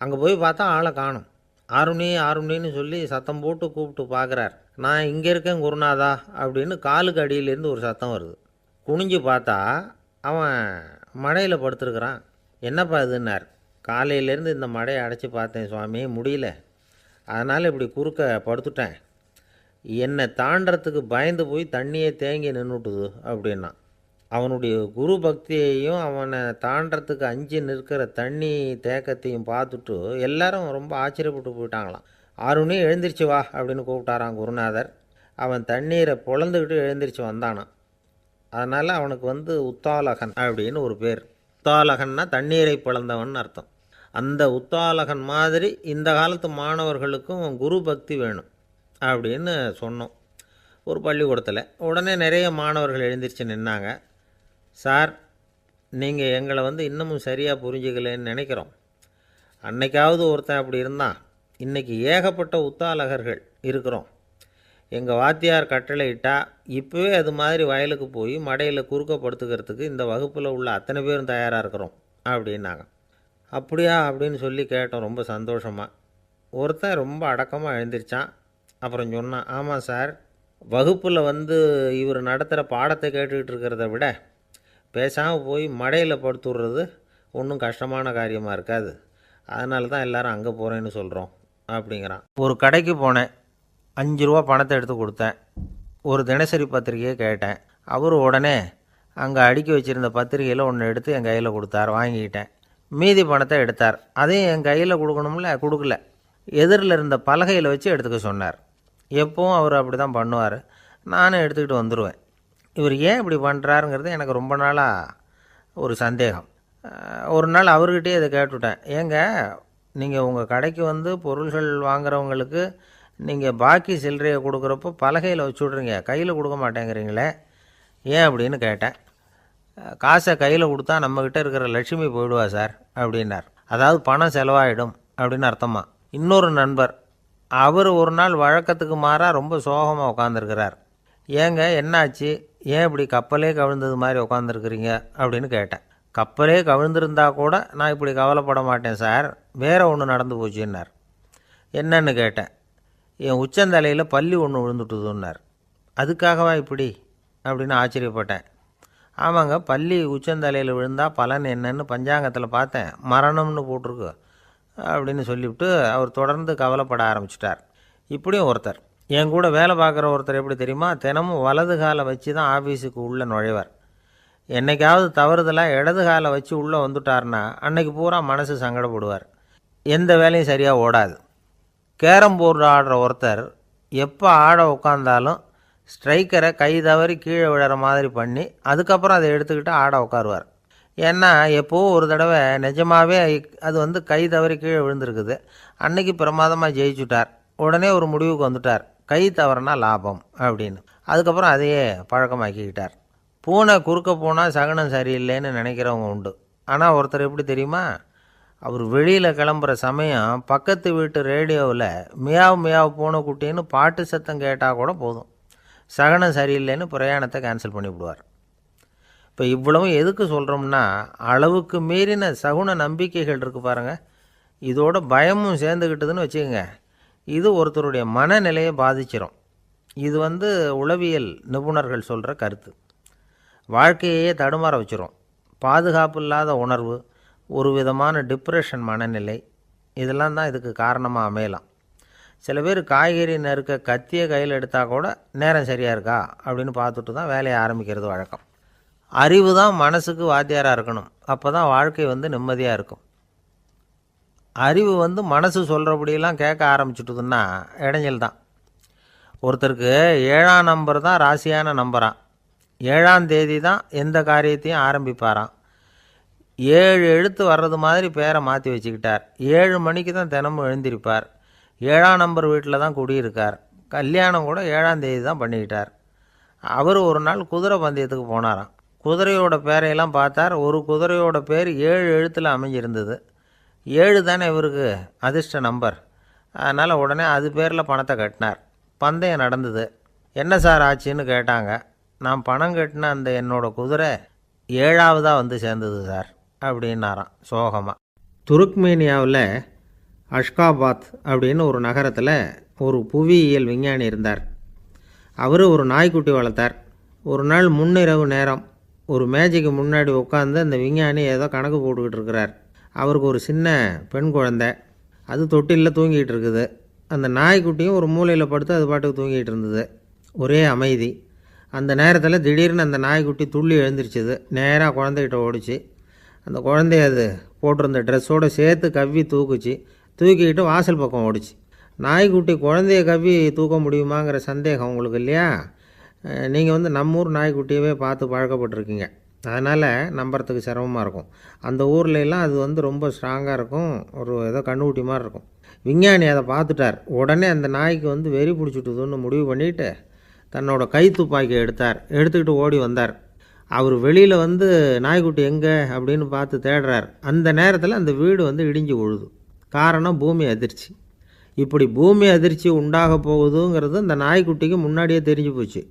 அங்கே போய் பார்த்தா ஆளை காணும். ஆருணி ஆருணின்னு சொல்லி சத்தம் போட்டு கூப்பிட்டு பார்க்குறார். நான் இங்கே இருக்கேன் குருநாதா அப்படின்னு காலுக்கு அடியிலேருந்து ஒரு சத்தம் வருது. குனிஞ்சு பார்த்தா அவன் மடையில் படுத்துருக்குறான். என்னப்பா இதுன்னார். காலையிலேருந்து இந்த மடையை அடைச்சி பார்த்தேன் சுவாமி, முடியல, அதனால் இப்படி குறுக்க படுத்துட்டேன். என்னை தாண்டறதுக்கு பயந்து போய் தண்ணியை தேங்கி நின்றுட்டுது அப்படின்னா. அவனுடைய குரு பக்தியையும் அவனை தாண்டறதுக்கு அஞ்சு நிற்கிற தண்ணி தேக்கத்தையும் பார்த்துட்டு எல்லாரும் ரொம்ப ஆச்சரியப்பட்டு போயிட்டாங்களாம். ஆருணி எழுந்திரிச்சு வா அப்படின்னு கூப்பிட்டாரான் குருநாதர். அவன் தண்ணீரை பொழந்துக்கிட்டு எழுந்திரிச்சு வந்தானான். அதனால் அவனுக்கு வந்து உத்தாலகன் அப்படின்னு ஒரு பேர். உத்தாலகன்னா தண்ணீரை பிளந்தவன் அர்த்தம். அந்த உத்தாலகன் மாதிரி இந்த காலத்து மாணவர்களுக்கும் குரு பக்தி வேணும் அப்படின்னு சொன்னோம் ஒரு பள்ளிக்கூடத்தில். உடனே நிறைய மாணவர்கள் எழுந்திரிச்சு நின்னாங்க. சார், நீங்கள் எங்களை வந்து இன்னமும் சரியாக புரிஞ்சுக்கலன்னு நினைக்கிறோம். அன்னைக்காவது ஒருத்தன் அப்படி இருந்தான், இன்றைக்கி ஏகப்பட்ட உத்தாலகர்கள் இருக்கிறோம். எங்கள் வாத்தியார் கட்டளை இட்டால் இப்போவே அது மாதிரி வயலுக்கு போய் மடையில் குறுக்கப்படுத்துக்கிறதுக்கு இந்த வகுப்பில் உள்ள அத்தனை பேரும் தயாராக இருக்கிறோம் அப்படின்னாங்க. அப்படியா அப்படின்னு சொல்லி கேட்டோம் ரொம்ப சந்தோஷமாக. ஒருத்தன் ரொம்ப அடக்கமாக எழுந்திரிச்சான். அப்புறம் சொன்னான், ஆமாம் சார், வகுப்பில் வந்து இவர் நடத்துகிற பாடத்தை கேட்டுக்கிட்டு இருக்கிறத விட பேசாமல் போய் மடையில் படுத்துடுறது ஒன்றும் கஷ்டமான காரியமாக இருக்காது, அதனால தான் எல்லோரும் அங்கே போகிறேன்னு சொல்கிறோம் அப்படிங்கிறான். ஒரு கடைக்கு போனேன், 5 ரூபா பணத்தை எடுத்து கொடுத்தேன். ஒரு தினசரி பத்திரிகையை கேட்டேன். அவர் உடனே அங்கே அடுக்கி வச்சுருந்த பத்திரிகையில் ஒன்று எடுத்து என் கையில் கொடுத்தார், வாங்கிக்கிட்டேன். மீதி பணத்தை எடுத்தார், அதையும் என் கையில் கொடுக்கணும்ல, கொடுக்கல. எதிரில் இருந்த பலகையில் வச்சு எடுத்துக்க சொன்னார். எப்பவும் அவர் அப்படி தான் பண்ணுவார். நானும் எடுத்துக்கிட்டு வந்துடுவேன். இவர் ஏன் இப்படி பண்ணுறாருங்கிறது எனக்கு ரொம்ப நாளாக ஒரு சந்தேகம். ஒரு நாள் அவர்கிட்டயே இதை கேட்டுவிட்டேன். ஏங்க, நீங்கள் உங்கள் கடைக்கு வந்து பொருள்கள் வாங்குறவங்களுக்கு நீங்கள் பாக்கி சில்லறையை கொடுக்குறப்போ பலகையில் வச்சு விட்றீங்க, கையில் கொடுக்க மாட்டேங்கிறீங்களே, ஏன் அப்படின்னு கேட்டேன். காசை கையில் கொடுத்தா நம்மக்கிட்ட இருக்கிற லட்சுமி போயிடுவா சார் அப்படின்னார். அதாவது பணம் செலவாயிடும் அப்படின்னு அர்த்தமா. இன்னொரு நண்பர், அவர் ஒரு நாள் வழக்கத்துக்கு மாறாக ரொம்ப சோகமாக உட்காந்துருக்கிறார். ஏங்க என்னாச்சு, ஏன் இப்படி கப்பலே கவிழ்ந்தது மாதிரி உட்காந்துருக்குறீங்க அப்படின்னு கேட்டேன். கப்பலே கவிழ்ந்திருந்தா கூட நான் இப்படி கவலைப்பட மாட்டேன் சார், வேறு ஒன்று நடந்து போச்சுன்னார். என்னன்னு கேட்டேன். என் உச்சந்தலையில் பல்லி ஒன்று விழுந்துட்டுதுன்னார். அதுக்காகவா இப்படி அப்படின்னு ஆச்சரியப்பட்டேன். ஆமாங்க, பல்லி உச்சந்தலையில் விழுந்தால் பலன் என்னன்னு பஞ்சாங்கத்தில் பார்த்தேன், மரணம்னு போட்டிருக்கு அப்படின்னு சொல்லிவிட்டு அவர் தொடர்ந்து கவலைப்பட ஆரம்பிச்சிட்டார். இப்படியும் ஒருத்தர், என் கூட வேலை பார்க்குற ஒருத்தர் எப்படி தெரியுமா, தினமும் வலது காலை வச்சு தான் ஆஃபீஸுக்கு உள்ளே நுழைவார். என்னைக்காவது தவறுதலாக இடது காலை வச்சு உள்ளே வந்துட்டார்னா அன்னைக்கு பூரா மனசு சங்கடப்படுவார். எந்த வேலையும் சரியாக ஓடாது. கேரம் போர்டு ஆடுற ஒருத்தர் எப்போ ஆட உட்காந்தாலும் ஸ்ட்ரைக்கரை கை தவறி கீழே விழுற மாதிரி பண்ணி அதுக்கப்புறம் அதை எடுத்துக்கிட்டு ஆட உட்காருவார். ஏன்னா எப்போவோ ஒரு தடவை நிஜமாகவே அது கை தவறி கீழே விழுந்திருக்குது. அன்னைக்கு பிரமாதமாக ஜெயிச்சுட்டார். உடனே ஒரு முடிவுக்கு வந்துட்டார், கை தவறுனா லாபம் அப்படின்னு. அதுக்கப்புறம் அதையே பழக்கமாக்கிக்கிட்டார். பூனை குறுக்க போனால் சகனம் சரியில்லைன்னு நினைக்கிறவங்க உண்டு. ஆனால் ஒருத்தர் எப்படி தெரியுமா, அவர் வெளியில் கிளம்புற சமயம் பக்கத்து வீட்டு ரேடியோவில் மியாவ் மியாவ் பூனைக்குட்டின்னு பாட்டு சத்தம் கேட்டால் கூட போதும், சகனம் சரியில்லைன்னு பிரயாணத்தை கேன்சல் பண்ணிவிடுவார். இப்போ இவ்வளவும் எதுக்கு சொல்கிறோம்னா, அளவுக்கு மீறின சகுன நம்பிக்கைகள் இருக்குது பாருங்கள், இதோட பயமும் சேர்ந்துக்கிட்டதுன்னு வச்சுக்கோங்க, இது ஒருத்தருடைய மனநிலையை பாதிச்சிடும். இது உளவியல் நிபுணர்கள் சொல்கிற கருத்து. வாழ்க்கையே தடுமாற வச்சிரும். பாதுகாப்பு இல்லாத உணர்வு, ஒரு விதமான டிப்ரெஷன் மனநிலை, இதெல்லாம் தான் இதுக்கு காரணமாக அமையலாம். சில பேர் காய்கறி நறுக்க கத்தியை கையில் எடுத்தால் கூட நேரம் சரியாக இருக்கா அப்படின்னு பார்த்துட்டு தான் வேலையை ஆரம்பிக்கிறது வழக்கம். அறிவு தான் மனசுக்கு வாத்தியாராக இருக்கணும். அப்போ தான் வாழ்க்கை நிம்மதியாக இருக்கும். அறிவு மனசு சொல்கிறபடியெல்லாம் கேட்க ஆரம்பிச்சுட்டுதுன்னா இடைஞ்சல் தான். ஒருத்தருக்கு 7ஆம் நம்பர் தான் ராசியான நம்பரான். 7ஆம் தேதி தான் எந்த காரியத்தையும் ஆரம்பிப்பாராம். 7 எழுத்து வர்றது மாதிரி பேரை மாற்றி வச்சுக்கிட்டார். 7 மணிக்கு தான் தினமும் எழுந்திருப்பார். 7ஆம் நம்பர் வீட்டில் தான் குடியிருக்கார். கல்யாணம் கூட 7ஆம் தேதி தான் பண்ணிக்கிட்டார். அவர் ஒரு நாள் குதிரை பந்தயத்துக்கு போனாராம். குதிரையோட பேரையெல்லாம் பார்த்தார். ஒரு குதிரையோட பேர் 7 எழுத்தில் அமைஞ்சிருந்தது. 7 தானே இவருக்கு அதிர்ஷ்ட நம்பர். அதனால் உடனே அது பேரில் பணத்தை கட்டினார். பந்தயம் நடந்தது. என்ன சார் ஆச்சுன்னு கேட்டாங்க. நான் பணம் கட்டின அந்த என்னோட குதிரை 7ஆவதாக சேர்ந்தது சார் அப்படின்னாராம் சோகமாக. துருக்மேனியாவில் அஷ்காபாத் அப்படின்னு ஒரு நகரத்தில் ஒரு புவியியல் விஞ்ஞானி இருந்தார். அவர் ஒரு நாய்க்குட்டி வளர்த்தார். ஒரு நாள் முன்னிரவு நேரம் ஒரு மேஜைக்கு முன்னாடி உட்காந்து அந்த விஞ்ஞானி ஏதோ கணக்கு போட்டுக்கிட்டு இருக்கிறார். அவருக்கு ஒரு சின்ன பெண் குழந்தை, அது தொட்டிலில் தூங்கிட்டு இருக்குது. அந்த நாய்க்குட்டியும் ஒரு மூலையில் படுத்து அது பாட்டுக்கு தூங்கிட்டு இருந்தது. ஒரே அமைதி. அந்த நேரத்தில் திடீர்னு அந்த நாய்க்குட்டி துள்ளி எழுந்திரிச்சிது. நேராக குழந்தைகிட்ட ஓடிச்சு. அந்த குழந்தைய அது போட்டிருந்த ட்ரெஸ்ஸோடு சேர்த்து கவ்வி தூக்குச்சு. தூக்கிக்கிட்டு வாசல் பக்கம் ஓடிச்சு. நாய்க்குட்டி குழந்தைய கவ்வி தூக்க முடியுமாங்கிற சந்தேகம் உங்களுக்கு இல்லையா? நீங்கள் நம்ம ஊர் நாய்க்குட்டியவே பார்த்து பழக்கப்பட்டிருக்கீங்க. அதனால் நம்புறதுக்கு சிரமமாக இருக்கும். அந்த ஊர்லெலாம் அது ரொம்ப ஸ்ட்ராங்காக இருக்கும். ஒரு ஏதோ கண்ணுக்குட்டி மாதிரி இருக்கும். விஞ்ஞானி அதை பார்த்துட்டார். உடனே அந்த நாய்க்கு வெறி பிடிச்சிட்டுதுன்னு முடிவு பண்ணிவிட்டு தன்னோட கை துப்பாக்கி எடுத்துக்கிட்டு ஓடி வந்தார். அவர் வெளியில் நாய்க்குட்டி எங்கே அப்படின்னு பார்த்து தேடுறார். அந்த நேரத்தில் அந்த வீடு இடிஞ்சு விழுது. காரணம் பூமி அதிர்ச்சி. இப்படி பூமி அதிர்ச்சி உண்டாக போகுதுங்கிறது அந்த நாய்க்குட்டிக்கு முன்னாடியே தெரிஞ்சு போச்சு.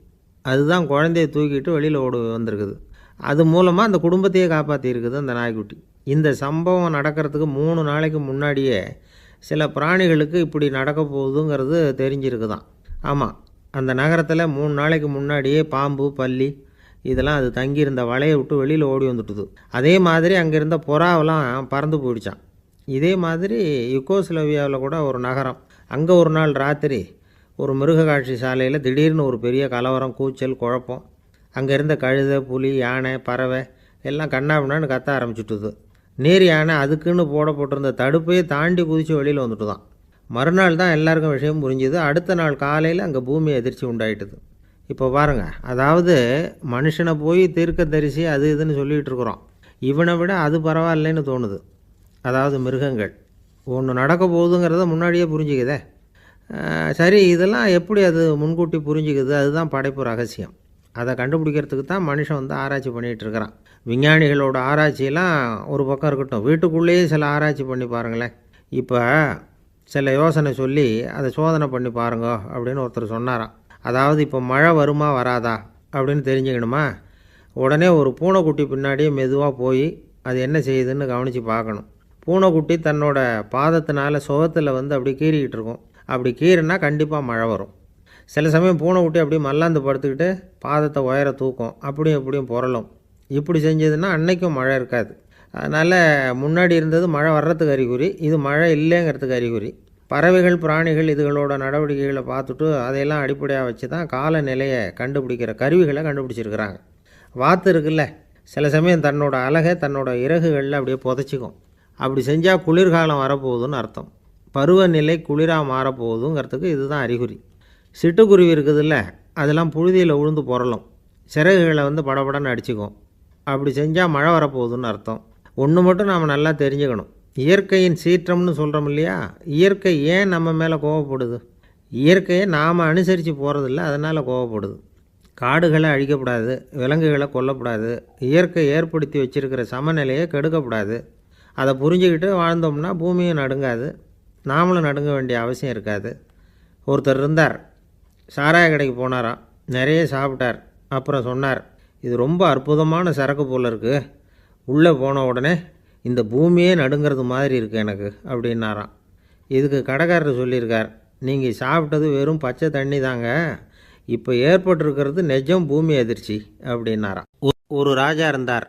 அதுதான் குழந்தைய தூக்கிட்டு வெளியில் ஓடி வந்திருக்குது. அது மூலமாக அந்த குடும்பத்தையே காப்பாற்றியிருக்குது அந்த நாய்க்குட்டி. இந்த சம்பவம் நடக்கிறதுக்கு 3 நாளைக்கு முன்னாடியே சில பிராணிகளுக்கு இப்படி நடக்க போகுதுங்கிறது தெரிஞ்சிருக்குதான். ஆமாம், அந்த நகரத்தில் 3 நாளைக்கு முன்னாடியே பாம்பு, பல்லி இதெல்லாம் அது தங்கியிருந்த வலையை விட்டு வெளியில் ஓடி வந்துட்டுது. அதே மாதிரி அங்கே இருந்த புறாவெல்லாம் பறந்து போயிடுச்சான். இதே மாதிரி யுகோஸ்லோவியாவில் கூட ஒரு நகரம், அங்கே ஒரு நாள் ராத்திரி ஒரு மிருக காட்சி சாலையில் திடீர்னு ஒரு பெரிய கலவரம், கூச்சல், குழப்பம். அங்கே இருந்த கழுதை, புலி, யானை, பறவை எல்லாம் கண்ணாபின்னான்னு கத்த ஆரம்பிச்சுட்டுது. நீர் யானை அதுக்குன்னு போடப்பட்டிருந்த தடுப்பையே தாண்டி குதித்து வெளியில் வந்துட்டு தான். மறுநாள் தான் எல்லாருக்கும் விஷயம் புரிஞ்சுது. அடுத்த நாள் காலையில் அங்கே பூமி அதிர்ச்சி உண்டாயிட்டுது. இப்போ பாருங்கள், அதாவது மனுஷனை போய் தீர்க்கதரிசி அது இதுன்னு சொல்லிகிட்டு இருக்கிறோம். இவனை விட அது பரவாயில்லைன்னு தோணுது. அதாவது மிருகங்கள் ஒன்று நடக்க போகுதுங்கிறத முன்னாடியே புரிஞ்சுக்குதே. சரி, இதெல்லாம் எப்படி அது முன்கூட்டி புரிஞ்சுக்குது? அதுதான் படைப்பு ரகசியம். அதை கண்டுபிடிக்கிறதுக்கு தான் மனுஷன் ஆராய்ச்சி பண்ணிகிட்டு இருக்கிறான். விஞ்ஞானிகளோட ஆராய்ச்சியெல்லாம் ஒரு பக்கம் இருக்கட்டும், வீட்டுக்குள்ளேயே சில ஆராய்ச்சி பண்ணி பாருங்களேன். இப்போ சில யோசனை சொல்லி அதை சோதனை பண்ணி பாருங்க அப்படின்னு ஒருத்தர் சொன்னாராம். அதாவது இப்போ மழை வருமா வராதா அப்படின்னு தெரிஞ்சுக்கணுமா, உடனே ஒரு பூனைக்குட்டி பின்னாடியே மெதுவாக போய் அது என்ன செய்யுதுன்னு கவனித்து பார்க்கணும். பூனைக்குட்டி தன்னோட பாதத்தினால சுகத்தில் அப்படி கீறிக்கிட்டு இருக்கும். அப்படி கீறினா கண்டிப்பாக மழை வரும். சில சமயம் பூனைக்குட்டி அப்படியே மல்லாந்து படுத்துக்கிட்டு பாதத்தை உயர தூக்கும், அப்படியும் எப்படியும் புரளும். இப்படி செஞ்சதுன்னா அன்னைக்கும் மழை இருக்காது. அதனால் முன்னாடி இருந்தது மழை வர்றதுக்கு அறிகுறி, இது மழை இல்லைங்கிறதுக்கு அறிகுறி. பறவைகள் பிராணிகள் இதுகளோட நடவடிக்கைகளை பார்த்துட்டு அதையெல்லாம் அடிப்படையாக வச்சு தான் காலநிலையை கண்டுபிடிக்கிற கருவிகளை கண்டுபிடிச்சிருக்கிறாங்க. வாத்து இருக்குல்ல, சில சமயம் தன்னோட அலகை தன்னோட இறகுகளில் அப்படியே புதைச்சிக்கும். அப்படி செஞ்சால் குளிர்காலம் வரப்போகுதுன்னு அர்த்தம். பருவநிலை குளிராக மாறப்போகுதுங்கிறதுக்கு இதுதான் அறிகுறி. சிட்டுக்குருவி இருக்குதுல்ல, அதெல்லாம் புழுதியில் உழுந்து புரளும், சிறகுகளை படபடன்னு அடிச்சுக்கும். அப்படி செஞ்சால் மழை வரப்போகுதுன்னு அர்த்தம். ஒன்று மட்டும் நாம் நல்லா தெரிஞ்சுக்கணும், இயற்கையின் சீற்றம்னு சொல்கிறோம் இல்லையா, இயற்கை ஏன் நம்ம மேலே கோவப்படுது? இயற்கையை நாம் அனுசரித்து போகிறதில்ல, அதனால் கோவப்படுது. காடுகளை அழிக்கப்படாது, விலங்குகளை கொல்லக்கூடாது, இயற்கை ஏற்படுத்தி வச்சுருக்கிற சமநிலையை கெடுக்கக்கூடாது. அதை புரிஞ்சுக்கிட்டு வாழ்ந்தோம்னா பூமியும் நடுங்காது, நாமளும் நடுங்க வேண்டிய அவசியம் இருக்காது. ஒருத்தர் இருந்தார், சாராய கடைக்கு போனாராம், நிறைய சாப்பிட்டார். அப்புறம் சொன்னார், இது ரொம்ப அற்புதமான சரக்கு போல் இருக்குது, உள்ளே போன உடனே இந்த பூமியே நடுங்கிறது மாதிரி இருக்குது எனக்கு அப்படின்னாராம். இதுக்கு கடைக்காரர் சொல்லியிருக்கார், நீங்கள் சாப்பிட்டது வெறும் பச்சை தண்ணி தாங்க, இப்போ ஏற்பட்டிருக்கிறது நிஜம் பூமி அதிர்ச்சி அப்படின்னாராம். ஒரு ராஜா இருந்தார்,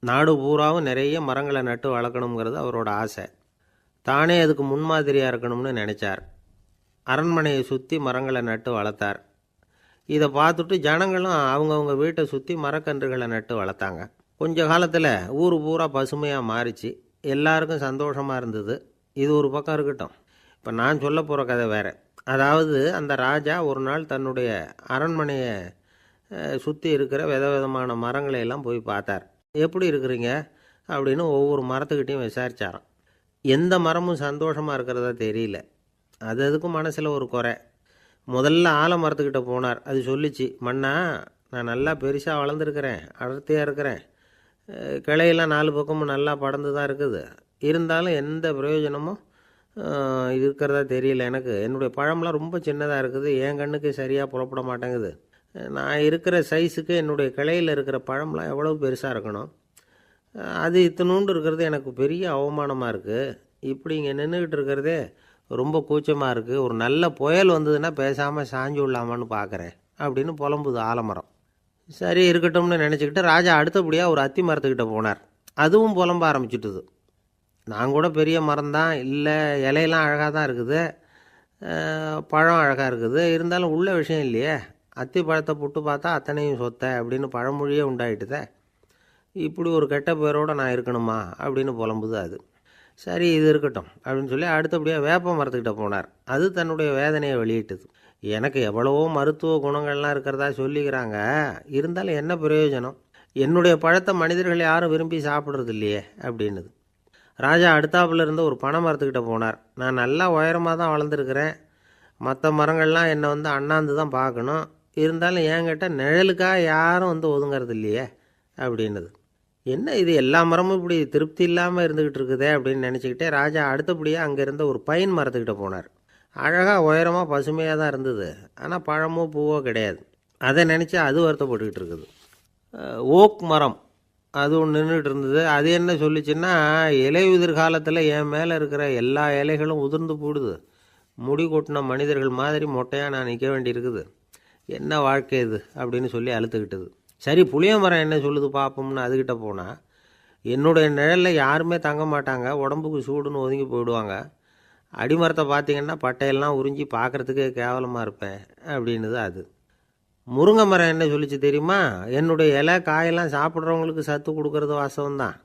நாடு பூராவும் நிறைய மரங்களை நட்டு வளர்க்கணுங்கிறது அவரோட ஆசை. தானே அதுக்கு முன்மாதிரியாக இருக்கணும்னு நினச்சார். அரண்மனையை சுற்றி மரங்களை நட்டு வளர்த்தார். இதை பார்த்துட்டு ஜனங்களும் அவங்கவுங்க வீட்டை சுற்றி மரக்கன்றுகளை நட்டு வளர்த்தாங்க. கொஞ்ச காலத்தில் ஊர் பூரா பசுமையாக மாறிச்சு, எல்லாருக்கும் சந்தோஷமாக இருந்தது. இது ஒரு பக்கம் இருக்கட்டும், இப்போ நான் சொல்ல போகிற கதை வேறு. அதாவது அந்த ராஜா ஒரு நாள் தன்னுடைய அரண்மனையை சுற்றி இருக்கிற விதவிதமான மரங்களை எல்லாம் போய் பார்த்தார். எப்படி இருக்கிறீங்க அப்படின்னு ஒவ்வொரு மரத்துக்கிட்டையும் விசாரித்தாராம். எந்த மரமும் சந்தோஷமாக இருக்கிறதா தெரியல. அது அதுக்கும் மனசில் ஒரு குறை. முதல்ல ஆலமரத்துக்கிட்ட போனார். அது சொல்லிச்சு, மண்ணா நான் நல்லா பெருசாக வளர்ந்துருக்கிறேன், அடர்த்தியாக இருக்கிறேன், கிளையெல்லாம் 4 பக்கமும் நல்லா படர்ந்து தான் இருக்குது, இருந்தாலும் எந்த பிரயோஜனமும் இருக்கிறதா தெரியல எனக்கு. என்னுடைய பழம்லாம் ரொம்ப சின்னதாக இருக்குது, என் கண்ணுக்கு சரியாக புறப்பட மாட்டேங்குது. நான் இருக்கிற சைஸுக்கு என்னுடைய கிளையில் இருக்கிற பழம்லாம் எவ்வளோ பெருசாக இருக்கணும், அது இத்தினூண்டு இருக்கிறது எனக்கு பெரிய அவமானமாக இருக்குது. இப்படி இங்கே நின்றுக்கிட்டு இருக்கிறதே ரொம்ப கூச்சமாக இருக்குது. ஒரு நல்ல புயல் வந்ததுன்னா பேசாமல் சாஞ்சு விடலாமான்னு பார்க்குறேன் அப்படின்னு புலம்புது ஆலமரம். சரி இருக்கட்டும்னு நினச்சிக்கிட்டு ராஜா அடுத்தபடியாக ஒரு அத்தி மரத்துக்கிட்ட போனார். அதுவும் புலம்ப ஆரம்பிச்சுட்டுது. நான் கூட பெரிய மரம்தான், இல்லை இலையெல்லாம் அழகாக தான் இருக்குது, பழம் அழகாக இருக்குது, இருந்தாலும் உள்ள விஷயம் இல்லையே, அத்தி பழத்தை புட்டு பார்த்தா அத்தனையும் சொத்தை அப்படின்னு பழமொழியே உண்டாயிட்டுதே, இப்படி ஒரு கெட்ட பேரோடு நான் இருக்கணுமா அப்படின்னு புலம்புது அது. சரி இது இருக்கட்டும் அப்படின்னு சொல்லி அடுத்தபடியாக வேப்ப மரத்துக்கிட்ட போனார். அது தன்னுடைய வேதனையை வெளியிட்டது. எனக்கு எவ்வளவோ மருத்துவ குணங்கள்லாம் இருக்கிறதா சொல்லிக்கிறாங்க, இருந்தாலும் என்ன பிரயோஜனம், என்னுடைய பழத்தை மனிதர்கள் யாரும் விரும்பி சாப்பிட்றது இல்லையே அப்படின்னுது. ராஜா அடுத்தாப்புல இருந்த ஒரு பனை மரத்துக்கிட்ட போனார். நான் நல்லா உயரமாக தான் வளர்ந்துருக்கிறேன், மற்ற மரங்கள்லாம் என்னை அண்ணாந்து தான் பார்க்கணும், இருந்தாலும் என்கிட்ட நிழலுக்காக யாரும் ஒதுங்கிறது இல்லையே அப்படின்னுது. என்ன இது எல்லா மரமும் இப்படி திருப்தி இல்லாமல் இருந்துக்கிட்டு இருக்குதே அப்படின்னு நினச்சிக்கிட்டே ராஜா அடுத்தபடியாக அங்கே இருந்த ஒரு பைன் மரத்துக்கிட்ட போனார். அழகாக உயரமாக பசுமையாக தான் இருந்தது, ஆனால் பழமோ பூவோ கிடையாது. அதை நினச்சி அது வருத்தப்பட்டுக்கிட்டு இருக்குது. ஓக் மரம் அது ஒன்று நின்றுட்டு இருந்தது. அது என்ன சொல்லிச்சுன்னா, இலையுதிர் காலத்தில் என் மேலே இருக்கிற எல்லா இலைகளும் உதிர்ந்து போடுது, முடி கொட்டின மனிதர்கள் மாதிரி மொட்டையாக நான் நிற்க வேண்டியிருக்குது, என்ன வாழ்க்கை இது அப்படின்னு சொல்லி அழுத்துக்கிட்டது. சரி புளிய மரம் என்ன சொல்லுது பார்ப்போம்னு அதுக்கிட்ட போனால், என்னுடைய நிழலில் யாருமே தங்க மாட்டாங்க, உடம்புக்கு சூடுன்னு ஒதுங்கி போயிடுவாங்க, அடிமரத்தை பார்த்திங்கன்னா பட்டையெல்லாம் உறிஞ்சி பார்க்குறதுக்கே கேவலமாக இருப்பேன் அப்படின்னுது அது. முருங்கை மரம் என்ன சொல்லிச்சு தெரியுமா, என்னுடைய இலை காயெல்லாம் சாப்பிட்றவங்களுக்கு சத்து கொடுக்கறது வாசம்தான்,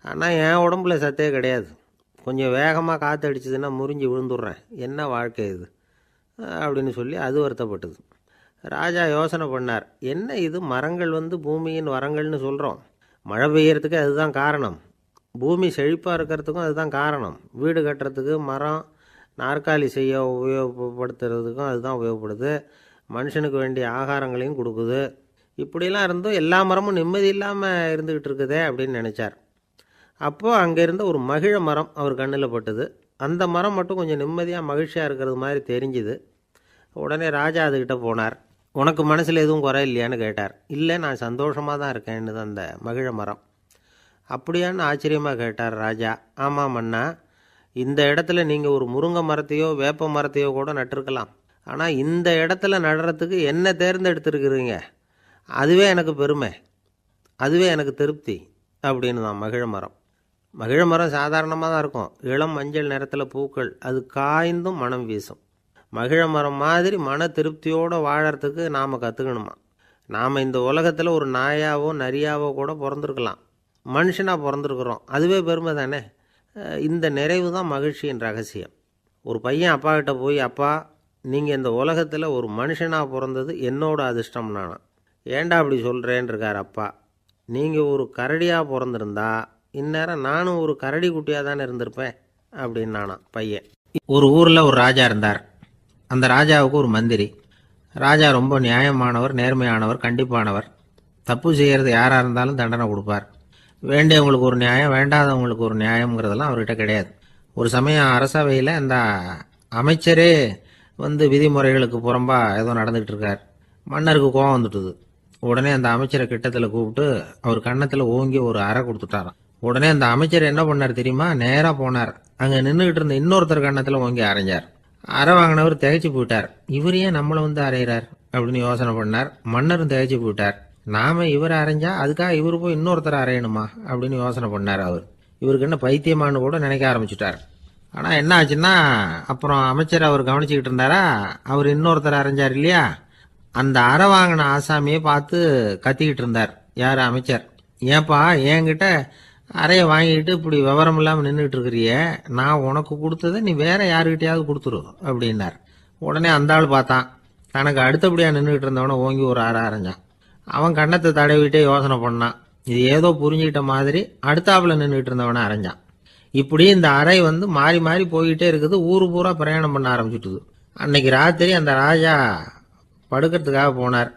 ஆனால் என் உடம்புல சத்தே கிடையாது, கொஞ்சம் வேகமாக காற்று அடிச்சதுன்னா முறிஞ்சி விழுந்துடுறேன், என்ன வாழ்க்கை இது அப்படின்னு சொல்லி அது வருத்தப்பட்டது. ராஜா யோசனை பண்ணார், என்ன இது மரங்கள் பூமியின் வரங்கள்னு சொல்கிறோம், மழை பெய்யறதுக்கு அதுதான் காரணம், பூமி செழிப்பாக இருக்கிறதுக்கும் அதுதான் காரணம், வீடு கட்டுறதுக்கு மரம், நாற்காலி செய்ய உபயோகப்படுத்துறதுக்கும் அதுதான் உபயோகப்படுது, மனுஷனுக்கு வேண்டிய ஆகாரங்களையும் கொடுக்குது, இப்படிலாம் இருந்தும் எல்லா மரமும் நிம்மதி இல்லாமல் இருந்துக்கிட்டு இருக்குதே அப்படின்னு நினச்சார். அப்போது அங்கே இருந்த ஒரு மகிழ மரம் அவர் கண்ணில் பட்டுது. அந்த மரம் மட்டும் கொஞ்சம் நிம்மதியாக மகிழ்ச்சியாக இருக்கிறது மாதிரி தெரிஞ்சுது. உடனே ராஜா அதுக்கிட்ட போனார். உனக்கு மனசில் எதுவும் குறை இல்லையான்னு கேட்டார். இல்லை நான் சந்தோஷமாக தான் இருக்கேன்னு அந்த மகிழ மரம். அப்படியான்னு ஆச்சரியமாக கேட்டார் ராஜா. ஆமாம் மன்னா, இந்த இடத்துல நீங்கள் ஒரு முருங்கை மரத்தையோ வேப்ப மரத்தையோ கூட நட்டிருக்கலாம், ஆனால் இந்த இடத்துல நடுறதுக்கு என்ன தேர்ந்தெடுத்துருக்குறீங்க, அதுவே எனக்கு பெருமை, அதுவே எனக்கு திருப்தி அப்படின்னு தான் மகிழ மரம். மகிழ மரம் சாதாரணமாக தான் இருக்கும். இளம் மஞ்சள் நிறத்தில் பூக்கள், அது காய்ந்தும் மனம் வீசும். மகிழ மரம் மாதிரி மன திருப்தியோடு வாழறதுக்கு நாம் கற்றுக்கணுமா. நாம் இந்த உலகத்தில் ஒரு நாயாவோ நரியாவோ கூட பிறந்திருக்கலாம், மனுஷனாக பிறந்திருக்கிறோம், அதுவே பெருமை தானே. இந்த நிறைவு தான் மகிழ்ச்சியின் ரகசியம். ஒரு பையன் அப்பா கிட்ட போய், அப்பா நீங்கள் இந்த உலகத்தில் ஒரு மனுஷனாக பிறந்தது என்னோட அதிர்ஷ்டம் நானா. ஏண்டா அப்படி சொல்கிறேன்னு இருக்கார் அப்பா. நீங்கள் ஒரு கரடியாக பிறந்திருந்தா இந்நேரம் நானும் ஒரு கரடி குட்டியாக தானே இருந்திருப்பேன் அப்படின்னு நானா பையன். ஒரு ஊரில் ஒரு ராஜா இருந்தார். அந்த ராஜாவுக்கு ஒரு மந்திரி. ராஜா ரொம்ப நியாயமானவர், நேர்மையானவர், கண்டிப்பானவர். தப்பு செய்கிறது யாராக இருந்தாலும் தண்டனை கொடுப்பார். வேண்டியவங்களுக்கு ஒரு நியாயம், வேண்டாதவங்களுக்கு ஒரு நியாயங்கிறதெல்லாம் அவர்கிட்ட கிடையாது. ஒரு சமயம் அரசவையில் அந்த அமைச்சரே விதிமுறைகளுக்கு புறம்பா ஏதோ நடந்துகிட்டு இருக்கார். மன்னருக்கு கோபம் வந்துட்டுது. உடனே அந்த அமைச்சரை கிட்டத்தில் கூப்பிட்டு அவர் கன்னத்தில் ஓங்கி ஒரு அறை கொடுத்துட்டாராம். உடனே அந்த அமைச்சர் என்ன பண்ணார் தெரியுமா, நேராக போனார். அங்கே நின்றுகிட்டு இருந்த இன்னொருத்தர் கன்னத்தில் ஓங்கி அரைஞ்சார். அறை வாங்கினவர் திகைச்சு போயிட்டார். இவர் ஏன் நம்மளை அரைகிறார் அப்படின்னு யோசனை பண்ணார். மன்னரும் திகைச்சு போயிட்டார். நாம இவரை அரைஞ்சா அதுக்காக இவர் போய் இன்னொருத்தரை அரையணுமா அப்படின்னு யோசனை பண்ணார். இவருக்கு என்ன பைத்தியமானு கூட நினைக்க ஆரம்பிச்சுட்டார். ஆனால் என்ன ஆச்சுன்னா, அப்புறம் அமைச்சர் அவர் கவனிச்சுக்கிட்டு இருந்தாரா, அவர் இன்னொருத்தர் அரைஞ்சார் இல்லையா, அந்த அறை வாங்கின ஆசாமியை பார்த்து கத்திக்கிட்டு இருந்தார். யார்? அமைச்சர். ஏன்பா என்கிட்ட அறையை வாங்கிட்டு இப்படி விவரம் இல்லாமல் நின்றுட்டு இருக்கிறிய, நான் உனக்கு கொடுத்ததை நீ வேற யாருக்கிட்டையாவது கொடுத்துரு அப்படின்னார். உடனே அந்த ஆள் பார்த்தான். தனக்கு அடுத்தபடியாக நின்றுக்கிட்டு இருந்தவனை ஓங்கி ஒரு அறை அரைஞ்சான். அவன் கன்னத்தை தடவிட்டே யோசனை பண்ணான். இது ஏதோ புரிஞ்சுக்கிட்ட மாதிரி அடுத்தாப்புல நின்றுட்டு இருந்தவனை அரைஞ்சான். இப்படி இந்த அறை மாறி மாறி போய்கிட்டே இருக்குது. ஊரு பூரா பிரயாணம் பண்ண ஆரம்பிச்சுட்டுது. அன்னைக்கு ராத்திரி அந்த ராஜா படுக்கிறதுக்காக போனார்.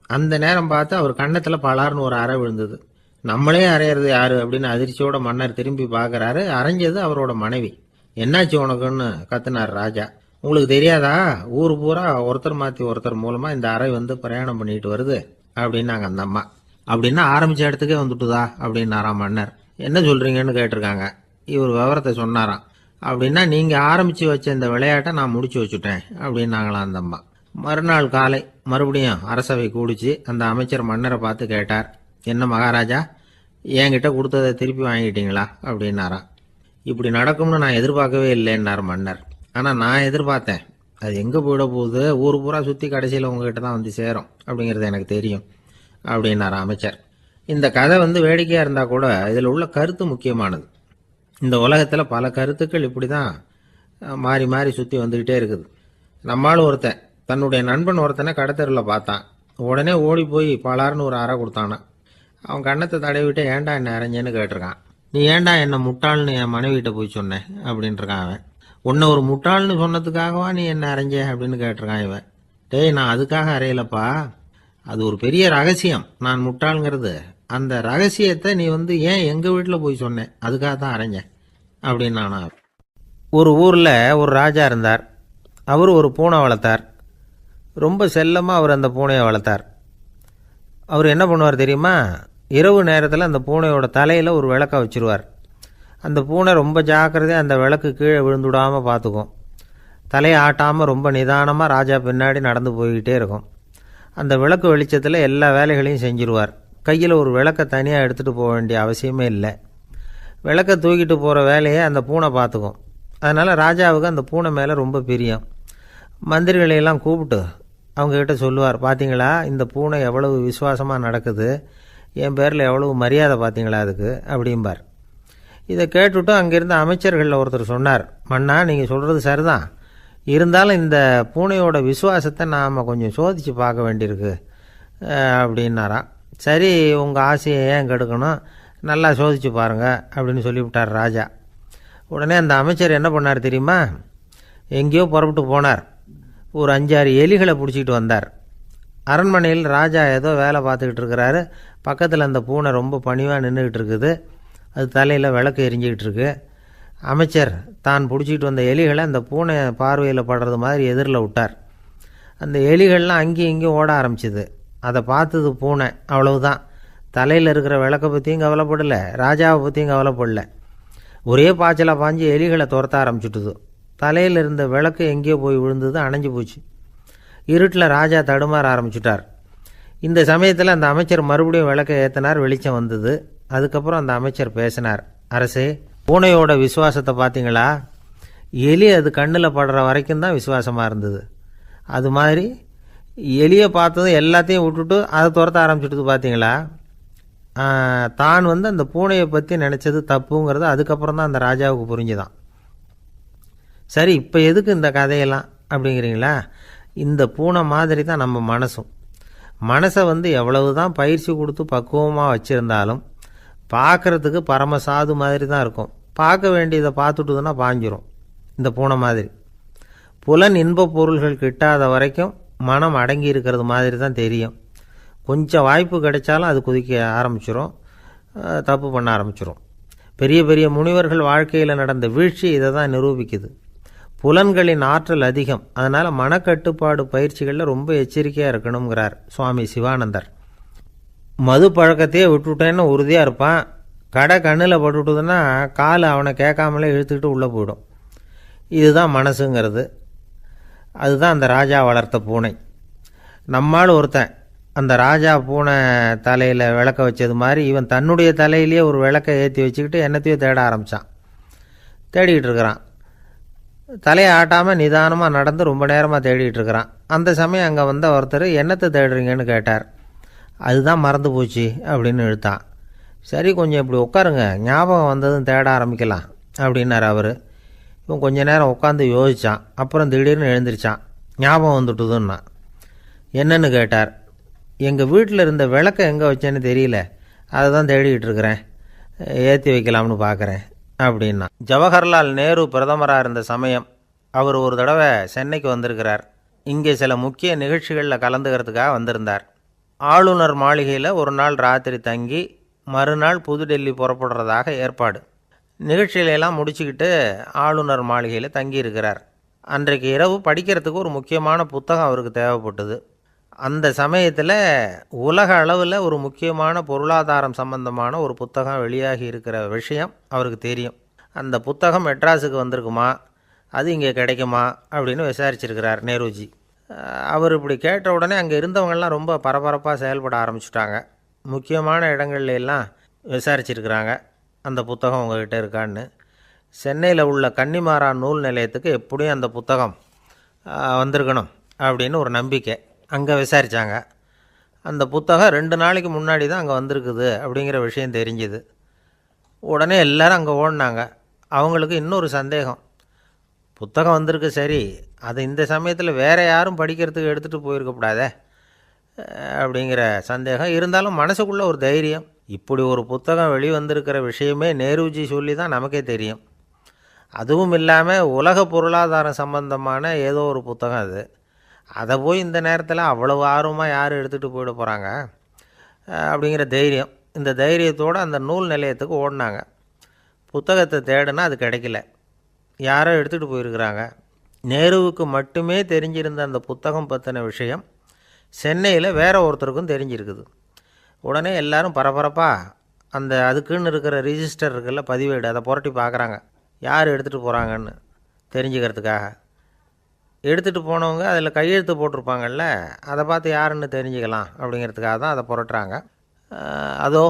அந்த நேரம் பார்த்து அவர் கன்னத்தில் பலார்னு ஒரு அறை விழுந்தது. நம்மளே அரையிறது யாரு அப்படின்னு அதிர்ச்சியோட மன்னர் திரும்பி பார்க்கறாரு. அரைஞ்சது அவரோட மனைவி. என்னாச்சு உனக்குன்னு கத்துனார் ராஜா. உங்களுக்கு தெரியாதா, ஊர் பூரா ஒருத்தர் மாற்றி ஒருத்தர் மூலமா இந்த அறை பிரயாணம் பண்ணிட்டு வருது அப்படின்னாங்க அந்த அம்மா. அப்படின்னா ஆரம்பிச்ச இடத்துக்கே வந்துட்டுதா அப்படின்னாராம் மன்னர். என்ன சொல்றீங்கன்னு கேட்டிருக்காங்க. இவர் விவரத்தை சொன்னாராம். அப்படின்னா நீங்க ஆரம்பிச்சு வச்ச இந்த விளையாட்டை நான் முடிச்சு வச்சுட்டேன் அப்படின்னாங்களாம் அந்த அம்மா. மறுநாள் காலை மறுபடியும் அரசவை கூடிச்சு அந்த அமைச்சர் மன்னரை பார்த்து கேட்டார், என்ன மகாராஜா, என்கிட்ட கொடுத்ததை திருப்பி வாங்கிட்டீங்களா அப்படின்னாராம். இப்படி நடக்கும்னு நான் எதிர்பார்க்கவே இல்லைன்னார் மன்னர். ஆனால் நான் எதிர்பார்த்தேன். அது எங்கே போயிட போகுது, ஊர் பூரா சுற்றி கடைசியில் உங்ககிட்ட தான் சேரும் அப்படிங்கிறது எனக்கு தெரியும் அப்படின்னார் அமைச்சர். இந்த கதை வேடிக்கையாக இருந்தால் கூட இதில் உள்ள கருத்து முக்கியமானது. இந்த உலகத்தில் பல கருத்துக்கள் இப்படி தான் மாறி மாறி சுற்றி வந்துக்கிட்டே இருக்குது. நம்மால் ஒருத்தன் தன்னுடைய நண்பன் ஒருத்தனை கடத்தெருவில் பார்த்தான். உடனே ஓடி போய் பலார்னு ஒரு அறை கொடுத்தானான். அவன் கன்னத்தை தடவிட்டு ஏன்டா என்ன அரைஞ்சேன்னு கேட்டிருக்கான். நீ ஏன்டா என்ன முட்டாள்னு என் மனைவிட்ட போய் சொன்னேன் அப்படின்ட்டுருக்கான் அவன். உன்னை ஒரு முட்டாள்னு சொன்னதுக்காகவா நீ என்ன அரைஞ்ச அப்படின்னு கேட்டிருக்கான் இவன். டேய், நான் அதுக்காக அறையலப்பா, அது ஒரு பெரிய ரகசியம். நான் முட்டாளுங்கிறது அந்த ரகசியத்தை நீ ஏன் எங்கள் வீட்டில் போய் சொன்னேன், அதுக்காக தான் அரைஞ்சேன் அப்படின்னு நானா. ஒரு ஊரில் ஒரு ராஜா இருந்தார். அவர் ஒரு பூனை வளர்த்தார். ரொம்ப செல்லமாக அவர் அந்த பூனையை வளர்த்தார். அவர் என்ன பண்ணுவார் தெரியுமா, இரவு நேரத்தில் அந்த பூனையோட தலையில் ஒரு விளக்க வச்சுருவார். அந்த பூனை ரொம்ப ஜாக்கிரதையாக அந்த விளக்கு கீழே விழுந்துடாமல் பார்த்துக்கும். தலையை ஆட்டாமல் ரொம்ப நிதானமாக ராஜா பின்னாடி நடந்து போய்கிட்டே இருக்கும். அந்த விளக்கு வெளிச்சத்தில் எல்லா வேலைகளையும் செஞ்சிருவார். கையில் ஒரு விளக்கை தனியாக எடுத்துகிட்டு போக வேண்டிய அவசியமே இல்லை. விளக்கை தூக்கிட்டு போகிற வேலையை அந்த பூனை பார்த்துக்கும். அதனால் ராஜாவுக்கு அந்த பூனை மேலே ரொம்ப பிரியம். மந்திரிகளையெல்லாம் கூப்பிட்டு அவங்கக்கிட்ட சொல்லுவார், பார்த்தீங்களா இந்த பூனை எவ்வளவு விசுவாசமாக நடக்குது, என் பேரில் எவ்வளவு மரியாதை பார்த்தீங்களா அதுக்கு அப்படிம்பார். இதை கேட்டுவிட்டு அங்கேருந்து அமைச்சர்களில் ஒருத்தர் சொன்னார், மன்னா நீங்கள் சொல்கிறது சரிதான், இருந்தாலும் இந்த பூனையோட விசுவாசத்தை நாம் கொஞ்சம் சோதித்து பார்க்க வேண்டியிருக்கு அப்படின்னாராம். சரி, உங்கள் ஆசையை ஏன் கெடுக்கணும், நல்லா சோதித்து பாருங்கள் அப்படின்னு சொல்லிவிட்டார் ராஜா. உடனே அந்த அமைச்சர் என்ன பண்ணார் தெரியுமா, எங்கேயோ புறப்பட்டு போனார். ஒரு 5-6 எலிகளை பிடிச்சிக்கிட்டு வந்தார். அரண்மனையில் ராஜா ஏதோ வேலை பார்த்துக்கிட்டு இருக்கிறாரு. பக்கத்தில் அந்த பூனை ரொம்ப பணிவாக நின்றுக்கிட்டு இருக்குது. அது தலையில் விளக்கு எரிஞ்சிக்கிட்டு இருக்கு. அமைச்சர் தான் பிடிச்சிக்கிட்டு வந்த எலிகளை அந்த பூனை பார்வையில் படுறது மாதிரி எதிரில் விட்டார். அந்த எலிகள்லாம் அங்கேயும் இங்கேயும் ஓட ஆரம்பிச்சிது. அதை பார்த்தது பூனை, அவ்வளவுதான். தலையில் இருக்கிற விளக்கை பற்றியும் கவலைப்படலை, ராஜாவை பற்றியும் கவலைப்படலை. ஒரே பாய்ச்சலாக பாஞ்சு எலிகளை துரத்த ஆரம்பிச்சுட்டுது. தலையில் இருந்த விளக்கு எங்கேயோ போய் விழுந்தது, அணைஞ்சு போச்சு. இருட்டில் ராஜா தடுமாற ஆரம்பிச்சுட்டார். இந்த சமயத்தில் அந்த அமைச்சர் மறுபடியும் விளக்கை ஏற்றினார். வெளிச்சம் வந்தது. அதுக்கப்புறம் அந்த அமைச்சர் பேசினார், அரசே, பூனையோட விசுவாசத்தை பார்த்தீங்களா? எலி அது கண்ணில் படுற வரைக்கும் தான் விசுவாசமாக இருந்தது. அது மாதிரி எலியை பார்த்ததும் எல்லாத்தையும் விட்டுட்டு அதை துரத்த ஆரம்பிச்சுட்டு பார்த்தீங்களா? தான் அந்த பூனையை பற்றி நினச்சது தப்புங்கிறது அதுக்கப்புறம் தான் அந்த ராஜாவுக்கு புரிஞ்சுதான். சரி, இப்போ எதுக்கு இந்த கதையெல்லாம் அப்படிங்கிறீங்களா? இந்த பூனை மாதிரி தான் நம்ம மனசும். மனசை எவ்வளவு தான் பயிற்சி கொடுத்து பக்குவமாக வச்சுருந்தாலும் பார்க்குறதுக்கு பரமசாது மாதிரி தான் இருக்கும். பார்க்க வேண்டியதை பார்த்துட்டுதுன்னா பாஞ்சிரும். இந்த பூனை மாதிரி புலன் இன்ப பொருள்கள் கிட்டாத வரைக்கும் மனம் அடங்கி இருக்கிறது மாதிரி தான் தெரியும். கொஞ்சம் வாய்ப்பு கிடைச்சாலும் அது குதிக்க ஆரம்பிச்சிரும், தப்பு பண்ண ஆரம்பிச்சிரும். பெரிய பெரிய முனிவர்கள் வாழ்க்கையில் நடந்த வீழ்ச்சி இதை தான் நிரூபிக்குது. புலன்களின் ஆற்றல் அதிகம். அதனால் மனக்கட்டுப்பாடு பயிற்சிகளில் ரொம்ப எச்சரிக்கையாக இருக்கணுங்கிறார் சுவாமி சிவானந்தர். மது பழக்கத்தையே விட்டுவிட்டேன்னு உறுதியாக இருப்பான். கடை கண்ணில் பட்டுவிட்டதுன்னா கால் அவனை கேட்காமலே இழுத்துக்கிட்டு உள்ளே போயிடும். இதுதான் மனசுங்கிறது. அதுதான் அந்த ராஜா வளர்த்த பூனை. நம்மால் ஒருத்தன் அந்த ராஜா பூனை தலையில் விளக்க வச்சது மாதிரி இவன் தன்னுடைய தலையிலேயே ஒரு விளக்கை ஏற்றி வச்சுக்கிட்டு என்னத்தையோ தேட ஆரம்பித்தான். தேடிக்கிட்டு இருக்கிறான். தலையை ஆட்டாமல் நிதானமாக நடந்து ரொம்ப நேரமாக தேடிகிட்டு இருக்கிறான். அந்த சமயம் அங்கே வந்த ஒருத்தர் என்னத்தை தேடுறீங்கன்னு கேட்டார். அதுதான் மறந்து போச்சு அப்படின்னு இழுத்தான். சரி, கொஞ்சம் இப்படி உட்காருங்க, ஞாபகம் வந்ததும் தேட ஆரம்பிக்கலாம் அப்படின்னார் அவர். இவன் கொஞ்ச நேரம் உட்காந்து யோசித்தான். அப்புறம் திடீர்னு எழுந்திரிச்சான். ஞாபகம் வந்துட்டுதுன்னா. என்னன்னு கேட்டார். எங்கள் வீட்டில் இருந்த விளக்கை எங்கே வச்சேன்னு தெரியல, அதை தான் தேடிக்கிட்டு இருக்கிறேன், ஏற்றி வைக்கலாம்னு பார்க்குறேன் அப்படின்னா. ஜவஹர்லால் நேரு பிரதமராக இருந்த சமயம் அவர் ஒரு தடவை சென்னைக்கு வந்திருக்கிறார். இங்கே சில முக்கிய நிகழ்ச்சிகளில் கலந்துக்கிறதுக்காக வந்திருந்தார். ஆளுநர் மாளிகையில் ஒரு நாள் ராத்திரி தங்கி மறுநாள் புதுடெல்லி புறப்படுறதாக ஏற்பாடு. நிகழ்ச்சியிலெல்லாம் முடிச்சுக்கிட்டு ஆளுநர் மாளிகையில் தங்கியிருக்கிறார். அன்றைக்கு இரவு படிக்கிறதுக்கு ஒரு முக்கியமான புத்தகம் அவருக்கு தேவைப்பட்டது. அந்த சமயத்தில் உலக அளவில் ஒரு முக்கியமான பொருளாதாரம் சம்பந்தமான ஒரு புத்தகம் வெளியாகி இருக்கிற விஷயம் அவருக்கு தெரியும். அந்த புத்தகம் மெட்ராஸுக்கு வந்திருக்குமா, அது இங்கே கிடைக்குமா அப்படின்னு விசாரிச்சிருக்கிறார் நேருஜி. அவர் இப்படி கேட்ட உடனே அங்கே இருந்தவங்கெல்லாம் ரொம்ப பரபரப்பாக செயல்பட ஆரம்பிச்சுட்டாங்க. முக்கியமான இடங்கள்ல எல்லாம் விசாரிச்சிருக்கிறாங்க அந்த புத்தகம் உங்கள்கிட்ட இருக்கான்னு. சென்னையில் உள்ள கன்னிமாரா நூல் நிலையத்துக்கு எப்படியும் அந்த புத்தகம் வந்திருக்கணும் அப்படின்னு ஒரு நம்பிக்கை. அங்கே விசாரித்தாங்க. அந்த புத்தகம் 2 நாளைக்கு முன்னாடி தான் அங்கே வந்திருக்குது அப்படிங்கிற விஷயம் தெரிஞ்சுது. உடனே எல்லோரும் அங்கே ஓடினாங்க. அவங்களுக்கு இன்னொரு சந்தேகம். புத்தகம் வந்திருக்கு சரி, அது இந்த சமயத்தில் வேறு யாரும் படிக்கிறதுக்கு எடுத்துகிட்டு போயிருக்கக்கூடாதே அப்படிங்கிற சந்தேகம் இருந்தாலும் மனசுக்குள்ளே ஒரு தைரியம். இப்படி ஒரு புத்தகம் வெளிவந்திருக்கிற விஷயமே நேருஜி சொல்லி தான் நமக்கே தெரியும். அதுவும் இல்லாமல் உலக பொருளாதாரம் சம்பந்தமான ஏதோ ஒரு புத்தகம் அது. அதை போய் இந்த நேரத்தில் அவ்வளவு ஆர்வமாக யார் எடுத்துகிட்டு போயிட போகிறாங்க அப்படிங்கிற தைரியம். இந்த தைரியத்தோடு அந்த நூல் நிலையத்துக்கு ஓடினாங்க. புத்தகத்தை தேடினா அது கிடைக்கல. யாரோ எடுத்துகிட்டு போயிருக்கிறாங்க. நேருவுக்கு மட்டுமே தெரிஞ்சிருந்த அந்த புத்தகம் பற்றின விஷயம் சென்னையில் வேற ஒருத்தருக்கும் தெரிஞ்சிருக்குது. உடனே எல்லாரும் பரபரப்பாக அந்த அதுக்குன்னு இருக்கிற ரிஜிஸ்டர் இருக்குல்ல, பதிவேடு, அதை புரட்டி பார்க்குறாங்க யார் எடுத்துகிட்டு போகிறாங்கன்னு தெரிஞ்சுக்கிறதுக்காக. எடுத்துகிட்டு போனவங்க அதில் கையெழுத்து போட்டிருப்பாங்கல்ல, அதை பார்த்து யாருன்னு தெரிஞ்சுக்கலாம் அப்படிங்கிறதுக்காக தான் அதை புரட்டுறாங்க. அதோ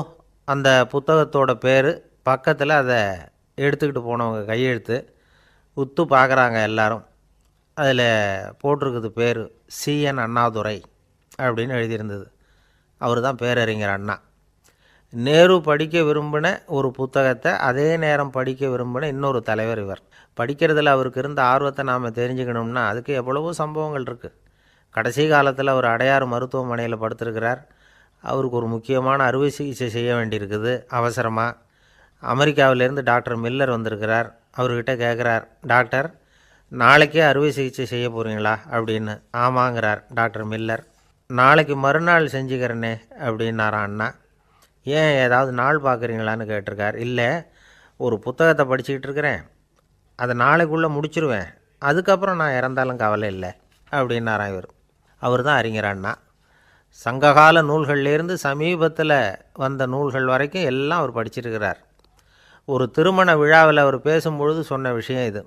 அந்த புத்தகத்தோட பேர் பக்கத்தில் அதை எடுத்துக்கிட்டு போனவங்க கையெழுத்து உத்து பார்க்குறாங்க எல்லாரும். அதில் போட்டிருக்குது பேர் CN அண்ணாதுரை அப்படின்னு எழுதியிருந்தது. அவர் தான் பேரறிஞர் அண்ணா. நேரு படிக்க விரும்பின ஒரு புத்தகத்தை அதே நேரம் படிக்க விரும்பின இன்னொரு தலைவர் இவர். படிக்கிறதுல அவருக்கு இருந்த ஆர்வத்தை நாம் தெரிஞ்சுக்கணும்னா அதுக்கு எவ்வளவோ சம்பவங்கள் இருக்குது. கடைசி காலத்தில் அவர் அடையாறு மருத்துவமனையில் படுத்திருக்கிறார். அவருக்கு ஒரு முக்கியமான அறுவை சிகிச்சை செய்ய வேண்டியிருக்குது அவசரமாக. அமெரிக்காவிலேருந்து டாக்டர் மில்லர் வந்திருக்கிறார். அவர்கிட்ட கேட்குறார், டாக்டர் நாளைக்கே அறுவை சிகிச்சை செய்ய போகிறீங்களா அப்படின்னு. ஆமாங்கிறார் டாக்டர் மில்லர். நாளைக்கு மறுநாள் செஞ்சுக்கிறேனே அப்படின்னாரான் அண்ணா. ஏன் ஏதாவது நாள் பார்க்குறீங்களான்னு கேட்டிருக்கார். இல்லை, ஒரு புத்தகத்தை படிச்சுக்கிட்டு இருக்கிறேன், அதை நாளைக்குள்ளே முடிச்சிருவேன், அதுக்கப்புறம் நான் இறந்தாலும் கவலை இல்லை அப்படின்னாரான் இவர். அவர் தான் அறிஞர் அண்ணா. சங்ககால நூல்கள்லேருந்து சமீபத்தில் வந்த நூல்கள் வரைக்கும் எல்லாம் அவர் படிச்சிருக்கிறார். ஒரு திருமண விழாவில் அவர் பேசும்பொழுது சொன்ன விஷயம் இது.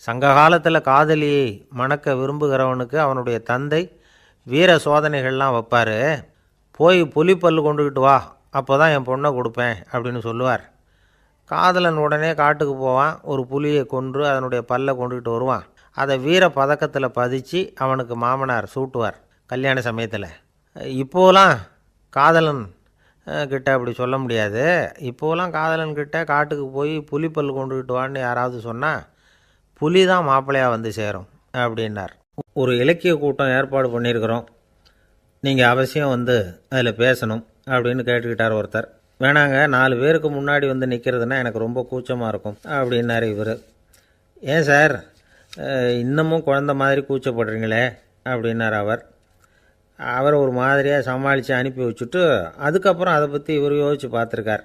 சங்க காலத்தில் காதலியை மணக்க விரும்புகிறவனுக்கு அவனுடைய தந்தை வீர சோதனைகள்லாம் வைப்பார். போய் புலிப்பல் கொண்டுக்கிட்டு வா, அப்போ தான் என் பொண்ணை கொடுப்பேன் அப்படின்னு சொல்லுவார். காதலன் உடனே காட்டுக்கு போவான், ஒரு புலியை கொன்று அதனுடைய பல்லை கொண்டுகிட்டு வருவான். அதை வீர பதக்கத்தில் பதிச்சு அவனுக்கு மாமனார் சூட்டுவார் கல்யாண சமயத்தில். இப்போலாம் காதலன் கிட்ட அப்படி சொல்ல முடியாது. இப்போலாம் காதலன்கிட்ட காட்டுக்கு போய் புலிப்பல் கொண்டுக்கிட்டு வான்னு யாராவது சொன்னால் புலி தான் மாப்பிள்ளையாக வந்து சேரும் அப்படின்னார். ஒரு இலக்கிய கூட்டம் ஏற்பாடு பண்ணியிருக்கிறோம், நீங்கள் அவசியம் வந்து அதில் பேசணும் அப்படின்னு கேட்டுக்கிட்டார் ஒருத்தர். வேணாங்க, 4 பேருக்கு முன்னாடி வந்து நிற்கிறதுனா எனக்கு ரொம்ப கூச்சமாக இருக்கும் அப்படின்னார் இவர். ஏன் சார் இன்னமும் குழந்த மாதிரி கூச்சப்படுறீங்களே அப்படின்னார் அவர். அவரை ஒரு மாதிரியாக சமாளித்து அனுப்பி வச்சுட்டு அதுக்கப்புறம் அதை பற்றி இவர் யோசித்து பார்த்துருக்கார்.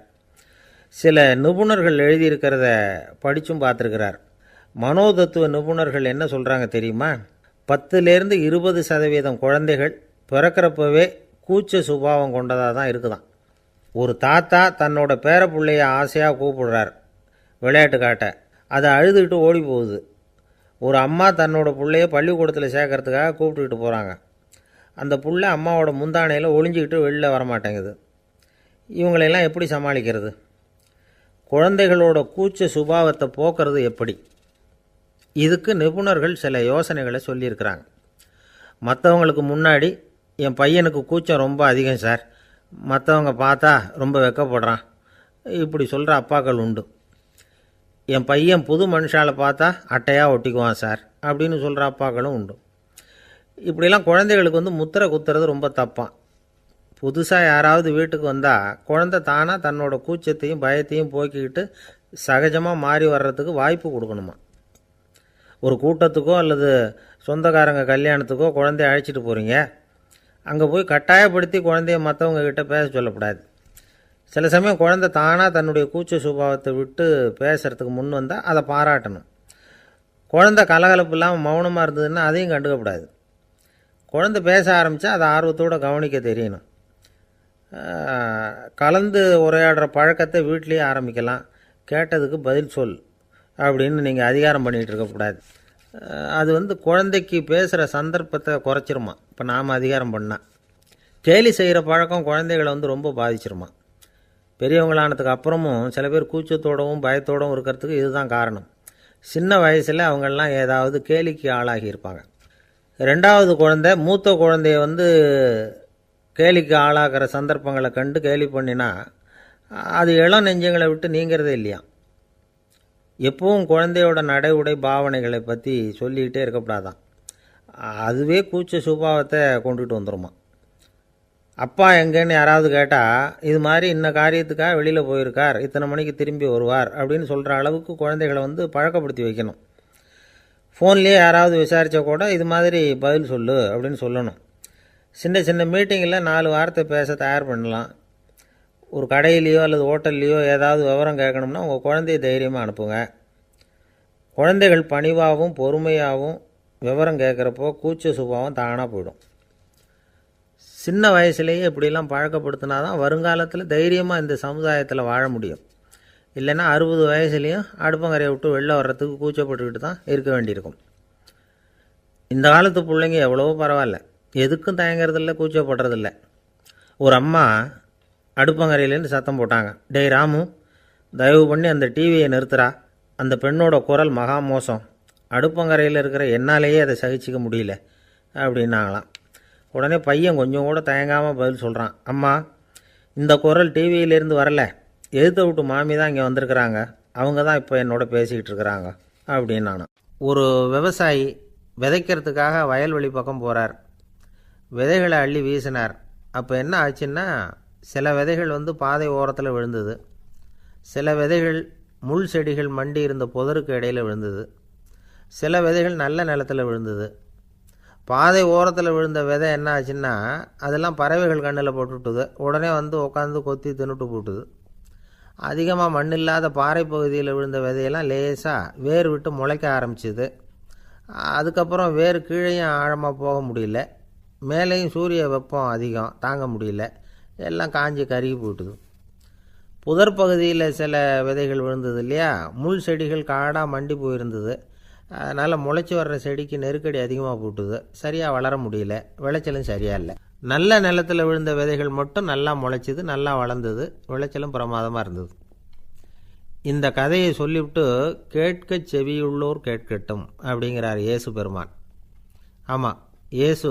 சில நிபுணர்கள் எழுதியிருக்கிறத படித்தும் பார்த்துருக்கிறார். மனோதத்துவ நிபுணர்கள் என்ன சொல்கிறாங்க தெரியுமா? 10லேருந்து 20% குழந்தைகள் பிறக்கிறப்பவே கூச்ச சுபாவம் கொண்டதாக தான் இருக்குதாம். ஒரு தாத்தா தன்னோட பேர பிள்ளைய ஆசையாக கூப்பிடுறார் விளையாட்டு காட்ட, அதை அழுதுகிட்டு ஓடி போகுது. ஒரு அம்மா தன்னோட பிள்ளைய பள்ளிக்கூடத்தில் சேர்க்கறதுக்காக கூப்பிட்டுக்கிட்டு போகிறாங்க. அந்த புள்ள அம்மாவோட முந்தானையில் ஒளிஞ்சிக்கிட்டு வெளில வரமாட்டேங்குது. இவங்களெல்லாம் எப்படி சமாளிக்கிறது? குழந்தைகளோட கூச்ச சுபாவத்தை போக்குறது எப்படி? இதுக்கு நிபுணர்கள் சில யோசனைகளை சொல்லியிருக்கிறாங்க. மற்றவங்களுக்கு முன்னாடி என் பையனுக்கு கூச்சம் ரொம்ப அதிகம் சார், மற்றவங்க பார்த்தா ரொம்ப வெக்கப்படுறான், இப்படி சொல்கிற அப்பாக்கள் உண்டு. என் பையன் புது மனுஷாலை பார்த்தா அட்டையாக ஒட்டிக்குவான் சார் அப்படின்னு சொல்கிற அப்பாக்களும் உண்டு. இப்படிலாம் குழந்தைகளுக்கு வந்து முத்திரை குத்துறது ரொம்ப தப்பான். புதுசாக யாராவது வீட்டுக்கு வந்தால் குழந்தை தானாக தன்னோட கூச்சத்தையும் பயத்தையும் போக்கிக்கிட்டு சகஜமாக மாறி வர்றதுக்கு வாய்ப்பு கொடுக்கணுமா. ஒரு கூட்டத்துக்கோ அல்லது சொந்தக்காரங்க கல்யாணத்துக்கோ குழந்தைய அழைச்சிட்டு போகிறீங்க, அங்கே போய் கட்டாயப்படுத்தி குழந்தைய மற்றவங்க கிட்ட பேச சொல்லக்கூடாது. சில சமயம் குழந்தை தானாக தன்னுடைய கூச்ச சுபாவத்தை விட்டு பேசுகிறதுக்கு முன் வந்தால் அதை பாராட்டணும். குழந்தை கலகலப்பு இல்லாமல் மௌனமாக இருந்ததுன்னா அதையும் கண்டுக்கக்கூடாது. குழந்தை பேச ஆரம்பித்தா அதை ஆர்வத்தோடு கவனிக்க தெரியணும். கலந்து உரையாடுற பழக்கத்தை வீட்லேயே ஆரம்பிக்கலாம். கேட்டதுக்கு பதில் சொல் அப்படின்னு நீங்கள் அதிகாரம் பண்ணிகிட்டு இருக்கக்கூடாது. அது வந்து குழந்தைக்கு பேசுகிற சந்தர்ப்பத்தை குறைச்சிருமா. இப்போ நாம் அதிகாரம் பண்ணால் கேலி செய்கிற பழக்கம் குழந்தைகளை வந்து ரொம்ப பாதிச்சிருமா. பெரியவங்களானதுக்கு அப்புறமும் சில பேர் கூச்சத்தோடவும் பயத்தோடவும் இருக்கிறதுக்கு இதுதான் காரணம். சின்ன வயசில் அவங்கெல்லாம் ஏதாவது கேலிக்கு ஆளாகி இருப்பாங்க. 2வது குழந்தை மூத்த குழந்தைய வந்து கேலிக்கு ஆளாகிற சந்தர்ப்பங்களை கண்டு கேலி பண்ணினா அது இளம் நெஞ்சங்களை விட்டு நீங்கிறதே இல்லையா. எப்பவும் குழந்தையோட நடை உடை பாவனைகளை பற்றி சொல்லிக்கிட்டே இருக்கக்கூடாதான். அதுவே கூச்ச சுபாவத்தை கொண்டுகிட்டு வந்துடுமா. அப்பா எங்கேன்னு யாராவது கேட்டால் இது மாதிரி இன்ன காரியத்துக்காக வெளியில் போயிருக்கார், இத்தனை மணிக்கு திரும்பி வருவார் அப்படின்னு சொல்கிற அளவுக்கு குழந்தைகளை வந்து பழக்கப்படுத்தி வைக்கணும். ஃபோன்லேயே யாராவது விசாரித்தா கூட இது மாதிரி பதில் சொல்லு அப்படின்னு சொல்லணும். சின்ன சின்ன மீட்டிங்கில் 4 வார்த்தை பேச தயார் பண்ணலாம். ஒரு கடையிலையோ அல்லது ஹோட்டல்லையோ ஏதாவது விவரம் கேட்கணும்னா உங்கள் குழந்தைய தைரியமாக அனுப்புங்க. குழந்தைகள் பணிவாகவும் பொறுமையாகவும் விவரம் கேட்குறப்போ கூச்ச சுபாவம் தானாக போயிடும். சின்ன வயசுலேயே இப்படிலாம் பழக்கப்படுத்தினா தான் வருங்காலத்தில் தைரியமாக இந்த சமுதாயத்தில் வாழ முடியும். இல்லைன்னா 60 வயசுலேயும் அடுப்பங்கரையை விட்டு வெளில வர்றதுக்கு கூச்சப்பட்டுக்கிட்டு தான் இருக்க வேண்டியிருக்கும். இந்த காலத்து பிள்ளைங்க எவ்வளவோ பரவாயில்ல, எதுக்கும் தயங்குறதில்ல, கூச்சப்படுறதில்ல. ஒரு அம்மா அடுப்பங்கரையிலேருந்து சத்தம் போட்டாங்க, டேய் ராமு, தயவு பண்ணி அந்த டிவியை நிறுத்துறா, அந்த பெண்ணோட குரல் மகா மோசம், அடுப்பங்கரையில் இருக்கிற என்னாலேயே அதை சகிச்சிக்க முடியல அப்படின்னாங்களாம். உடனே பையன் கொஞ்சம் கூட தயங்காமல் பதில் சொல்கிறான், அம்மா இந்த குரல் டிவியிலேருந்து வரல, எதிர்த்த விட்டு மாமி தான் இங்கே வந்திருக்கிறாங்க, அவங்க தான் இப்போ என்னோட பேசிக்கிட்டு இருக்கிறாங்க அப்படின்னு நான். ஒரு விவசாயி விதைக்கிறதுக்காக வயல்வெளி பக்கம் போகிறார். விதைகளை அள்ளி வீசினார். அப்போ என்ன ஆச்சுன்னா சில விதைகள் வந்து பாதை ஓரத்தில் விழுந்தது, சில விதைகள் முள் செடிகள் மண்டி இருந்த புதருக்கு இடையில் விழுந்தது, சில விதைகள் நல்ல நிலத்தில் விழுந்தது. பாதை ஓரத்தில் விழுந்த விதை என்ன ஆச்சுன்னா அதெல்லாம் பறவைகள் கண்ணில் போட்டுவிட்டுது. உடனே வந்து உட்காந்து கொத்தி தின்னுட்டு போட்டுது. அதிகமாக மண் இல்லாத பாறை பகுதியில் விழுந்த விதையெல்லாம் லேசாக வேர் விட்டு முளைக்க ஆரம்பிச்சிது. அதுக்கப்புறம் வேர் கீழேயும் ஆழமாக போக முடியல, மேலேயும் சூரிய வெப்பம் அதிகம் தாங்க முடியல, எல்லாம் காஞ்சி கருகி போட்டுது. புதர் பகுதியில் சில விதைகள் விழுந்தது இல்லையா, முள் செடிகள் காடாக மண்டி போயிருந்தது. அதனால் முளைச்சி வர்ற செடிக்கு நெருக்கடி அதிகமாக போட்டுது, சரியாக வளர முடியல, விளைச்சலும் சரியாக இல்லை. நல்ல நிலத்தில் விழுந்த விதைகள் மட்டும் நல்லா முளைச்சிது, நல்லா வளர்ந்தது, விளைச்சலும் பிரமாதமாக இருந்தது. இந்த கதையை சொல்லிவிட்டு கேட்கச் செவியுள்ளோர் கேட்கட்டும் அப்படிங்கிறார் இயேசு பெருமான். ஆமாம், இயேசு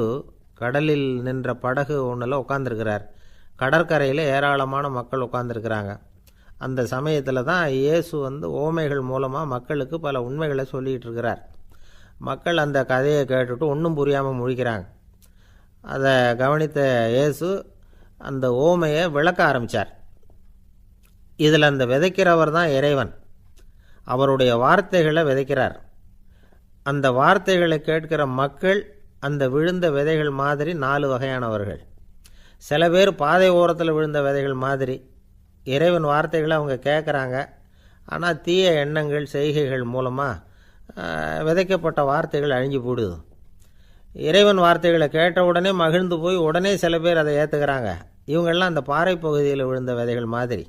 கடலில் நின்ற படகு ஒன்றில் உட்காந்துருக்கிறார். கடற்கரையில் ஏராளமான மக்கள் உட்காந்துருக்கிறாங்க. அந்த சமயத்தில் தான் இயேசு ஓமைகள் மூலமாக மக்களுக்கு பல உண்மைகளை சொல்லிகிட்டு இருக்கிறார். மக்கள் அந்த கதையை கேட்டுட்டு ஒன்றும் புரியாமல் முழிக்கிறாங்க. அதை கவனித்த இயேசு அந்த ஓமையை விளக்க ஆரம்பித்தார். இதில் அந்த விதைக்கிறவர் தான் இறைவன். அவருடைய வார்த்தைகளை விதைக்கிறார். அந்த வார்த்தைகளை கேட்கிற மக்கள் அந்த விழுந்த விதைகள் மாதிரி 4 வகையானவர்கள். சில பேர் பாதை ஓரத்தில் விழுந்த விதைகள் மாதிரி. இறைவன் வார்த்தைகளை அவங்க கேட்குறாங்க. ஆனால் தீய எண்ணங்கள் செய்கைகள் மூலமாக விதைக்கப்பட்ட வார்த்தைகள் அழிஞ்சு போடுது. இறைவன் வார்த்தைகளை கேட்ட உடனே மகிழ்ந்து போய் உடனே சில பேர் அதை ஏற்றுக்கிறாங்க. இவங்கெல்லாம் அந்த பாறை பகுதியில் விழுந்த விதைகள் மாதிரி.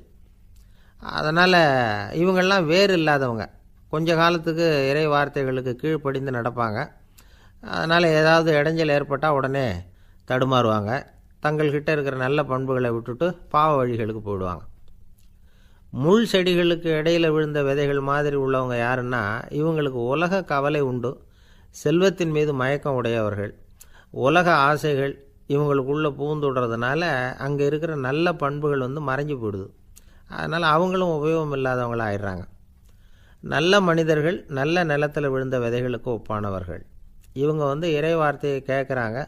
அதனால் இவங்கெல்லாம் வேறு இல்லாதவங்க. கொஞ்ச காலத்துக்கு இறை வார்த்தைகளுக்கு கீழ்ப்படிந்து நடப்பாங்க. அதனால் ஏதாவது இடைஞ்சல் ஏற்பட்டால் உடனே தடுமாறுவாங்க. தங்கள்கிட்ட இருக்கிற நல்ல பண்புகளை விட்டுட்டு பாவ வழிகளுக்கு போயிடுவாங்க. முள் செடிகளுக்கு இடையில் விழுந்த விதைகள் மாதிரி உள்ளவங்க யாருன்னா, இவங்களுக்கு உலக கவலை உண்டு, செல்வத்தின் மீது மயக்கம் உடையவர்கள். உலக ஆசைகள் இவங்களுக்குள்ளே பூந்துடுறதுனால அங்கே இருக்கிற நல்ல பண்புகள் மறைஞ்சு போயிடுது. அதனால் அவங்களும் உபயோகம் இல்லாதவங்களாக ஆயிடுறாங்க. நல்ல மனிதர்கள் நல்ல நிலத்தில் விழுந்த விதைகளுக்கு ஒப்பானவர்கள். இவங்க இறை வார்த்தையை கேட்குறாங்க,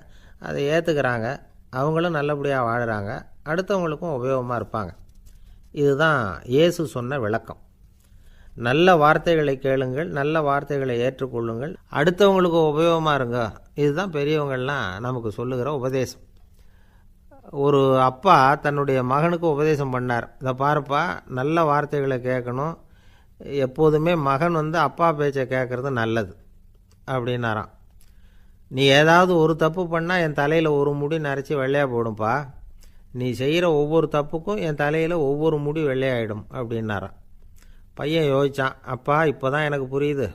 அதை ஏற்றுக்கிறாங்க, அவங்களும் நல்லபடியாக வாழுறாங்க, அடுத்தவங்களுக்கும் உபயோகமாக இருப்பாங்க. இதுதான் இயேசு சொன்ன விளக்கம். நல்ல வார்த்தைகளை கேளுங்கள், நல்ல வார்த்தைகளை ஏற்றுக்கொள்ளுங்கள், அடுத்தவங்களுக்கு உபயோகமாக இருங்க. இதுதான் பெரியவங்கள்லாம் நமக்கு சொல்லுகிற உபதேசம். ஒரு அப்பா தன்னுடைய மகனுக்கு உபதேசம் பண்ணார். இதை பாருப்பா, நல்ல வார்த்தைகளை கேட்கணும், எப்போதுமே மகன் அப்பா பேச்சை கேட்குறது நல்லது அப்படின்னாராம். நீ ஏதாவது ஒரு தப்பு பண்ணால் என் தலையில் ஒரு முடி நரைச்சி வெள்ளையாக போடும்பா, நீ செய்கிற ஒவ்வொரு தப்புக்கும் என் தலையில் ஒவ்வொரு முடி வெள்ளையாயிடும் அப்படின்னாராம். பையன் யோசித்தான், அப்பா இப்போ தான் எனக்கு புரியுது,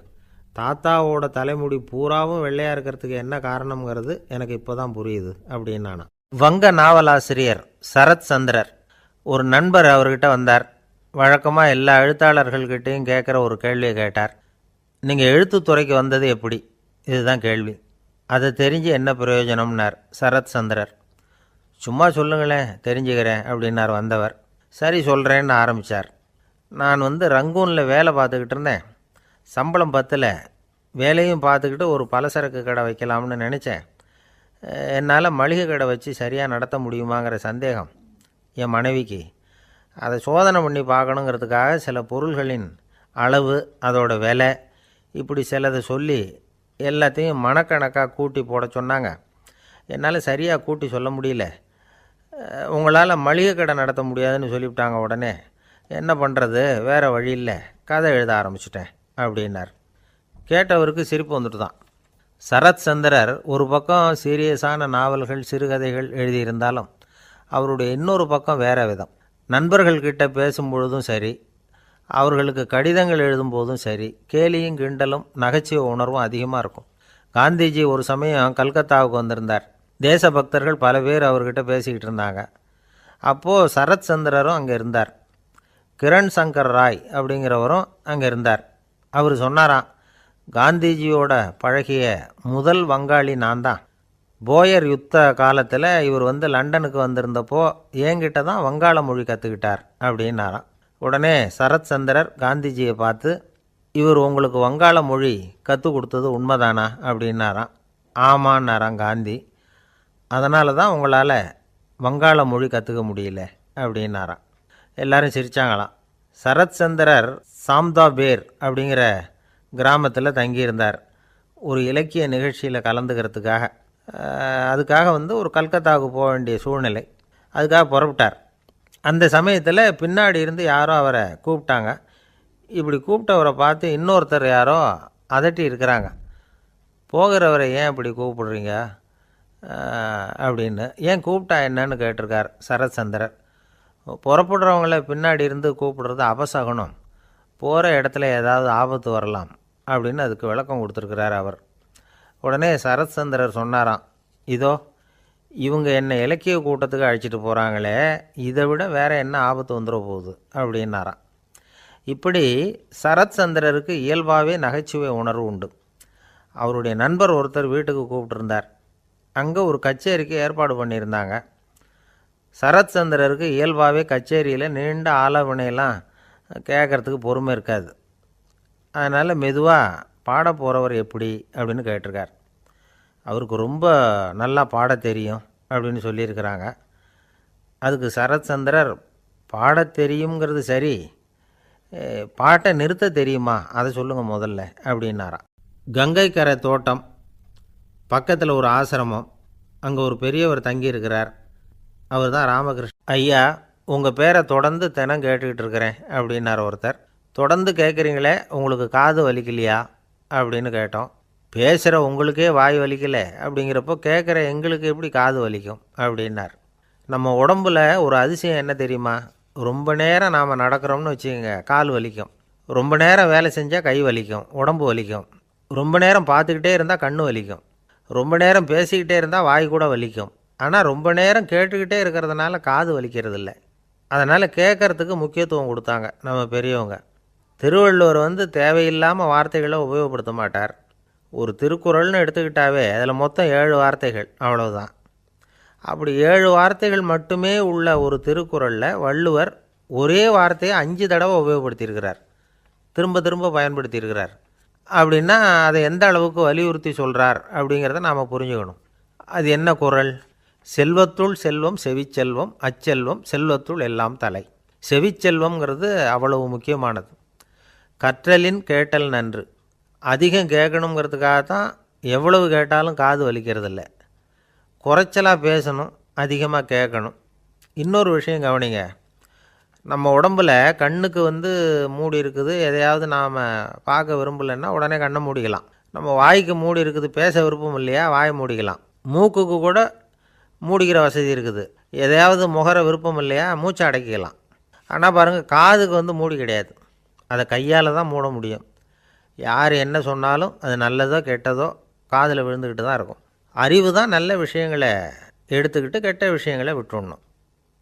தாத்தாவோட தலைமுடி பூராவும் வெள்ளையாக இருக்கிறதுக்கு என்ன காரணம்ங்கிறது எனக்கு இப்போ தான் புரியுது அப்படின்னானா. வங்க நாவலாசிரியர் சரத் சந்திரர் ஒரு நண்பர் அவர்கிட்ட வந்தார். வழக்கமாக எல்லா எழுத்தாளர்கள்கிட்டையும் கேட்குற ஒரு கேள்வியை கேட்டார். நீங்கள் எழுத்துத்துறைக்கு வந்தது எப்படி? இதுதான் கேள்வி. அதை தெரிஞ்சு என்ன பிரயோஜனம்னார் சரத் சந்திரர். சும்மா சொல்லுங்களேன், தெரிஞ்சுக்கிறேன் அப்படின்னார் வந்தவர். சரி சொல்கிறேன்னு ஆரம்பித்தார். நான் ரங்கூனில் வேலை பார்த்துக்கிட்டு இருந்தேன். சம்பளம் பத்தல. வேலையும் பார்த்துக்கிட்டு ஒரு பலசரக்கு கடை வைக்கலாம்னு நினச்சேன். என்னால் மளிகை கடை வச்சு சரியாக நடத்த முடியுமாங்கிற சந்தேகம் என் மனைவிக்கு. அதை சோதனை பண்ணி பார்க்கணுங்கிறதுக்காக சில பொருள்களின் அளவு, அதோட விலை, இப்படி சிலதை சொல்லி எல்லாத்தையும் மனக்கணக்காக கூட்டி போட சொன்னாங்க. என்னால் சரியாக கூட்டி சொல்ல முடியல. உங்களால் மளிகை கடை நடத்த முடியாதுன்னு சொல்லிவிட்டாங்க. உடனே என்ன பண்ணுறது, வேறு வழி இல்லை, கதை எழுத ஆரம்பிச்சிட்டேன் அப்படின்னார். கேட்டவருக்கு சிரிப்பு வந்துட்டு தான். சரத் சந்திரர் ஒரு பக்கம் சீரியஸான நாவல்கள், சிறுகதைகள் எழுதியிருந்தாலும் அவருடைய இன்னொரு பக்கம் வேறு விதம். நண்பர்கள்கிட்ட பேசும்பொழுதும் சரி, அவர்களுக்கு கடிதங்கள் எழுதும்போதும் சரி, கேலியும் கிண்டலும் நகைச்சுவை உணர்வும் அதிகமாக இருக்கும். காந்திஜி ஒரு சமயம் கல்கத்தாவுக்கு வந்திருந்தார். தேசபக்தர்கள் பல பேர் அவர்கிட்ட பேசிக்கிட்டு இருந்தாங்க. அப்போது சரத் சந்திரரும் அங்கே இருந்தார். கிரண் சங்கர் ராய் அப்படிங்கிறவரும் அங்கே இருந்தார். அவர் சொன்னாராம், காந்திஜியோட பழகிய முதல் வங்காளி நான் தான். போயர் யுத்த காலத்தில் இவர் லண்டனுக்கு வந்திருந்தப்போ என்கிட்ட தான் வங்காள மொழி கற்றுக்கிட்டார் அப்படின்னாராம். உடனே சரத் சந்திரர் காந்திஜியை பார்த்து, இவர் உங்களுக்கு வங்காள மொழி கற்றுக் கொடுத்தது உண்மைதானா அப்படின்னாராம். ஆமான்னாராம் காந்தி. அதனால தான் உங்களால் வங்காள மொழி கற்றுக்க முடியல அப்படின்னாராம். எல்லாரும் சிரித்தாங்களாம். சரத் சந்திரர் சாம்தாபேர் அப்படிங்கிற கிராமத்தில் தங்கியிருந்தார். ஒரு இலக்கிய நிகழ்ச்சியில் கலந்துக்கிறதுக்காக. அதுக்காக ஒரு கல்கத்தாவுக்கு போக வேண்டிய சூழ்நிலை. அதுக்காக புறப்பட்டார். அந்த சமயத்தில் பின்னாடி இருந்து யாரோ அவரை கூப்பிட்டாங்க. இப்படி கூப்பிட்டவரை பார்த்து இன்னொருத்தர் யாரோ அதட்டி இருக்கிறாங்க. போகிறவரை ஏன் இப்படி கூப்பிடுறீங்க அப்படின்னு. ஏன் கூப்பிட்டா என்னன்னு கேட்டிருக்கார் சரத் சந்திரர். புறப்படுறவங்கள பின்னாடி இருந்து கூப்பிடுறது அபசகுனம், போகிற இடத்துல ஏதாவது ஆபத்து வரலாம் அப்படின்னு அதுக்கு விளக்கம் கொடுத்துருக்கிறார் அவர். உடனே சரத் சந்திரர் சொன்னாராம், இதோ இவங்க என்னை இலக்கிய கூட்டத்துக்கு அழைச்சிட்டு போகிறாங்களே, இதை விட வேறு என்ன ஆபத்து வந்துட போகுது அப்படின்னாராம். இப்படி சரத் சந்திரருக்கு இயல்பாகவே நகைச்சுவை உணர்வு உண்டு. அவருடைய நண்பர் ஒருத்தர் வீட்டுக்கு கூப்பிட்டுருந்தார். அங்கே ஒரு கச்சேரிக்கு ஏற்பாடு பண்ணியிருந்தாங்க. சரத் சந்திரருக்கு இயல்பாகவே கச்சேரியில் நீண்ட ஆலோசனையெல்லாம் கேட்குறதுக்கு பொறுமை இருக்காது. அதனால் மெதுவாக பாட போகிறவர் எப்படி அப்படின்னு கேட்டிருக்கார். அவருக்கு ரொம்ப நல்லா பாட தெரியும் அப்படின்னு சொல்லியிருக்கிறாங்க. அதுக்கு சரத் சந்திரர், பாட தெரியுங்கிறது சரி, பாட்டை நிறுத்த தெரியுமா அதை சொல்லுங்கள் முதல்ல அப்படின்னாராம். கங்கை கரை தோட்டம் பக்கத்தில் ஒரு ஆசிரமம், அங்கே ஒரு பெரியவர் தங்கியிருக்கிறார். அவர் தான் ராமகிருஷ்ணன். ஐயா, உங்கள் பேரை தொடர்ந்து தினம் கேட்டுக்கிட்டு இருக்கிறேன் அப்படின்னார் ஒருத்தர். தொடர்ந்து கேட்குறீங்களே, உங்களுக்கு காது வலிக்கலையா அப்படின்னு கேட்டோம். பேசுகிற உங்களுக்கே வாய் வலிக்கலை அப்படிங்கிறப்போ கேட்குற எங்களுக்கு எப்படி காது வலிக்கும் அப்படின்னார். நம்ம உடம்புல ஒரு அதிசயம் என்ன தெரியுமா? ரொம்ப நேரம் நாம் நடக்கிறோம்னு வச்சுக்கோங்க, கால் வலிக்கும். ரொம்ப நேரம் வேலை செஞ்சால் கை வலிக்கும், உடம்பு வலிக்கும். ரொம்ப நேரம் பார்த்துக்கிட்டே இருந்தால் கண்ணு வலிக்கும். ரொம்ப நேரம் பேசிக்கிட்டே இருந்தால் வாய் கூட வலிக்கும். ஆனால் ரொம்ப நேரம் கேட்டுக்கிட்டே இருக்கிறதுனால காது வலிக்கிறது இல்லை. அதனால் கேட்குறதுக்கு முக்கியத்துவம் கொடுத்தாங்க நம்ம பெரியவங்க. திருவள்ளுவர் தேவையில்லாமல் வார்த்தைகளை உபயோகப்படுத்த மாட்டார். ஒரு திருக்குறள்னு எடுத்துக்கிட்டாவே அதில் மொத்தம் 7 வார்த்தைகள், அவ்வளவுதான். அப்படி 7 வார்த்தைகள் மட்டுமே உள்ள ஒரு திருக்குறளில் வள்ளுவர் ஒரே வார்த்தையை 5 தடவை உபயோகப்படுத்தியிருக்கிறார், திரும்ப திரும்ப பயன்படுத்தியிருக்கிறார். அப்படின்னா அதை எந்த அளவுக்கு வலியுறுத்தி சொல்கிறார் அப்படிங்கிறத நாம் புரிஞ்சுக்கணும். அது என்ன குறள்? செல்வத்துள் செல்வம் செவிச்செல்வம், அச்செல்வம் செல்வத்துள் எல்லாம் தலை. செவிச்செல்வம்ங்கிறது அவ்வளவு முக்கியமானது. கற்றலின் கேட்டல் நன்று. அதிகம் கேட்கணுங்கிறதுக்காக தான் எவ்வளவு கேட்டாலும் காது வலிக்கிறதில்ல. குறைச்சலாக பேசணும், அதிகமாக கேட்கணும். இன்னொரு விஷயம் கவனிங்க, நம்ம உடம்பில் கண்ணுக்கு மூடி இருக்குது, எதையாவது நாம் பார்க்க விரும்பலைன்னா உடனே கண்ணை மூடிக்கலாம். நம்ம வாய்க்கு மூடி இருக்குது, பேச விருப்பம் இல்லையா, வாயை மூடிக்கலாம். மூக்குக்கு கூட மூடிக்கிற வசதி இருக்குது, எதையாவது முகர விருப்பம் இல்லையா, மூச்சை அடக்கிக்கலாம். ஆனால் பாருங்கள், காதுக்கு மூடி கிடையாது, அதை கையால் தான் மூட முடியும். யார் என்ன சொன்னாலும் அது நல்லதோ கெட்டதோ காதில் விழுந்துக்கிட்டு தான் இருக்கும். அறிவு தான் நல்ல விஷயங்களை எடுத்துக்கிட்டு கெட்ட விஷயங்களை விட்டுடணும்.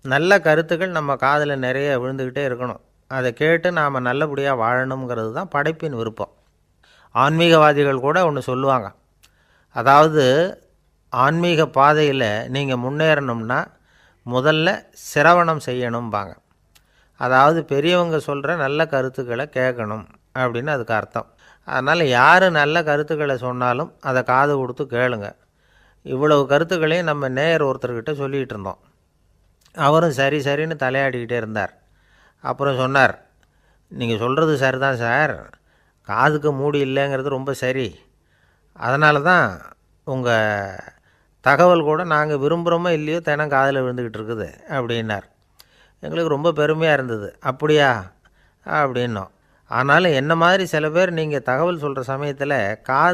நல்ல கருத்துக்கள் நம்ம காதில் நிறைய விழுந்துக்கிட்டே இருக்கணும். அதை கேட்டு நாம் நல்லபடியாக வாழணுங்கிறது தான் படைப்பின் விருப்பம். ஆன்மீகவாதிகள் கூட ஒன்று சொல்லுவாங்க, அதாவது ஆன்மீக பாதையில் நீங்கள் முன்னேறணும்னா முதல்ல சிரவணம் செய்யணும்பாங்க. அதாவது பெரியவங்க சொல்கிற நல்ல கருத்துக்களை கேட்கணும் அப்படின்னு அதுக்கு அர்த்தம். அதனால் யார் நல்ல கருத்துக்களை சொன்னாலும் அதை காது கொடுத்து கேளுங்க. இவ்வளவு கருத்துக்களையும் நம்ம நேயர் ஒருத்தர்கிட்ட சொல்லிகிட்டு இருந்தோம். அவரும் சரி சரின்னு தலையாடிக்கிட்டே இருந்தார். அப்புறம் சொன்னார், நீங்கள் சொல்கிறது சரிதான் சார், காதுக்கு மூடி இல்லைங்கிறது ரொம்ப சரி. அதனால தான் உங்கள் தகவல் கூட நாங்கள் விரும்புகிறோமோ இல்லையோ தினம் காதில் விழுந்துக்கிட்டு இருக்குது அப்படின்னார். எங்களுக்கு ரொம்ப பெருமையாக இருந்தது. அப்படியா அப்படின்னோம். ஆனாலும் என்ன மாதிரி சில பேர் நீங்கள் தகவல் சொல்கிற சமயத்தில் காது